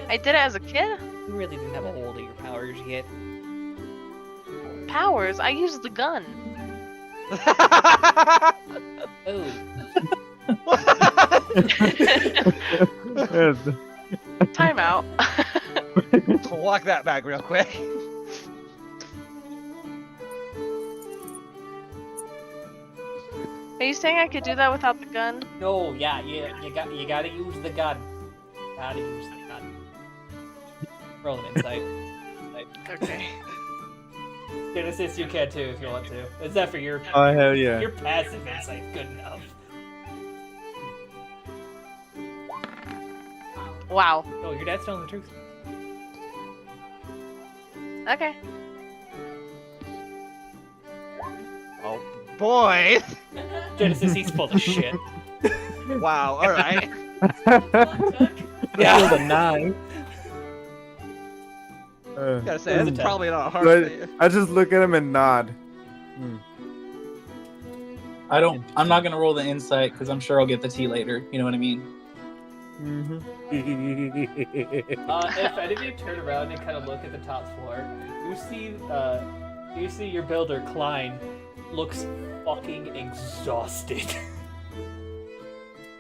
I did it as a kid. You really didn't have a hold of your powers yet. Powers? I used the gun. Oh. Time out. Walk that back real quick. Are you saying I could do that without the gun? No, yeah, you gotta use the gun. Gotta use the gun. Roll an insight. Okay. Genesis, you can too if you want to. Is that for your Oh, hell yeah. your passive insight? Good enough. Wow. Oh, your dad's telling the truth. Okay. Oh, boys. Genesis, he's full of shit. Wow, alright. Yeah, with a 9. Gotta say, that's Mm. probably not hard. But I just look at him and nod. Hmm. I'm not gonna roll the insight because I'm sure I'll get the tea later. You know what I mean? If any of you turn around and kind of look at the top floor, you see your builder Klein looks fucking exhausted.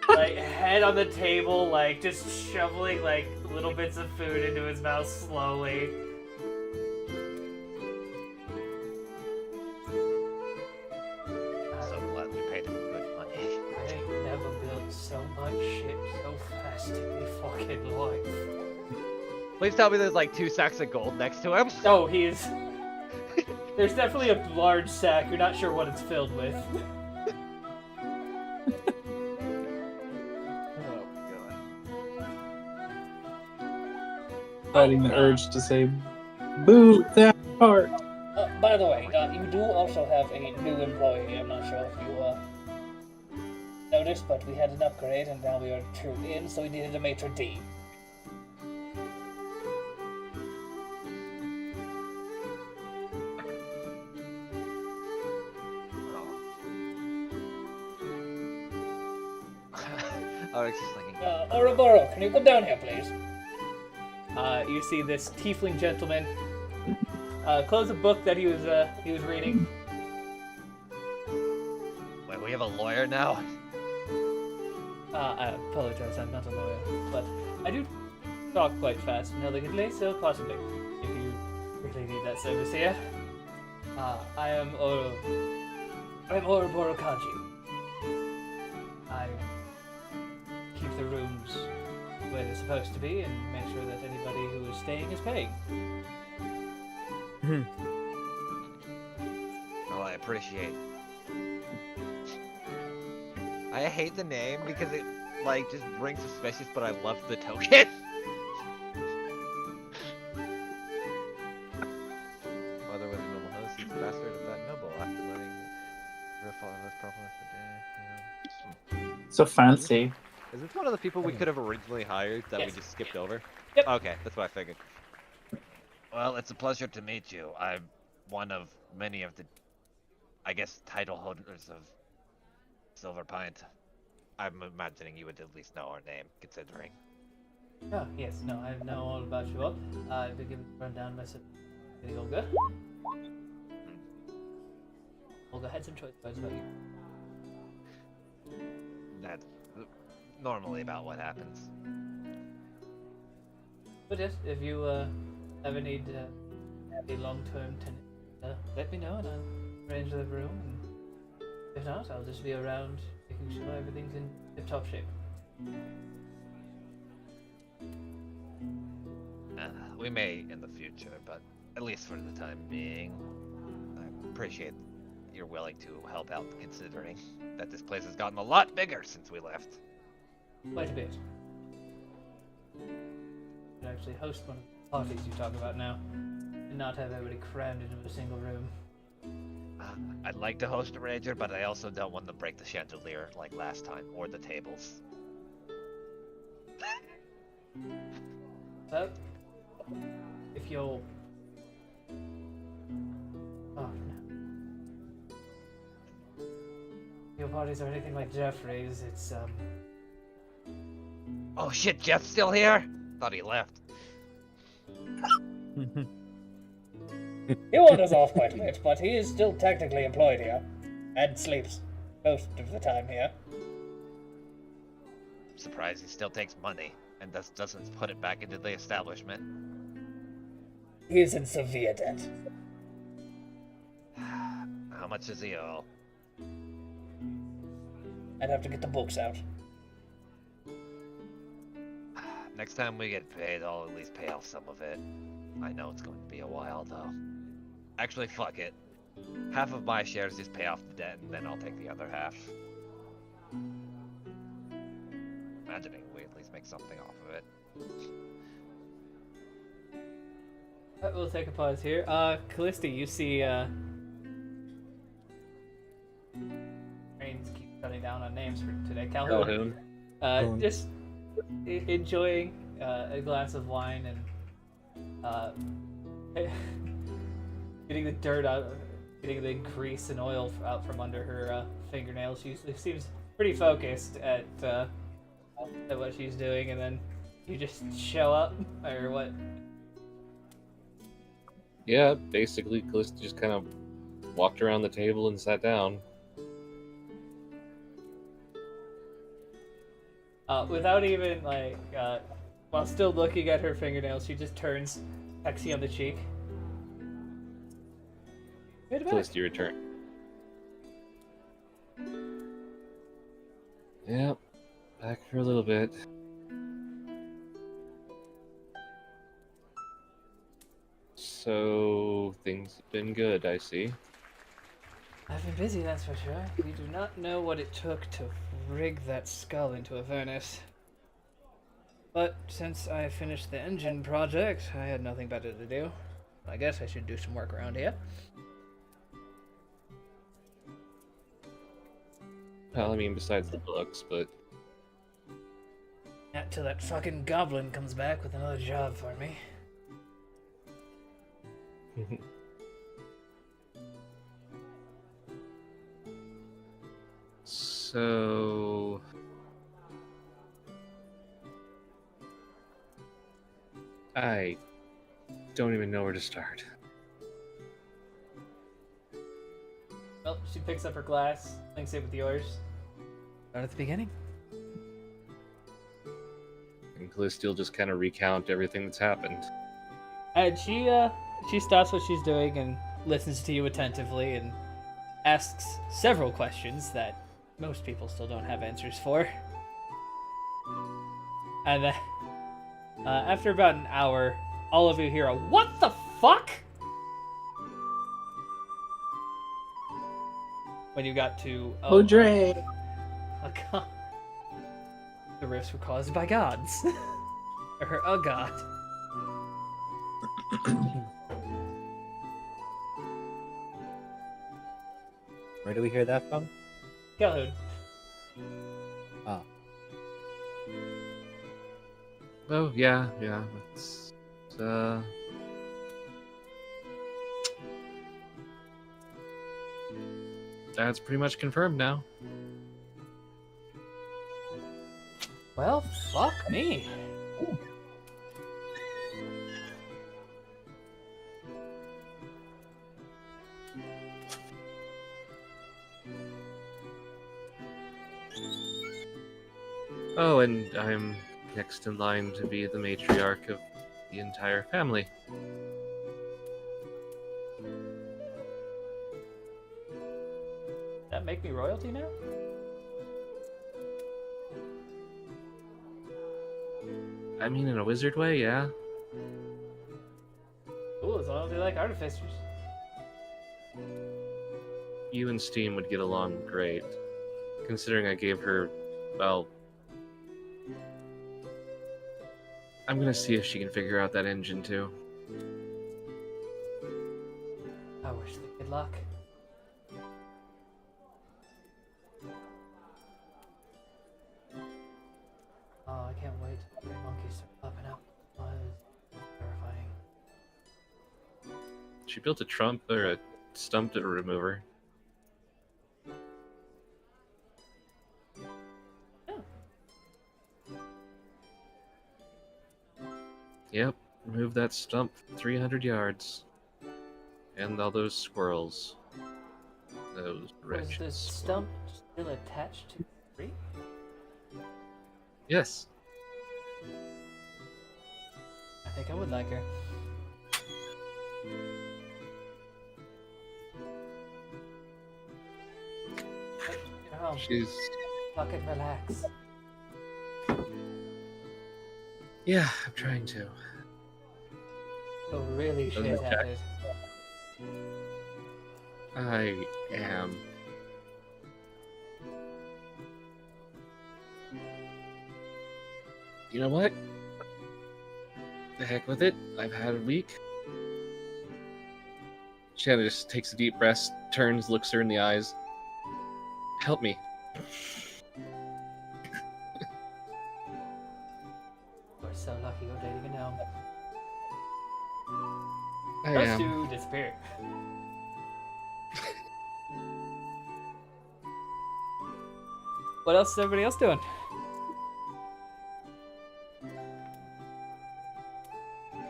Like head on the table, like just shoveling like little bits of food into his mouth slowly. So glad we paid him good money. I ain't never built so much shit so fast in my fucking life. Please tell me there's like 2 sacks of gold next to him. Oh, he's. There's definitely a large sack. You're not sure what it's filled with. Oh god. Fighting the urge to say, "Boo that part." By the way, you do also have a new employee. I'm not sure if you noticed, but we had an upgrade and now we are true in, so we needed a maitre d'. Alex is thinking. Ouroboros, can you come down here, please? You see this tiefling gentleman close a book that he was reading. Wait, we have a lawyer now? I apologize, I'm not a lawyer, but I do talk quite fast and elegantly, so possibly, if you really need that service here. I am Ouroboros Kaji. I keep the rooms where they're supposed to be and make sure that anybody who is staying is paying. Oh, I appreciate. I hate the name because it like just rings suspicious, but I love the token. Whether with a noble host, he's the bastard of that noble after letting her follow those problems for day. So fancy. Is this one of of the people we could have originally hired that we Yes. just skipped over? Yep. Okay, that's what I figured. Well, it's a pleasure to meet you. I'm one of many of the, I guess, title holders of Silver Pint. I'm imagining you would at least know our name, considering. Oh, yes, no, I know all about you all. I've been given a rundown by Olga. Olga had some choice words about you. That's normally about what happens. But yes, if you ever need a long-term tenant, let me know and I'll arrange the room. And if not, I'll just be around making sure everything's in tip-top shape. We may in the future, but at least for the time being, I appreciate you're willing to help out, considering that this place has gotten a lot bigger since we left. Quite a bit. Could actually host one of the parties you talk about now, and not have everybody crammed into a single room. I'd like to host a rager, but I also don't want to break the chandelier like last time, or the tables. So, if you'll... Oh, no. If your parties are anything like Jeffrey's, it's, Oh shit, Jeff's still here? Thought he left. He wanders off quite a bit, but he is still technically employed here, and sleeps most of the time here. I'm surprised he still takes money, and thus doesn't put it back into the establishment. He is in severe debt. How much does he owe? I'd have to get the books out. Next time we get paid, I'll at least pay off some of it. I know it's going to be a while, though. Actually, fuck it. Half of my shares just pay off the debt, and then I'll take the other half. Imagining we at least make something off of it. We'll take a pause here. Callista, you see, Rains keep cutting down on names for today. Calhoun. Just enjoying a glass of wine and getting the dirt out, getting the grease and oil out from under her fingernails. She seems pretty focused at what she's doing, and then you just show up, or what? Yeah, basically, Callista just kind of walked around the table and sat down. Without even, like, while still looking at her fingernails, she just turns, pecks you on the cheek. Good back. Callista, your turn. Yep, back for a little bit. So, things have been good, I see. I've been busy, that's for sure. We do not know what it took to rig that skull into a furnace. But since I finished the engine project, I had nothing better to do. I guess I should do some work around here. Well, I mean, besides the books, but... Not till that fucking goblin comes back with another job for me. So... I don't even know where to start. Well, she picks up her glass, links it with yours. Start at the beginning. And Callista will just kind of recount everything that's happened. And she stops what she's doing and listens to you attentively and asks several questions that most people still don't have answers for. And then, after about an hour, all of you hear a "What the fuck?" when you got to Dre. The rifts were caused by gods, or a god. Where do we hear that from? Calhoun. Ah. Oh yeah. It's that's pretty much confirmed now. Well, fuck me. Oh, and I'm next in line to be the matriarch of the entire family. That make me royalty now? I mean, in a wizard way, yeah. Cool, as long as they like artificers. You and Steam would get along great, considering I gave her, well, I'm gonna see if she can figure out that engine too. I wish them good luck. Oh, I can't wait. Green monkeys start popping out. Oh, it's terrifying. She built a trump or a stump to remover. Yep, remove that stump 300 yards. And all those squirrels. Those Was wretched the squirrels. stump still attached to the tree? Yes. I think I would like her. Oh, She's... fucking relax. Yeah, I'm trying to. So really Doesn't shit check. at it. I am. You know what? The heck with it. I've had a week. Shanna just takes a deep breath, turns, looks her in the eyes. Help me. We're so lucky you're dating a gnome. I Those am. two disappear. What else is everybody else doing?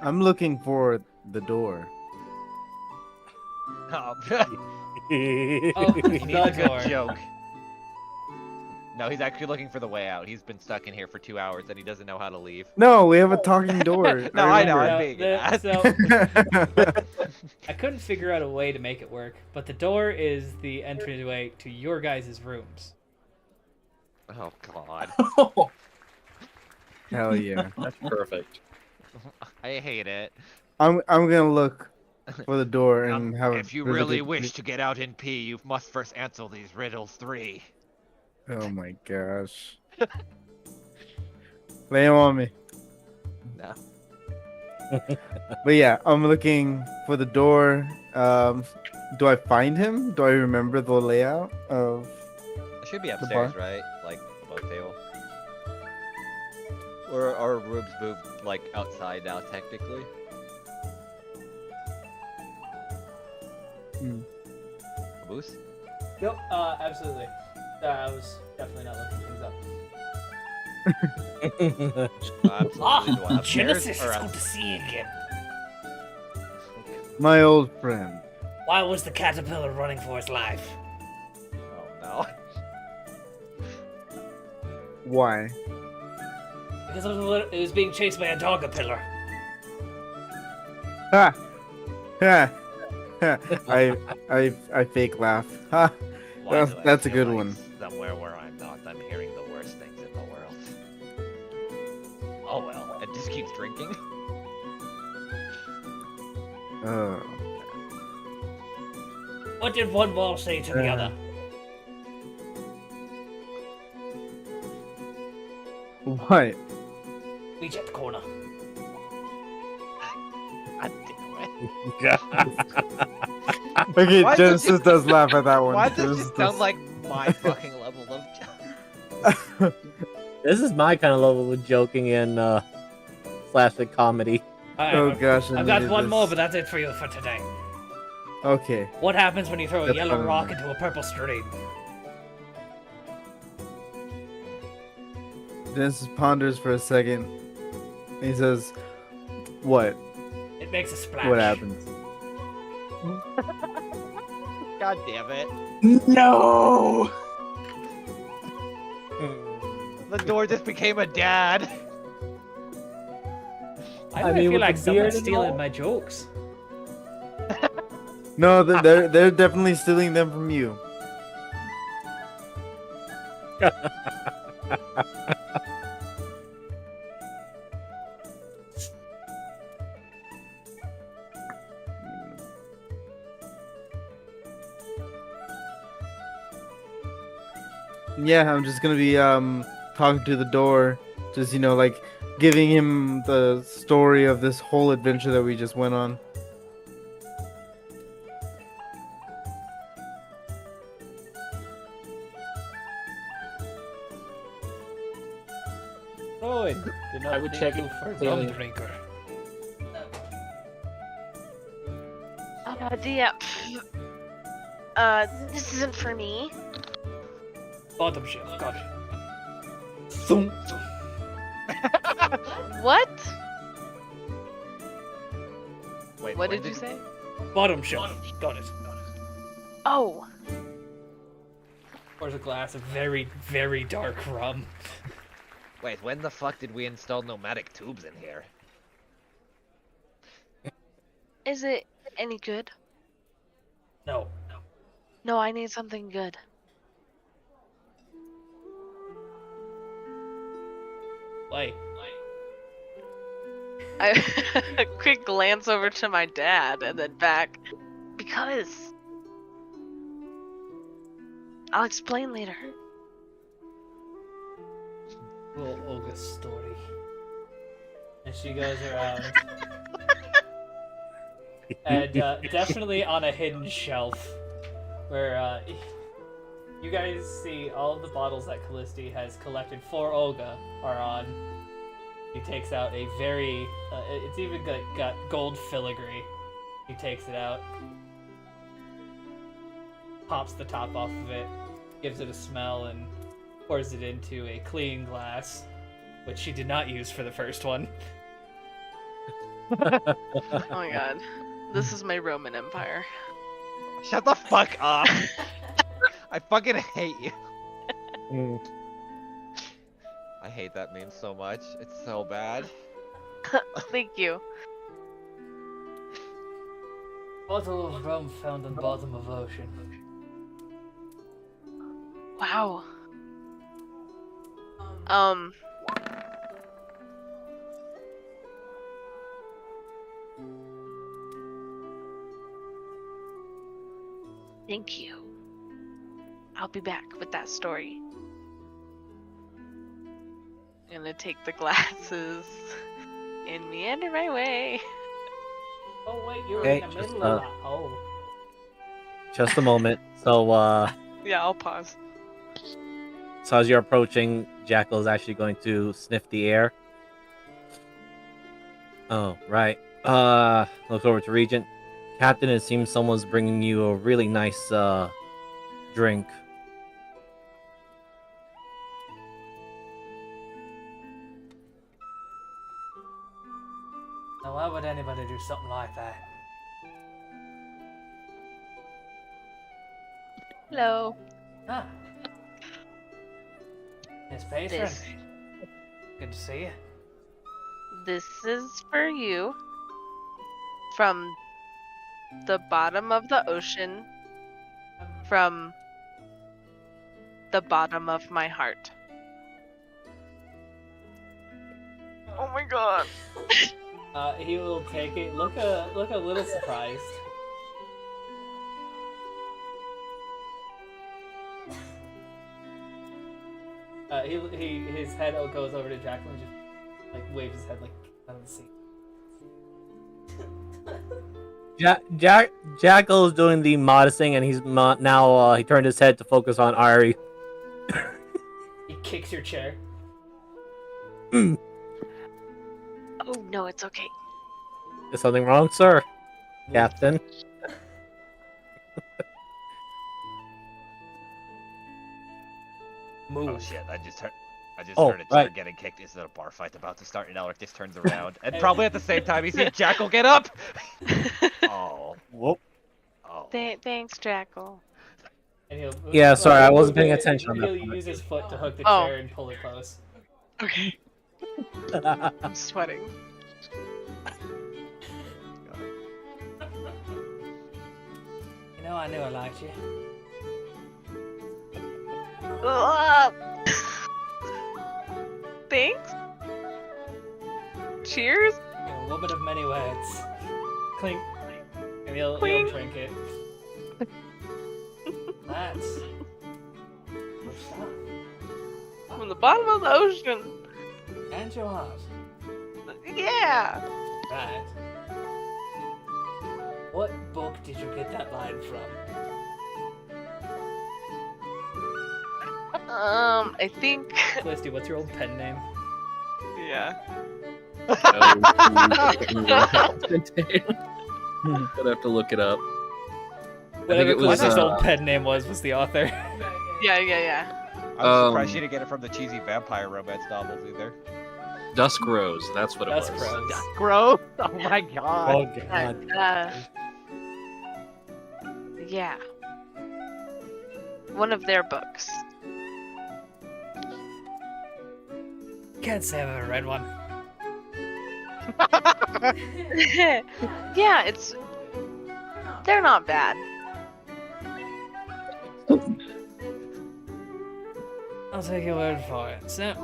I'm looking for the door. Oh, Oh, he the needs a good door. joke. No, he's actually looking for the way out. He's been stuck in here for 2 hours and he doesn't know how to leave. No, we have a talking door. No, I know, remember. I'm being an ass. I couldn't figure out a way to make it work, but the door is the entryway to your guys' rooms. Oh, God. Hell yeah. That's perfect. I hate it. I'm gonna look for the door and have. If you really wish to get out in P, you must first answer these riddles 3. Oh my gosh. Lay him on me. No. But yeah, I'm looking for the door. Do I find him? Do I remember the layout of? It should be bar? upstairs, right? Like above table. Or our rooms moved like outside now, technically. Hmm. Caboose? Yep, absolutely. I was definitely not looking things up. Absolutely. Do I upstairs Genesis, or it's out- good to see you again. My old friend. Why was the caterpillar running for his life? Oh no. Why? Because it was being chased by a dogapillar. Ha! Ha! Ha! I fake laugh. Ha! Why do I That's a feel good like one. Somewhere where I'm not, I'm hearing the worst things in the world. Oh well, it just keeps drinking. Oh. What did one wall say to the other? What? Reach at the corner. God damn it. Okay, Why does Genesis it- does laugh at that one. Why does Genesis it sound like my fucking level of This is my kind of level of joking, and slapstick comedy. Alright, Oh gosh, I I've got needed one more, this. but that's it for you for today. Okay. What happens when you throw a That's yellow fine. rock into a purple stream? Genesis ponders for a second. And he says, "What? It makes a splash. What happens?" God damn it. No. The door just became a dad. I I mean, feel with like the someone's beard and stealing all? my jokes. No, they're definitely stealing them from you. Yeah, I'm just gonna be talking to the door, just like giving him the story of this whole adventure that we just went on. Freud did not I would think check you it for a rum clearly. drinker. This isn't for me. Bottom shelf, got it. Thump. What? Wait, What when did you say? Bottom shelf, got it. Oh, Pours a glass of very, very dark rum. Wait, when the fuck did we install pneumatic tubes in here? is it any good? No. No, I need something good. Why? A quick glance over to my dad and then back. Because. I'll explain later. Little Olga's story. And she goes around. And definitely on a hidden shelf. Where you guys see all of the bottles that Callisti has collected for Olga are on. He takes out a very, it's even got gold filigree. He takes it out, pops the top off of it, gives it a smell, and pours it into a clean glass, which she did not use for the first one. Oh my god. This is my Roman Empire. Shut the fuck up! I fucking hate you. I hate that meme so much. It's so bad. Thank you. Bottle of rum found on bottom of ocean. Wow. Thank you. I'll be back with that story. I'm gonna take the glasses and meander my way. Oh wait, you're Okay, in the just, middle of that. Oh. Just a moment. So, Yeah, I'll pause. so as you're approaching, Jackal is actually going to sniff the air. Oh, right. Looks over to Regent. Captain, it seems someone's bringing you a really nice, drink. Now why would anybody do something like that? Hello. Ah. Miss Patron. This. Good to see you. This is for you. From the bottom of the ocean. From the bottom of my heart. Oh my god. He will take it. Look a little surprised. His head goes over to Jacqueline, just like waves his head like out of the seat. Jackal is doing the modest thing, and he's now he turned his head to focus on Ari. He kicks your chair. Oh, no, it's okay. Is something wrong, sir? Captain? Move. Oh shit! I just heard Oh, a chair right. getting kicked. Is it a bar fight about to start? And Elric just turns around, and probably at the same time he sees Jackal get up. Oh, Whoop. oh. Thanks, Jackal. And he'll, Yeah, sorry, I wasn't move paying it, attention on that He'll part. use his foot to hook the Oh. chair and pull it close. Okay. I'm sweating. You know, I knew I liked you. Thanks. Cheers. You're a woman of many words. Clink. And he'll Clink. drink it. That's good stuff. From the bottom of the ocean. And your heart. Yeah. Right. What book did you get that line from? I think. Felicity, what's your old pen name? Yeah. I'd have to look it up. Whatever it was, Felicity's old pen name was the author. Yeah. I'm surprised she didn't get it from the cheesy vampire romance novels either. Dusk Rose, that's what it Dusk was. Rose. Gross! Oh my god! Oh, God. Yeah. One of their books. Can't say I've ever read one. Yeah, they're not bad. I'll take your word for it. So,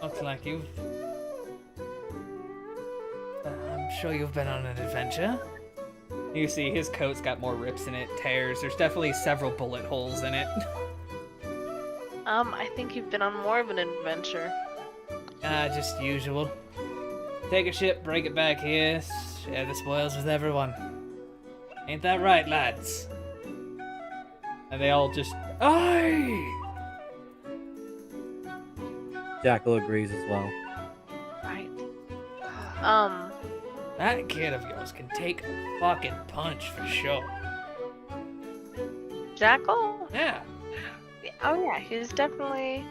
looks like you've... I'm sure you've been on an adventure. You see his coat's got more rips in it, tears. There's definitely several bullet holes in it. I think you've been on more of an adventure. Just usual. Take a ship, break it back here, share the spoils with everyone. Ain't that right, lads? And they all just, aye! Jackal agrees as well. Right. That kid of yours can take a fucking punch for sure. Jackal? Yeah. Oh yeah, he's definitely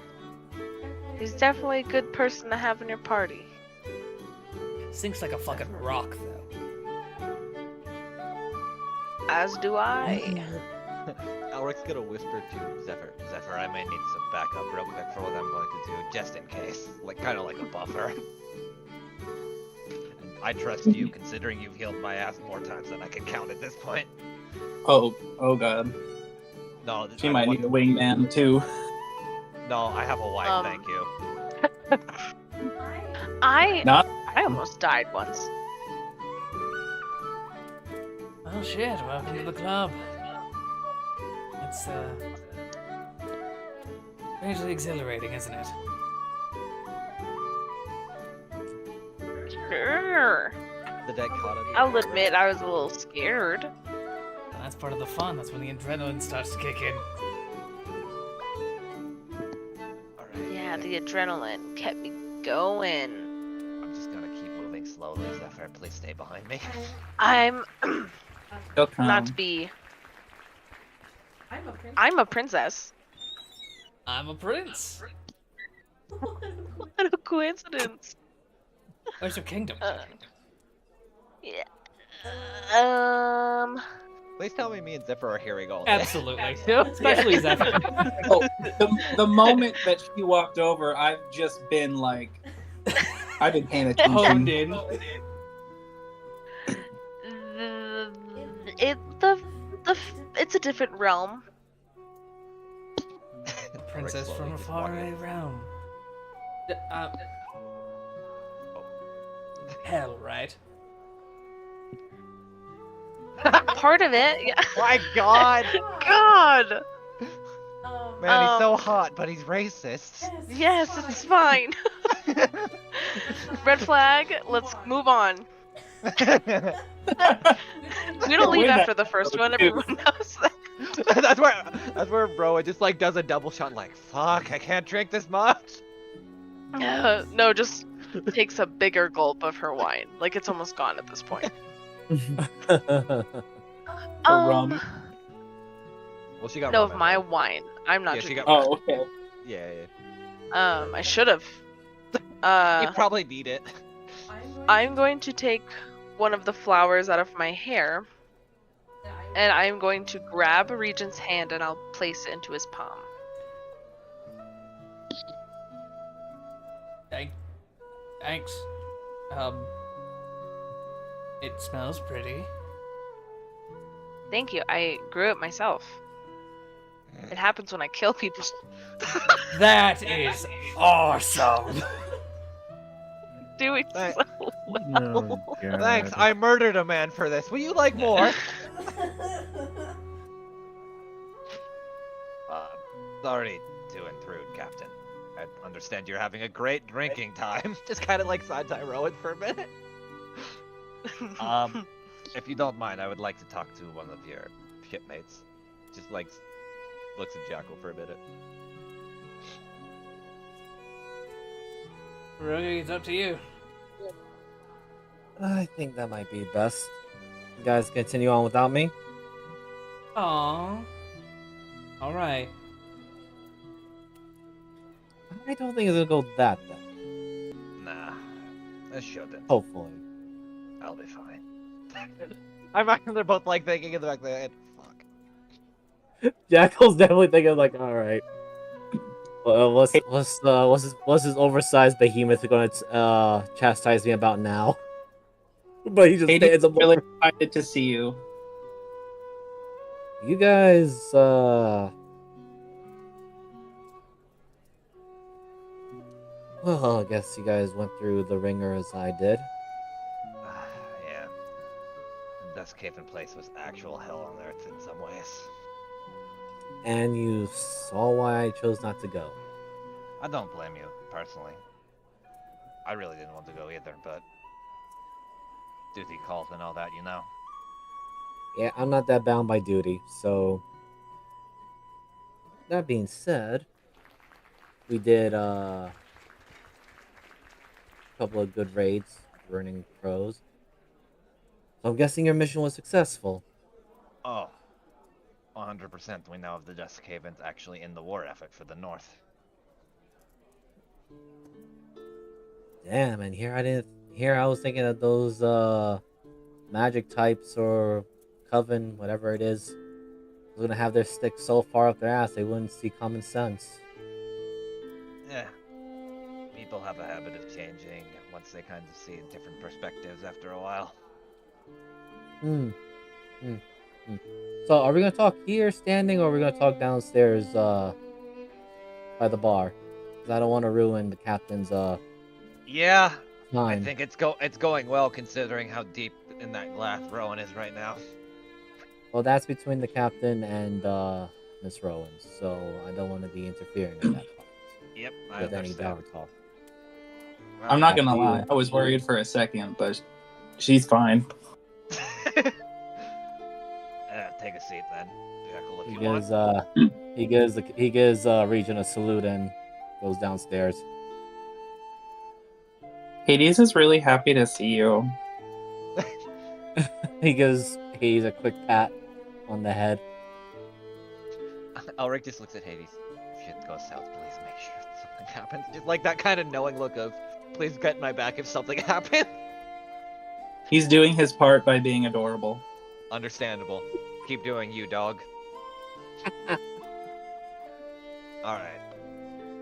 a good person to have in your party. Sinks like a fucking rock, though. As do I. Elric's gonna whisper to Zephyr, Zephyr, I may need some backup real quick for what I'm going to do, just in case. Kind of like a buffer. I trust you, considering you've healed my ass more times than I can count at this point. Oh God. No, She might need a wingman too. No, I have a wife, thank you. I Not. almost died once. Oh shit, welcome to the club. It's, strangely exhilarating, isn't it? Sure. The dichotomy. I'll admit I was a little scared. That's part of the fun. That's when the adrenaline starts to kick in. Alright. Yeah, the adrenaline kept me going. I'm just gonna keep moving slowly, Zephyr. Please stay behind me. I'm He'll come. not to be. I'm a princess. I'm a princess. I'm a prince. What a coincidence. Where's your kingdom? Yeah. Please tell me and Zephyr are hearing all this. Absolutely. Especially Zephyr. Oh, the moment that she walked over, I've just been like, I've been paying Honed attention. in. It's a different realm. Princess Slowly from a just faraway walking. realm. Hell, right? Part of it. Yeah. My god! God. Man, he's so hot, but he's racist. Yes, it's fine. Red flag. Let's move on. We don't leave after the first one. Everyone knows that. that's where bro just does a double shot fuck, I can't drink this much. No, just takes a bigger gulp of her wine. Like it's almost gone at this point. The rum. Well, she got No, rum of as my well. wine. I'm not Yeah, she drinking got that. Oh, okay. Yeah. I should have. You probably need it. I'm going to take one of the flowers out of my hair, and I'm going to grab Regent's hand and I'll place it into his palm. Thanks. It smells pretty. Thank you. I grew it myself. It happens when I kill people. That is awesome. Doing Thank- so well. Oh, God. Thanks, I murdered a man for this. Will you like more? Sorry to intrude, Captain. I understand you're having a great drinking time. Just kind of like side-eye Rowan for a minute. If you don't mind, I would like to talk to one of your shipmates. Just like looks at Jackal for a minute. Rogue, it's up to you. I think that might be best. You guys continue on without me? Aww. Alright. I don't think it's gonna go that bad. Nah, it shouldn't. Hopefully. I'll be fine. They're both like thinking in the back of their head, fuck. Jackal's definitely thinking like, all right. Well, what's his oversized behemoth gonna chastise me about now? But he just Hades stands is up. really excited to see you. You guys, well, I guess you guys went through the ringer as I did. Yeah. The Dusthaven place was actual hell on earth in some ways. And you saw why I chose not to go. I don't blame you, personally. I really didn't want to go either, but duty calls and all that, you know. Yeah, I'm not that bound by duty, so... That being said, we did, a couple of good raids, burning crows. So I'm guessing your mission was successful. Oh, 100%. We now have the Dusthavens actually in the war effort for the North. Damn, and here I was thinking that those, magic types or coven, whatever it is, was gonna have their stick so far up their ass they wouldn't see common sense. Yeah. People have a habit of changing once they kind of see different perspectives after a while. So, are we gonna talk here, standing, or are we gonna talk downstairs, by the bar? Because I don't want to ruin the captain's, Yeah, I time. think it's going well considering how deep in that glass Rowan is right now. Well, that's between the captain and, Miss Rowan, so I don't want to be interfering in that part. Yep, I With any understand. down talk. Well, I'm not gonna After you. lie. I was worried for a second, but she's fine. Take a seat then, Jackal, if He you gives, want. he gives Regent a salute and goes downstairs. Hades is really happy to see you. He gives Hades a quick pat on the head. Elric just looks at Hades. If shit goes south, please make sure something happens. Just like that kind of knowing look of, please get my back if something happens. He's doing his part by being adorable. Understandable. Keep doing you, dog. Alright.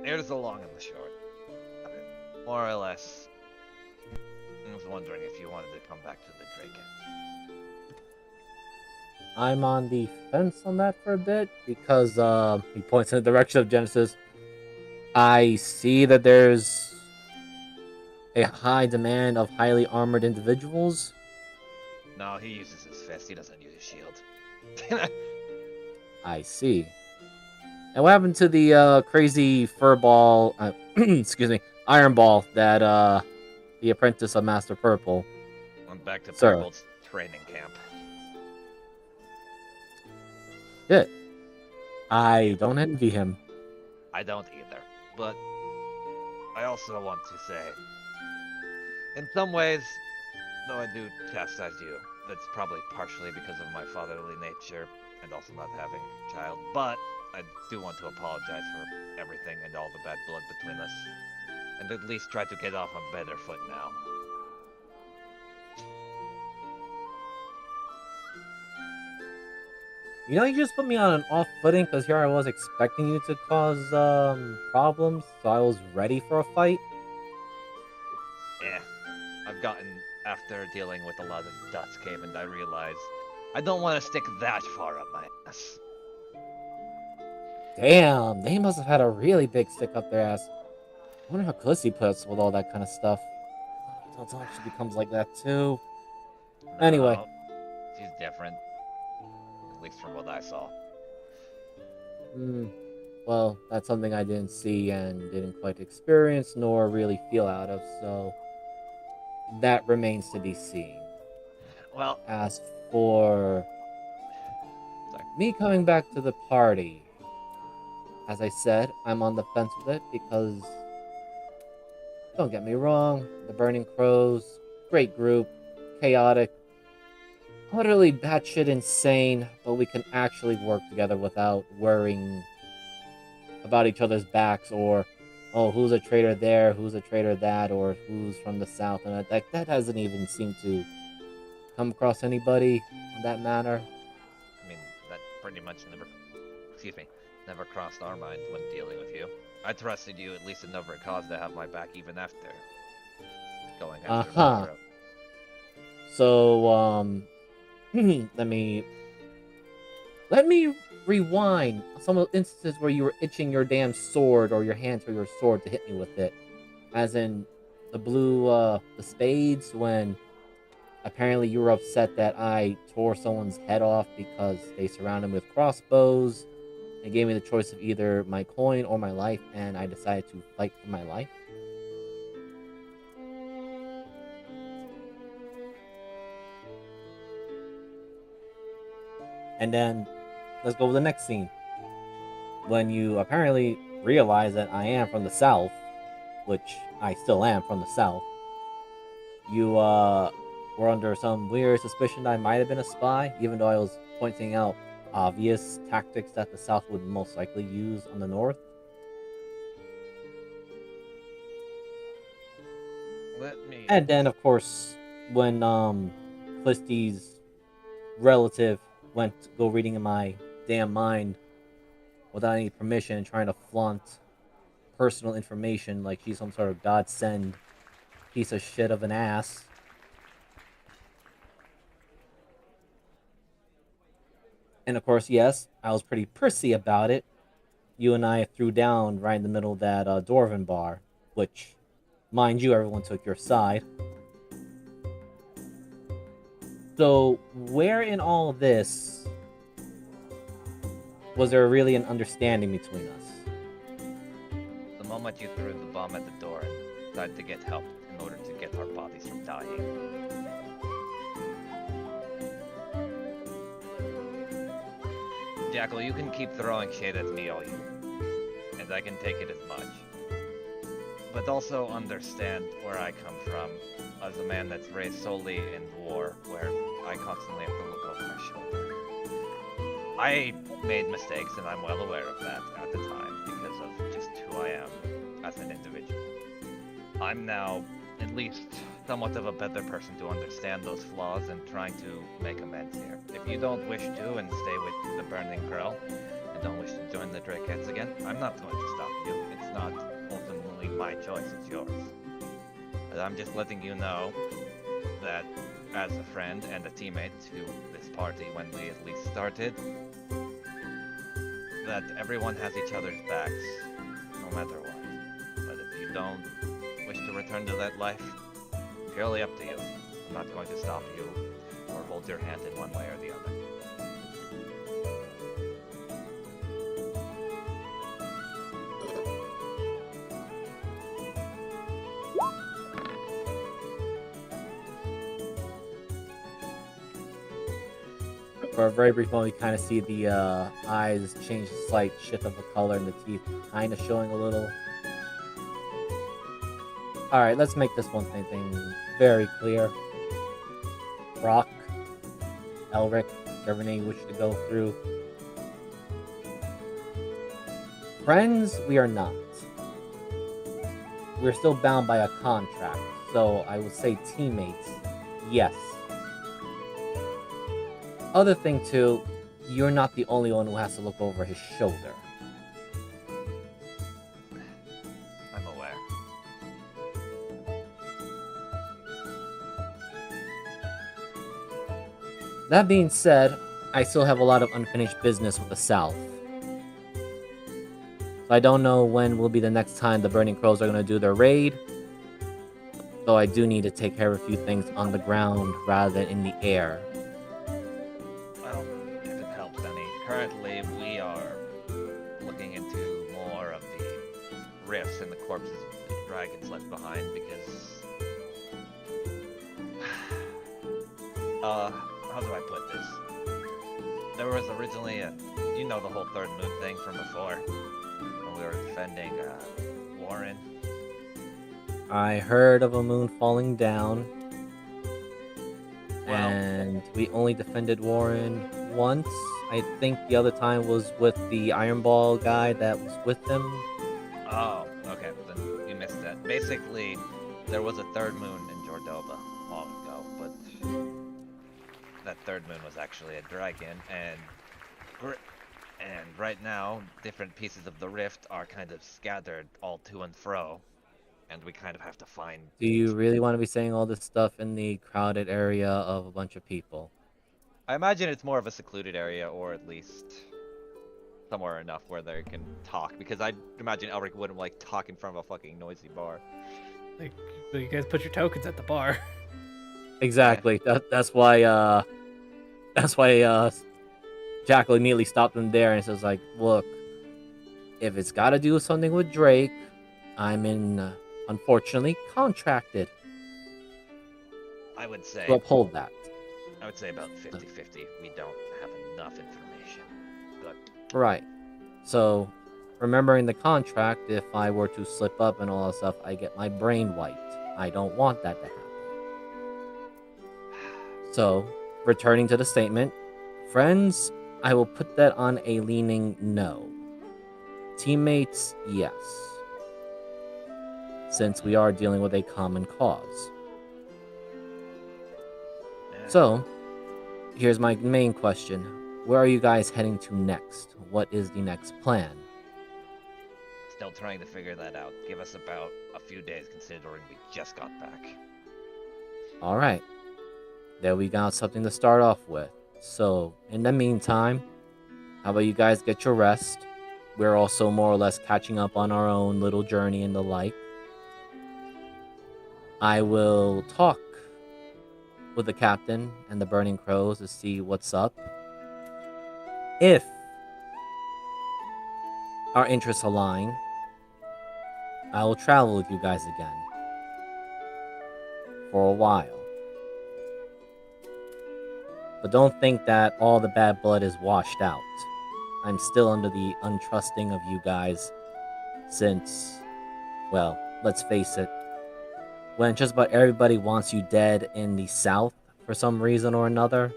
Here's the long and the short of it. More or less, I was wondering if you wanted to come back to the Drake. I'm on the fence on that for a bit because he points in the direction of Genesis. I see that there's a high demand of highly armored individuals. No, he uses his fist. He doesn't use his shield. I see. And what happened to the crazy fur ball, excuse me, iron ball that the apprentice of Master Purple? I'm back to Sir. Purple's training camp. Good. I don't envy him. I don't either, but I also want to say In some ways, though I do chastise you, that's probably partially because of my fatherly nature and also not having a child, but I do want to apologize for everything and all the bad blood between us, and at least try to get off on a better foot now. You know, you just put me on an off footing because here I was expecting you to cause problems, so I was ready for a fight. Eh, I've gotten, after dealing with a lot of dust cave, and I realize I don't want to stick that far up my ass. Damn, they must have had a really big stick up their ass. I wonder how Clissy puts with all that kind of stuff. Don't tell her she becomes like that too. Anyway. No, she's different. At least from what I saw. Well, that's something I didn't see and didn't quite experience nor really feel out of, so that remains to be seen. Well, As for sorry. me coming back to the party, as I said, I'm on the fence with it because, don't get me wrong, the Burning Crows, great group, chaotic, utterly batshit insane, but we can actually work together without worrying about each other's backs or, oh, who's a traitor there, who's a traitor that, or who's from the south, and that hasn't even seemed to come across anybody on that matter. I mean, that pretty much never crossed our minds when dealing with you. I trusted you at least enough for a cause to have my back even after going after my throat. So, let me rewind some of the instances where you were itching your damn sword or your hands for your sword to hit me with it. As in the spades, when apparently you were upset that I tore someone's head off because they surrounded me with crossbows and gave me the choice of either my coin or my life, and I decided to fight for my life. And then, let's go to the next scene. When you apparently realize that I am from the south, which I still am from the south, you were under some weird suspicion that I might have been a spy, even though I was pointing out obvious tactics that the south would most likely use on the north. And then, of course, when Clisty's relative went to go reading in my damn mind without any permission, trying to flaunt personal information like she's some sort of godsend piece of shit of an ass. And of course, yes, I was pretty prissy about it. You and I threw down right in the middle of that Dwarven bar, which, mind you, everyone took your side. So, where in all of this was there really an understanding between us? The moment you threw the bomb at the door and tried to get help in order to get our bodies from dying. Jackal, you can keep throwing shade at me all you, and I can take it as much. But also understand where I come from, as a man that's raised solely in war, where I constantly have to look over my shoulder. I made mistakes, and I'm well aware of that at the time, because of just who I am as an individual. I'm now at least somewhat of a better person to understand those flaws and trying to make amends here. If you don't wish to and stay with the Burning Crow, and don't wish to join the Drakeheads again, I'm not going to stop you. It's not ultimately my choice, it's yours. But I'm just letting you know that as a friend and a teammate to this party when we at least started, that everyone has each other's backs, no matter what. But if you don't wish to return to that life, purely up to you. I'm not going to stop you or hold your hand in one way or the other. For a very brief moment, you kind of see the eyes change a slight shift of the color and the teeth kind of showing a little. All right, let's make this one thing very clear. Brock, Elric, whichever name you wish to go through. Friends, we are not. We're still bound by a contract, so I would say teammates, yes. Other thing too, you're not the only one who has to look over his shoulder. I'm aware. That being said, I still have a lot of unfinished business with the South. So I don't know when will be the next time the Burning Crows are going to do their raid. So I do need to take care of a few things on the ground rather than in the air. Well, if it helps any, currently we are looking into more of the rifts and the corpses of the dragons left behind because... how do I put this? There was originally you know the whole third moon thing from before, when we were defending, Warren. I heard of a moon falling down. Well, And we only defended Warren once. I think the other time was with the Iron Ball guy that was with him. oh, okay, then you missed that. Basically, there was a third moon in Jordoba long ago, but that third moon was actually a dragon, and right now, different pieces of the rift are kind of scattered all to and fro, and we kind of have to find... Do you really want to be saying all this stuff in the crowded area of a bunch of people? I imagine it's more of a secluded area, or at least somewhere enough where they can talk, because I imagine Elric wouldn't like talk in front of a fucking noisy bar. Like, well, you guys put your tokens at the bar. Exactly. That's why Jackal immediately stopped him there and says like, look, if it's got to do something with Drake, I'm unfortunately contracted I would say to uphold that. about 50-50. We don't have enough information, but Right. So, remembering the contract, if I were to slip up and all that stuff, I get my brain wiped. I don't want that to happen. So, returning to the statement, friends, I will put that on a leaning no. Teammates, yes. Since we are dealing with a common cause. So, here's my main question. Where are you guys heading to next? What is the next plan? still trying to figure that out. Give us about a few days considering we just got back. Alright. There we got something to start off with. So, in the meantime, how about you guys get your rest? We're also more or less catching up on our own little journey and the like. I will talk with the captain and the Burning Crows to see what's up. If our interests align, I will travel with you guys again. For a while. But don't think that all the bad blood is washed out. I'm still under the untrusting of you guys since, well, let's face it, when just about everybody wants you dead in the South for some reason or another,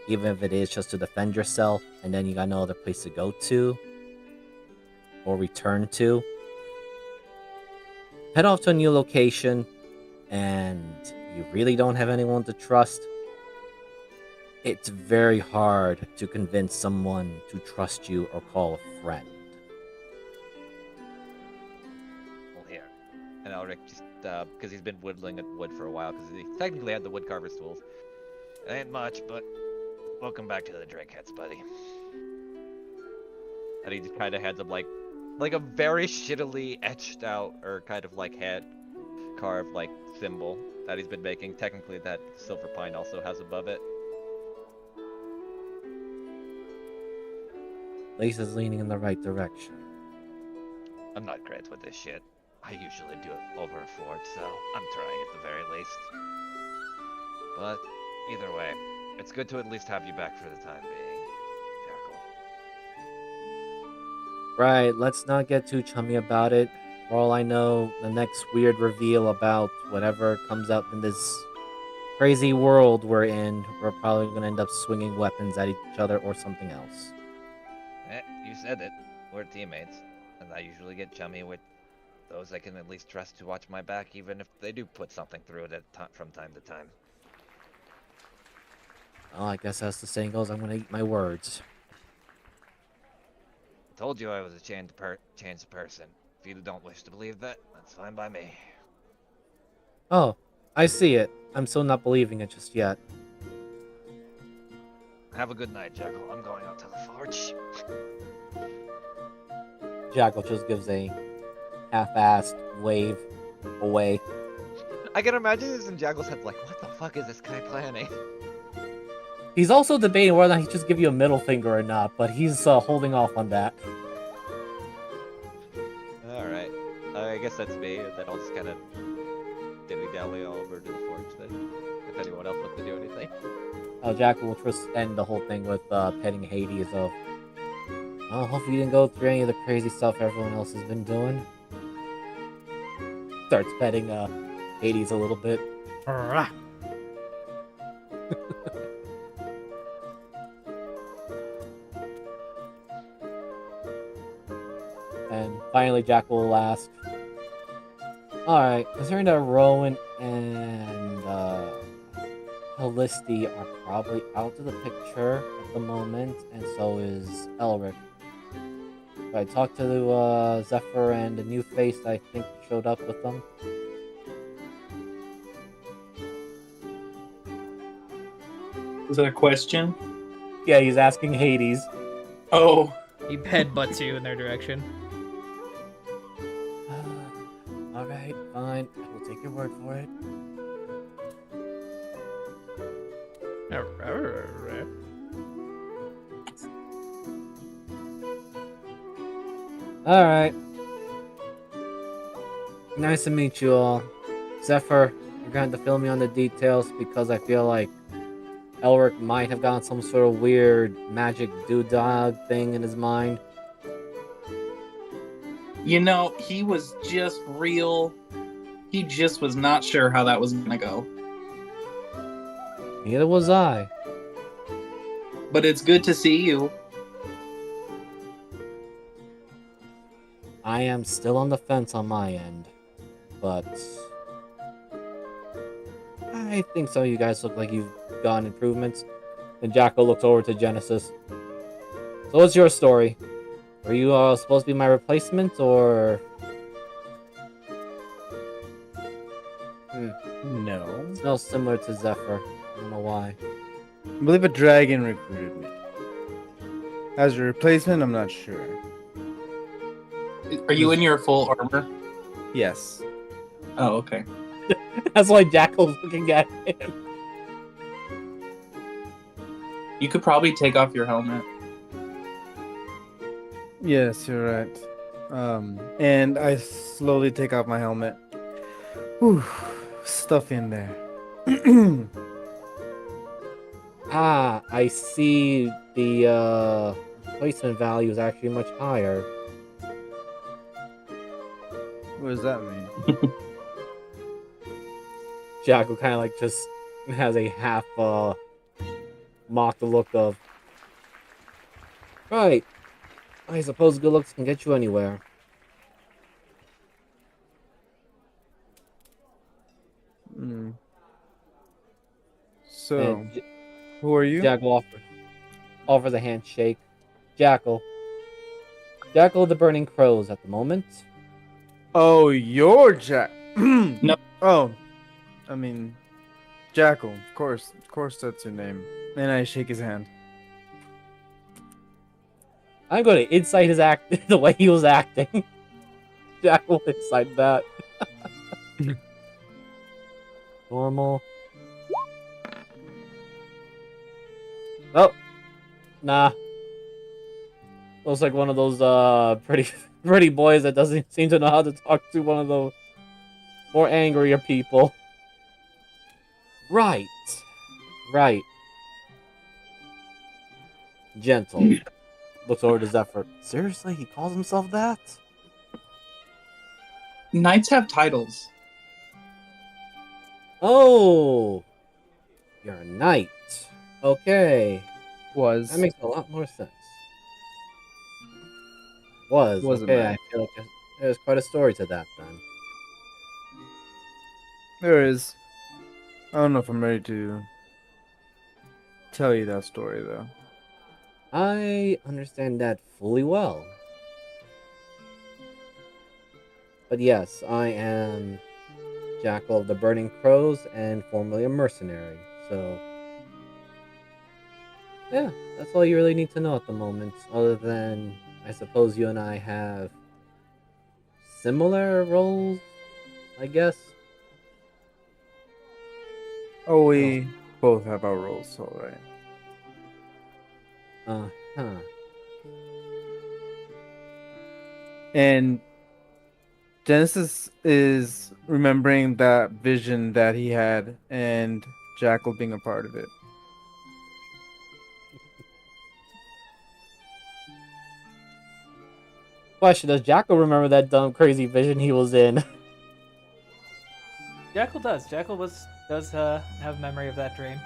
even if it is just to defend yourself and then you got no other place to go to or return to, head off to a new location and you really don't have anyone to trust, it's very hard to convince someone to trust you or call a friend. Well, here. And Elric just, because he's been whittling at wood for a while, because he technically had the woodcarver's tools. It ain't much, but welcome back to the Drake Heads, buddy. And he just kind of hands him, like a very shittily etched out, or kind of like hand carved, like, symbol that he's been making. Technically, that silver pine also has above it. Lisa's leaning in the right direction. I'm not great with this shit. I usually do it over a fort, so I'm trying at the very least. But either way, it's good to at least have you back for the time being, Jackal. Right, let's not get too chummy about it. For all I know, the next weird reveal about whatever comes out in this crazy world we're in, we're probably going to end up swinging weapons at each other or something else. You said it. We're teammates, and I usually get chummy with those I can at least trust to watch my back, even if they do put something through it from time to time. Well, I guess as the saying goes, I'm going to eat my words. I told you I was a changed person. If you don't wish to believe that, that's fine by me. Oh, I see it. I'm still not believing it just yet. Have a good night, Jekyll. I'm going out to the forge. Jackal just gives a half-assed wave away. I can imagine this in Jackal's head, like, what the fuck is this guy planning? He's also debating whether or not he should give you a middle finger or not, but he's holding off on that. Alright. I guess that's me, and then I'll just kind of dilly-dally over to the forge then, if anyone else wants to do anything. Jackal will just end the whole thing with petting Hades of, oh, hopefully you didn't go through any of the crazy stuff everyone else has been doing. Starts petting Hades a little bit. And finally Jackal will ask, alright, considering that Rowan and Callisti are probably out of the picture at the moment, and so is Elric. I talked to Zephyr and the new face I think showed up with them. Was that a question? Yeah, he's asking Hades. Oh. He headbutts you in their direction. Alright, fine. I will take your word for it. Alright. Nice to meet you all. Zephyr, you're going to fill me on the details because I feel like Elric might have gotten some sort of weird magic doodad thing in his mind. You know, he was just real. He just was not sure how that was gonna go. Neither was I. But it's good to see you. I am still on the fence on my end, but I think some of you guys look like you've gotten improvements. And Jackal looks over to Genesis. So what's your story? Were you supposed to be my replacement, or... No. It smells similar to Zephyr. I don't know why. I believe a dragon recruited me. As a replacement, I'm not sure. Are you in your full armor? Yes. Oh, okay. That's why Jackal's looking at him. You could probably take off your helmet. Yes, you're right. And I slowly take off my helmet. Whew, stuff in there. Ah, I see the replacement value is actually much higher. What does that mean? Jackal kind of like just has a half mocked look of, right, I suppose good looks can get you anywhere. Hmm. So, And who are you? Jackal offers a handshake. Jackal the Burning Crows at the moment. Oh, you're Jack. No. Oh, I mean, Jackal. Of course that's your name. And I shake his hand. I'm going to incite his act the way he was acting. Jackal incite that. Normal. Oh, nah. Looks like one of those pretty boys that doesn't seem to know how to talk to one of the more angrier people. Right. Gentle. Looks over to Zephyr. Seriously, he calls himself that? Knights have titles. Oh, you're a knight. Okay, that Was makes a lot more sense. Was a okay. I knight. feel like there's quite a story to that then. There is. I don't know if I'm ready to tell you that story though. I understand that fully well. But yes, I am Jackal of the Burning Crows and formerly a mercenary. So, yeah, that's all you really need to know at the moment. Other than, I suppose you and I have similar roles, I guess. Oh, What else? we both have our roles, all right. Huh. And Genesis is remembering that vision that he had and Jackal being a part of it. Question: does Jackal remember that dumb, crazy vision he was in? Jackal does. Jackal does have memory of that dream.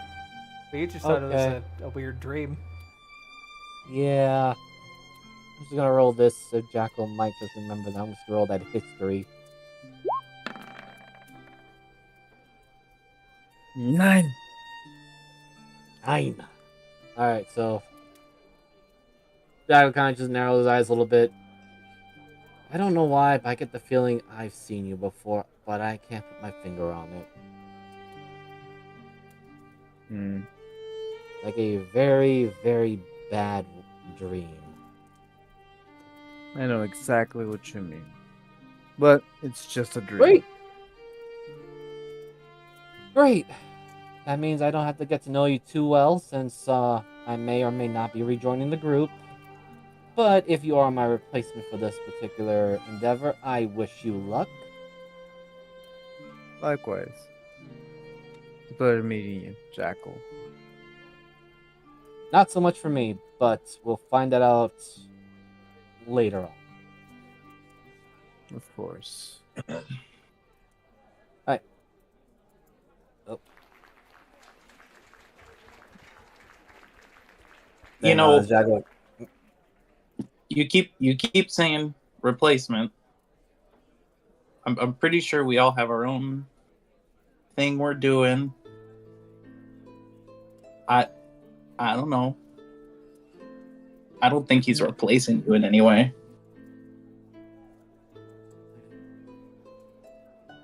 But you just thought it was Okay. a weird dream. Yeah. I'm just gonna roll this so Jackal might just remember that. I'm just gonna roll that history. 9. 9. Alright, so Jackal kind of just narrows his eyes a little bit. I don't know why, but I get the feeling I've seen you before, but I can't put my finger on it. Hmm. Like a very, very bad dream. I know exactly what you mean. But it's just a dream. Great! Great! That means I don't have to get to know you too well, since I may or may not be rejoining the group. But if you are my replacement for this particular endeavor, I wish you luck. Likewise. It's a pleasure meeting you, Jackal. Not so much for me, but we'll find that out later on. Of course. Alright. Oh. You Then, know, Jaguar. you keep saying replacement. I'm pretty sure we all have our own thing we're doing. I don't know. I don't think he's replacing you in any way.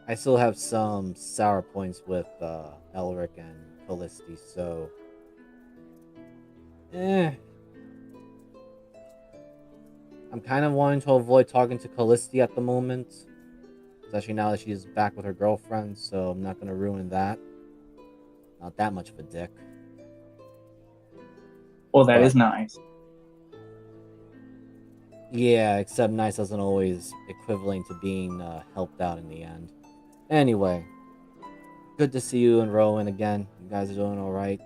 I still have some sour points with Elric and Callisti, so I'm kind of wanting to avoid talking to Callisti at the moment, especially now that she's back with her girlfriend, so I'm not going to ruin that. Not that much of a dick. Well, that But is nice. yeah, except nice doesn't always equivalent to being helped out in the end. Anyway, good to see you and Rowan again. You guys are doing all right.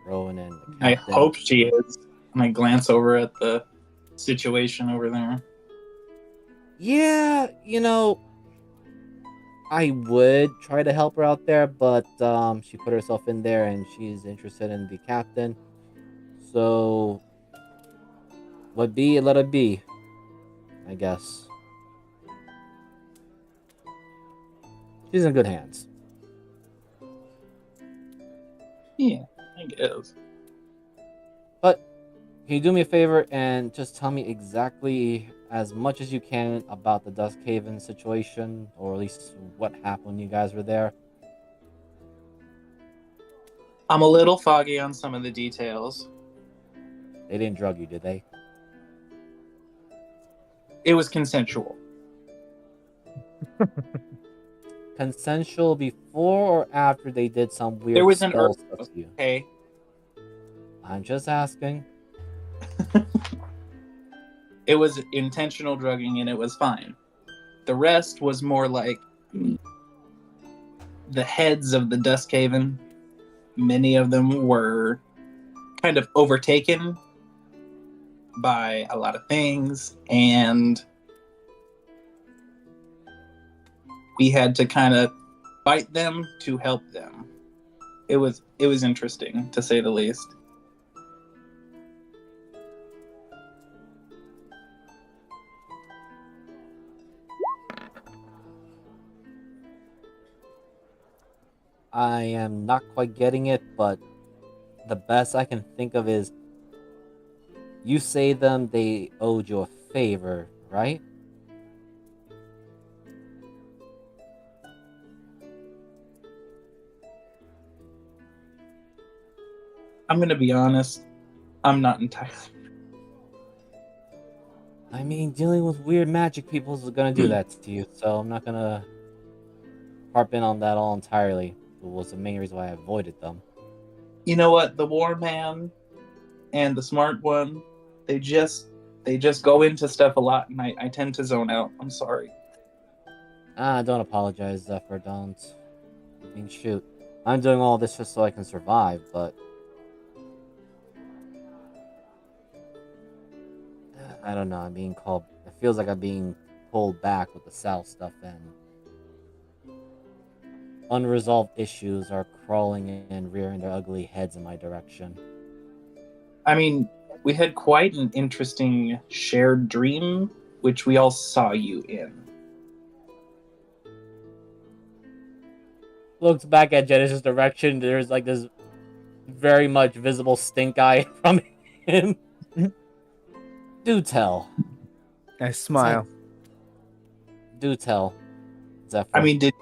Rowan and the I captain. hope she is. And I glance over at the situation over there. Yeah, I would try to help her out there, but she put herself in there and she's interested in the captain. So, what be, let it be, I guess. She's in good hands. Yeah, I guess. But, can you do me a favor and just tell me exactly as much as you can about the Duskhaven situation, or at least what happened when you guys were there? I'm a little foggy on some of the details. They didn't drug you, did they? It was consensual. Consensual before or after they did some weird There was an spell stuff to you? Okay. I'm just asking. It was intentional drugging and it was fine. The rest was more like the heads of the Duskhaven. Many of them were kind of overtaken by a lot of things, and we had to kind of fight them to help them. It was interesting, to say the least. I am not quite getting it, but the best I can think of is you say them they owed you a favor, right? I'm gonna be honest, I'm not entirely. I mean, dealing with weird magic people is gonna do that to you, so I'm not gonna harp in on that all entirely. It was the main reason why I avoided them. You know what? The war man and the smart one, they just go into stuff a lot, and I tend to zone out. I'm sorry. Don't apologize, Zephyr, don't. I mean, shoot. I'm doing all this just so I can survive, but... I don't know, I'm being called... It feels like I'm being pulled back with the South stuff, and... Unresolved issues are crawling and rearing their ugly heads in my direction. I mean, we had quite an interesting shared dream, which we all saw you in. Looks back at Genesis' direction, there's like this very much visible stink eye from him. Do tell. I smile. Do tell, Zephyr. I mean, did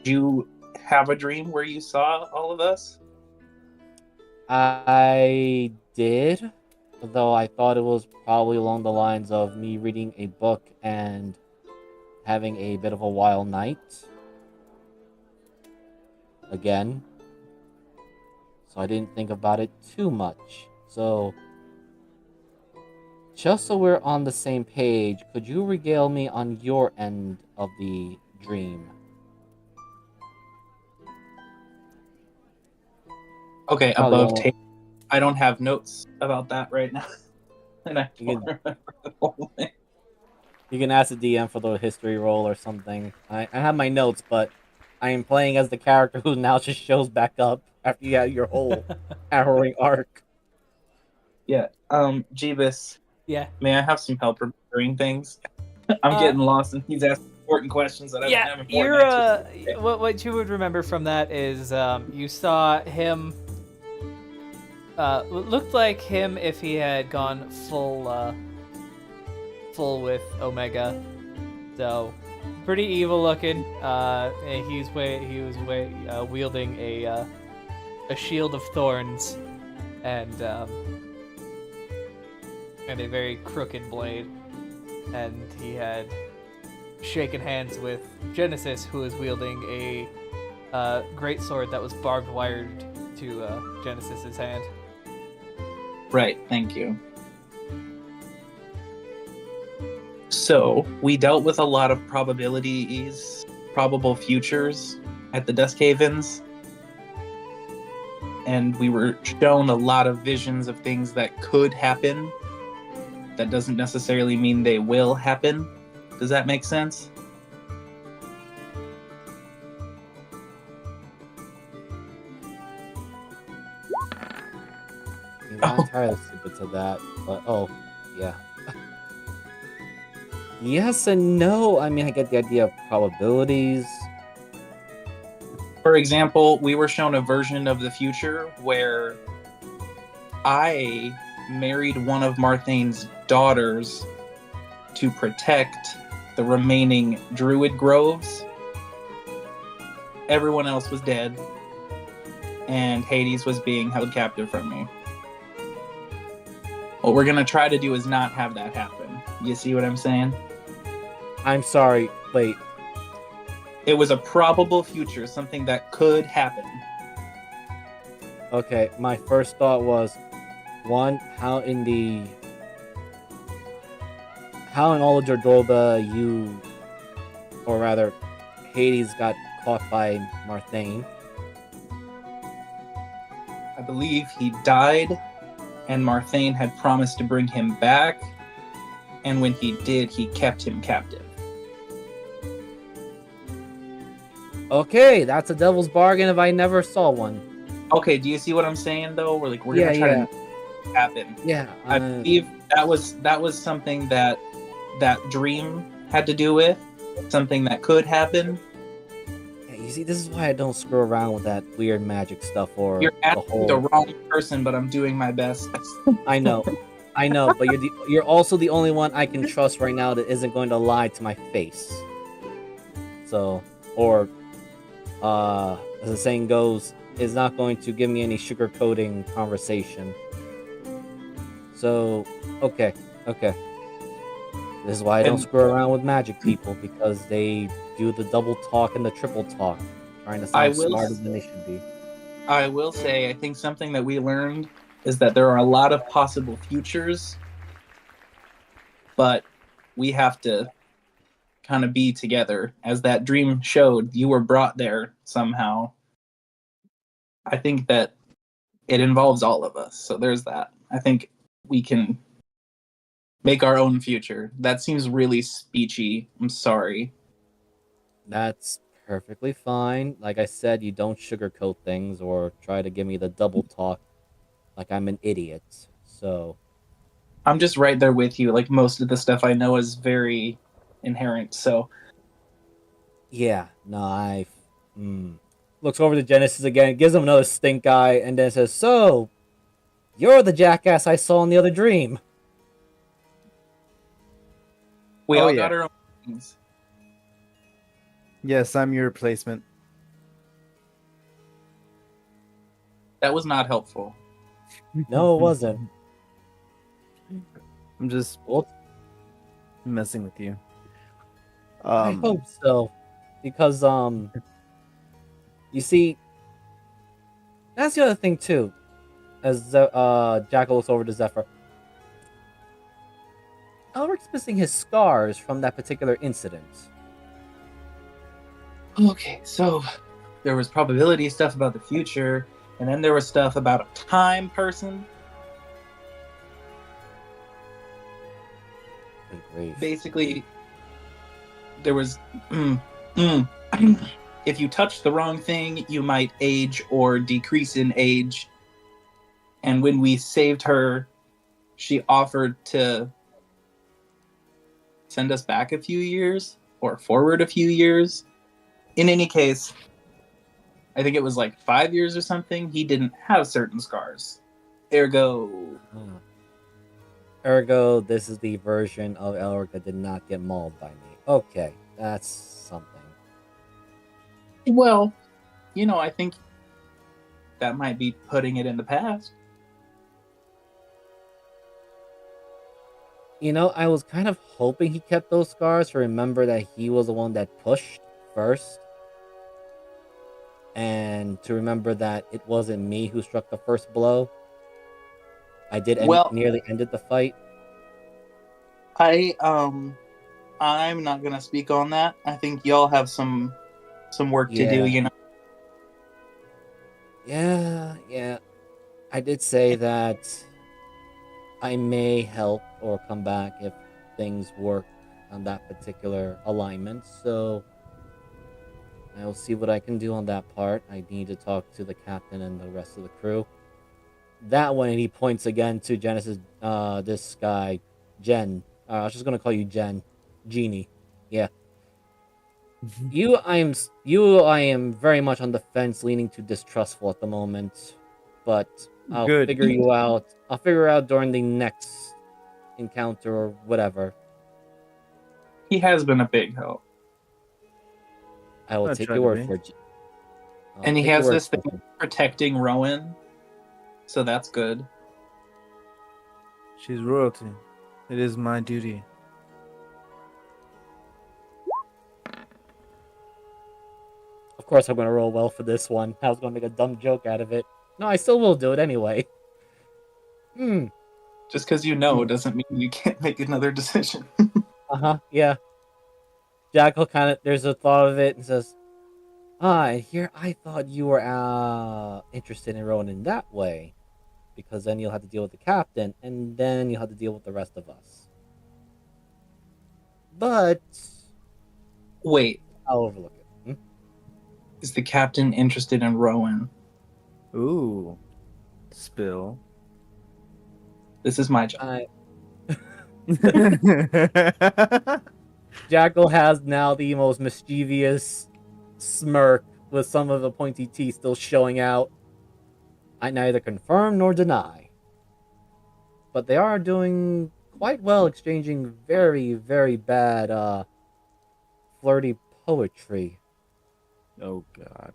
you have a dream where you saw all of us? I did, though I thought it was probably along the lines of me reading a book and having a bit of a wild night. Again. So I didn't think about it too much. So, just so we're on the same page, could you regale me on your end of the dream? Okay, Probably above won't. table. I don't have notes about that right now. And I You don't can- remember the whole thing. You can ask the DM for the history roll or something. I have my notes, but I am playing as the character who now just shows back up after you had your whole harrowing arc. Yeah. Jeebus, Yeah. may I have some help remembering things? I'm getting lost, and he's asking important questions that I don't have important answers. What you would remember from that is you saw him. Looked like him if he had gone full with Omega. So pretty evil looking. And he was wielding a shield of thorns and a very crooked blade. And he had shaken hands with Genesis, who was wielding a great sword that was barbed wired to Genesis's hand. Right, thank you. So, we dealt with a lot of probabilities, probable futures at the Dusk Havens. And we were shown a lot of visions of things that could happen. That doesn't necessarily mean they will happen. Does that make sense? I'm not entirely stupid to that, but yeah. Yes and no. I mean, I get the idea of probabilities. For example, we were shown a version of the future where I married one of Marthane's daughters to protect the remaining druid groves. Everyone else was dead, and Hades was being held captive from me. What we're gonna try to do is not have that happen. You see what I'm saying? I'm sorry, wait. It was a probable future, something that could happen. Okay, my first thought was, one, how in all of Jordoba you, or rather, Hades got caught by Marthane. I believe he died, and Marthane had promised to bring him back, and when he did, he kept him captive. Okay, that's a devil's bargain if I never saw one. Okay, do you see what I'm saying though? We're like we're Yeah, gonna try yeah, to happen. yeah. I believe that was something that dream had to do with, something that could happen. Yeah, you see, this is why I don't screw around with that weird magic stuff or You're the asking the whole. wrong person, but I'm doing my best. I know, but you're also the only one I can trust right now that isn't going to lie to my face. So, or as the saying goes, is not going to give me any sugarcoating conversation. So, okay, okay. This is why I don't And screw around with magic people, because they do the double talk and the triple talk, trying to I sound will smarter than they should be. I will say, I think something that we learned is that there are a lot of possible futures, but we have to kind of be together. As that dream showed, you were brought there somehow. I think that it involves all of us. So there's that. I think we can make our own future. That seems really speechy. I'm sorry. That's perfectly fine. Like I said, you don't sugarcoat things or try to give me the double talk like I'm an idiot. So, I'm just right there with you. Like most of the stuff I know is very inherent. So yeah, no, looks over to Genesis again, gives him another stink eye, and then says, "So, you're the jackass I saw in the other dream." we Oh all yeah. got our own things. Yes, I'm your replacement. That was not helpful. No, it wasn't. I'm just Well, messing with you. I hope so, because you see, that's the other thing too. As Jackal looks over to Zephyr, Elric's missing his scars from that particular incident. Okay, so there was probability stuff about the future, and then there was stuff about a time person. Good grief. Basically, there was if you touch the wrong thing, you might age or decrease in age. And when we saved her, she offered to send us back a few years or forward a few years. In any case, I think it was like 5 years or something. He didn't have certain scars. Ergo, Ergo, this is the version of Elric that did not get mauled by me. Okay, that's something. well, I think that might be putting it in the past. I was kind of hoping he kept those scars to remember that he was the one that pushed first. And to remember that it wasn't me who struck the first blow. I did Well, nearly ended the fight. I'm not gonna speak on that. I think y'all have some work to do. Yeah. Yeah. I did say that I may help or come back if things work on that particular alignment. So I will see what I can do on that part. I need to talk to the captain and the rest of the crew. That one, and he points again to Genesis. This guy, Jen. I was just gonna call you Jen, Genie. Yeah. You, I am very much on the fence, leaning to distrustful at the moment. But I'll Good. figure you out. I'll figure out during the next encounter or whatever. He has been a big help, I will I take try your to word be. for it. and he has this thing protecting Rowan, so that's good. She's royalty. It is my duty. Of course, I'm gonna roll well for this one. I was gonna make a dumb joke out of it. No, I still will do it anyway. Just because you know doesn't mean you can't make another decision. Yeah. Jackal there's a thought of it and says, here, I thought you were interested in Rowan in that way. Because then you'll have to deal with the captain, and then you'll have to deal with the rest of us. But Wait, I'll overlook it. Is the captain interested in Rowan? Ooh. Spill. This is my job. I... Jackal has now the most mischievous smirk with some of the pointy teeth still showing out. I neither confirm nor deny. But they are doing quite well, exchanging very, very bad, flirty poetry. Oh god.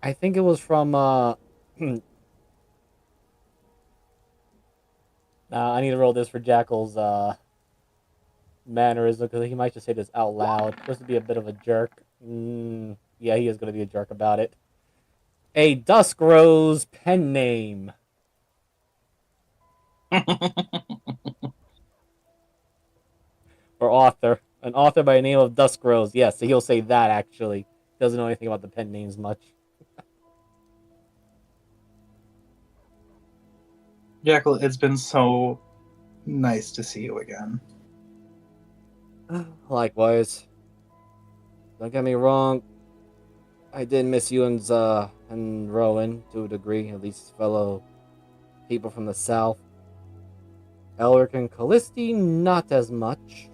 I think it was from, I need to roll this for Jackal's, mannerism, because he might just say this out loud. Supposed to be a bit of a jerk. Yeah, he is going to be a jerk about it. A Dusk Rose pen name. Or author. An author by the name of Dusk Rose. Yes, so he'll say that, actually. Doesn't know anything about the pen names much. Jackal, it's been so nice to see you again. Likewise. Don't get me wrong. I did miss you and Rowan to a degree, at least fellow people from the south. Elric and Callisti, not as much.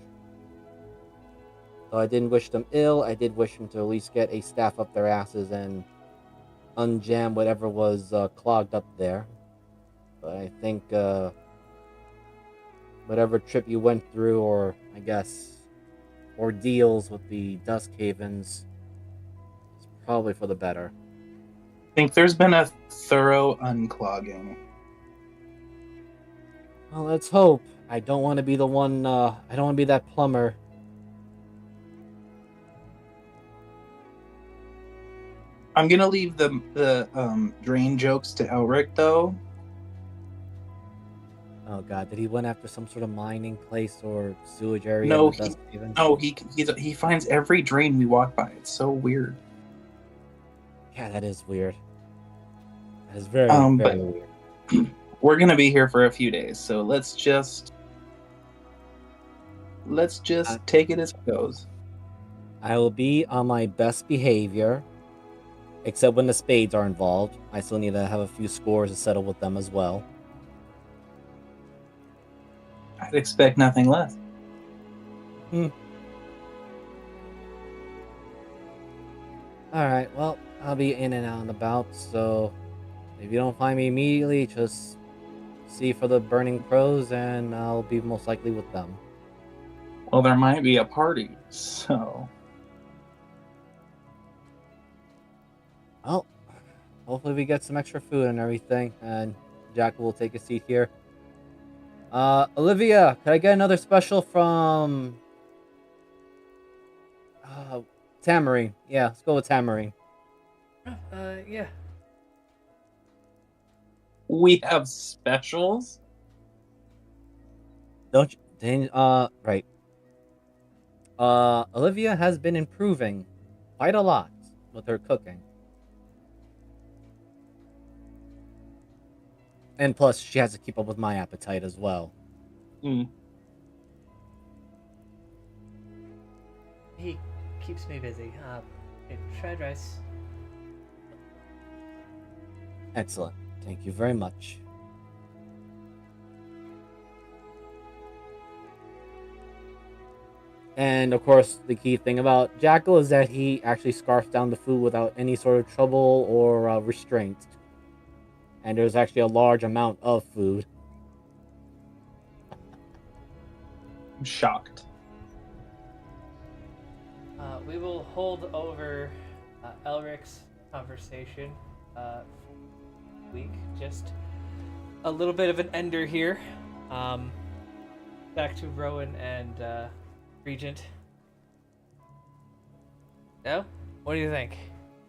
Though I didn't wish them ill, I did wish them to at least get a staff up their asses and unjam whatever was clogged up there. But I think whatever trip you went through, or I guess ordeals with the Dusk Havens, is probably for the better. I think there's been a thorough unclogging. Well, let's hope. I don't want to be the one, I don't want to be that plumber. I'm gonna leave the drain jokes to Elric, though. Oh god, did he went after some sort of mining place or sewage area? No, in the Dusk Haven? he finds every drain we walk by. It's so weird. Yeah, that is weird. That is very, But very weird. we're gonna be here for a few days, so let's just take it as it goes. I will be on my best behavior, except when the spades are involved. I still need to have a few scores to settle with them as well. I'd expect nothing less. Alright, well, I'll be in and out and about, so if you don't find me immediately, just see for the Burning Crows, and I'll be most likely with them. Well, there might be a party, so... Well, hopefully we get some extra food and everything, and Jack will take a seat here. Olivia, could I get another special from... Tamarine. Yeah, let's go with Tamarine. Yeah. We have specials? Don't you... right. Olivia has been improving quite a lot with her cooking. And plus, she has to keep up with my appetite as well. He keeps me busy. Fried rice. Excellent. Thank you very much. And of course, the key thing about Jackal is that he actually scarfs down the food without any sort of trouble or restraint. And there's actually a large amount of food. I'm shocked. We will hold over Elric's conversation week. Just a little bit of an ender here. Back to Rowan and Regent. No? What do you think?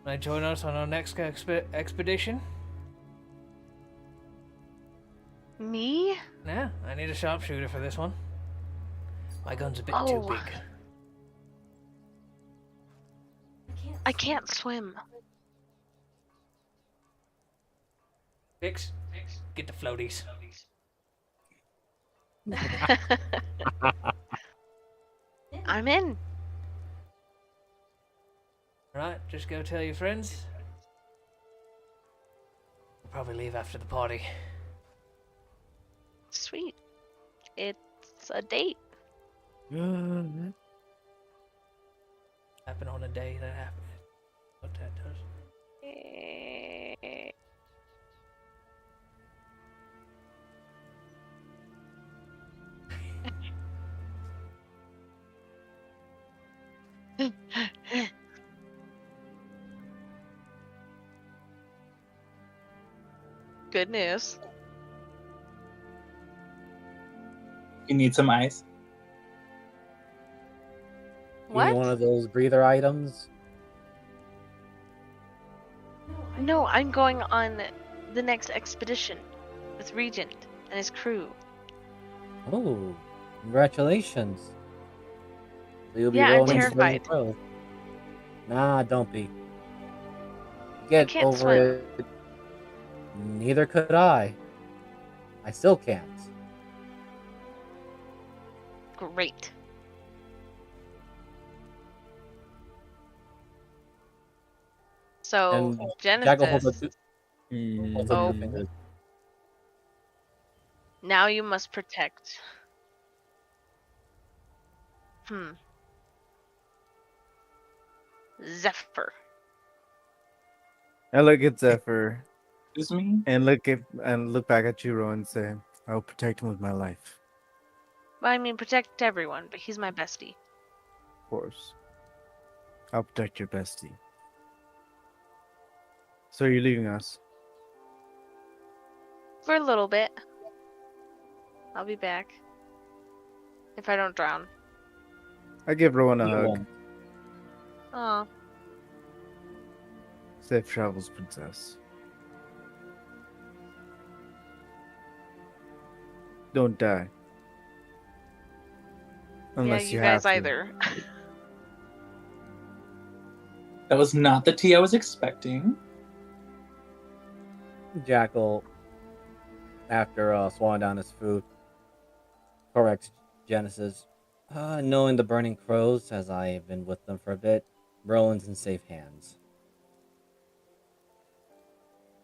Want to join us on our next expedition? Me? Yeah, I need a sharpshooter for this one. My gun's a bit too Oh. big. I can't swim. Fix, get the floaties. I'm in. Alright, just go tell your friends. We'll probably leave after the party. Sweet. It's a date. Happen on a day that happened. What that does. Eh, Good news. You need some ice? You need What? one of those breather items? No, I'm going on the next expedition with Regent and his crew. Oh, congratulations. So you'll be Yeah, I'm rolling into Burning terrified. Crow. Nah, don't be. I Get can't over swim. it. Neither could I. I still can't. Great. So, And Jackal holds up Genesis, holds up Oh. two fingers. now you must protect. Zephyr. I look at Zephyr Excuse me? and look back at Chiro and say, "I'll protect him with my life, Well, I mean, protect everyone, but he's my bestie. of course. I'll protect your bestie." So you're leaving us? For a little bit. I'll be back. If I don't drown. I give Rowan a hug. Oh, Safe travels, princess. Don't die. Unless yeah, you you guys have to. either. That was not the tea I was expecting. Jackal, after swallowing down his food, corrects Genesis. Knowing the Burning Crows, as I have been with them for a bit, Rowan's in safe hands.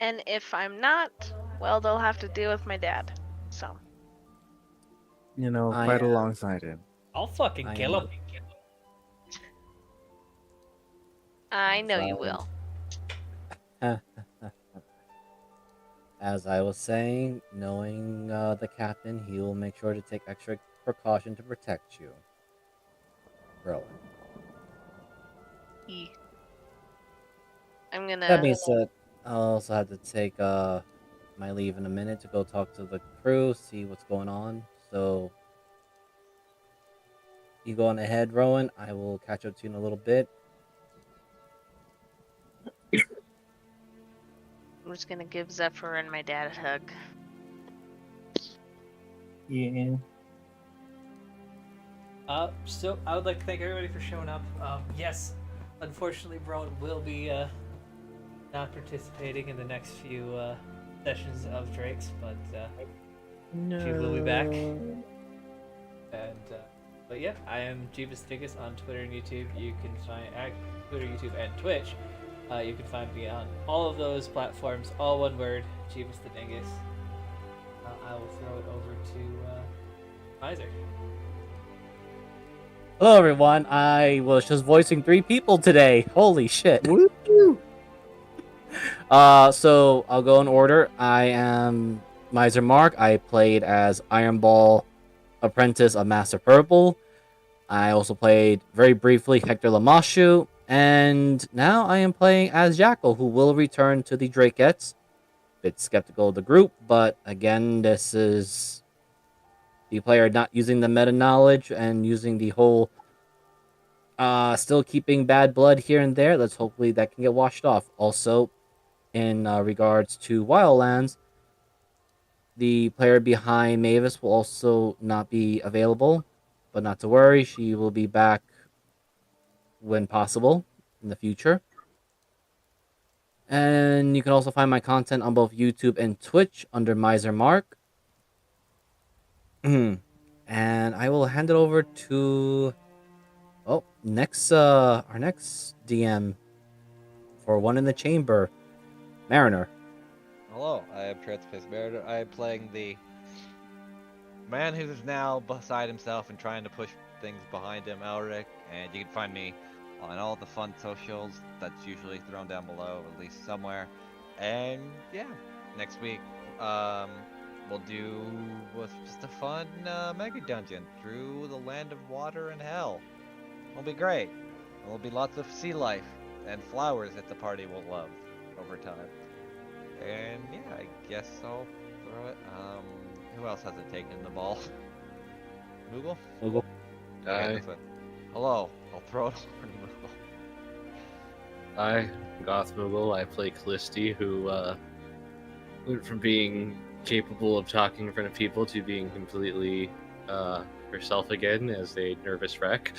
And if I'm not, well, they'll have to deal with my dad. So, You know, I fight am- alongside him. I'll fucking I kill am- him. I know you Silence. will. As I was saying, knowing the captain, he will make sure to take extra precaution to protect you. Rowan. E. I'm gonna. That being said, I'll also have to take my leave in a minute to go talk to the crew, see what's going on. So you go on ahead, Rowan. I will catch up to you in a little bit. I'm just gonna give Zephyr and my dad a hug. Yeah. So I would like to thank everybody for showing up. Yes, unfortunately, Brown will be not participating in the next few sessions of Drake's, but she will be back. And but yeah, I am Jeebus Dingus on Twitter and YouTube. You can find at Twitter, YouTube, and Twitch. You can find me on all of those platforms, all one word, Jeebus the Dingus. I will throw it over to Isaac. Hello, everyone. I was just voicing 3 people today. Holy shit. Woo! So I'll go in order. I am Miser Mark. I played as Iron Ball, apprentice of Master Purple. I also played very briefly Hector Lamashu, and now I am playing as Jackal, who will return to the Drakeettes. Bit skeptical of the group, but again, this is the player not using the meta knowledge and using the whole still keeping bad blood here and there. Let's hopefully that can get washed off. Also, in regards to Wildlands, the player behind Mavis will also not be available, but not to worry, she will be back when possible in the future. And you can also find my content on both YouTube and Twitch under Miser Mark. And I will hand it over to our next DM, for one in the chamber, Mariner. Hello, I am Transpace Mariner. I am playing the man who's now beside himself and trying to push things behind him, Elric. And you can find me on all the fun socials that's usually thrown down below, at least somewhere. And yeah, next week, we'll do just a fun mega dungeon through the land of water and hell. It'll be great. There'll be lots of sea life and flowers that the party will love over time. And yeah, I guess I'll throw it. Who else hasn't taken the ball? Moogle? Moogle. Okay, this one. Hello, I'll throw it over to Moogle. Hi, Goth Moogle. I play Callisti, who went from being capable of talking in front of people to being completely herself again as a nervous wreck.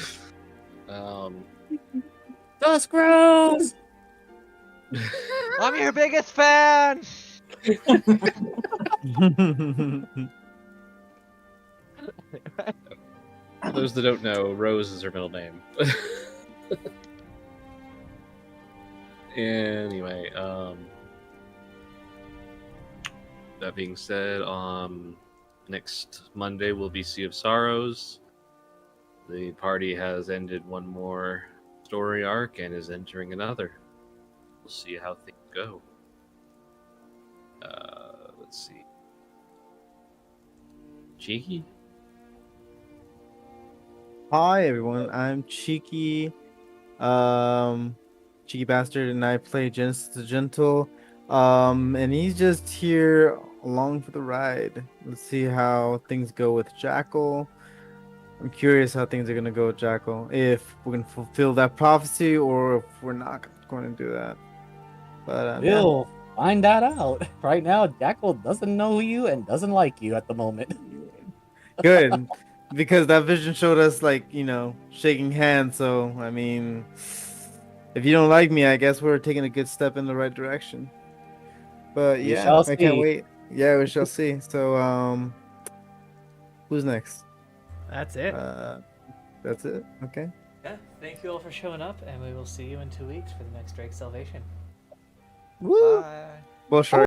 Dusk Rose! I'm your biggest fan! For those that don't know, Rose is her middle name. Anyway, that being said, next Monday will be Sea of Sorrows. The party has ended one more story arc and is entering another. We'll see how things go. Let's see. Cheeky? Hi everyone, I'm Cheeky, Cheeky Bastard, and I play Genesis the Gentle. And he's just here along for the ride. Let's see how things go with Jackal. I'm curious how things are gonna go with Jackal. If we're gonna fulfill that prophecy, or if we're not going to do that. But yeah. We'll find that out. Right now, Jackal doesn't know you and doesn't like you at the moment. Good, because that vision showed us, like, shaking hands. So I mean, if you don't like me, I guess we're taking a good step in the right direction. But We yeah, shall I can't see. wait. Yeah, we shall see. So who's next? That's it. That's it. Okay. Yeah, thank you all for showing up, and we will see you in 2 weeks for the next Drake Salvation. Woo! Bye. Well, sure.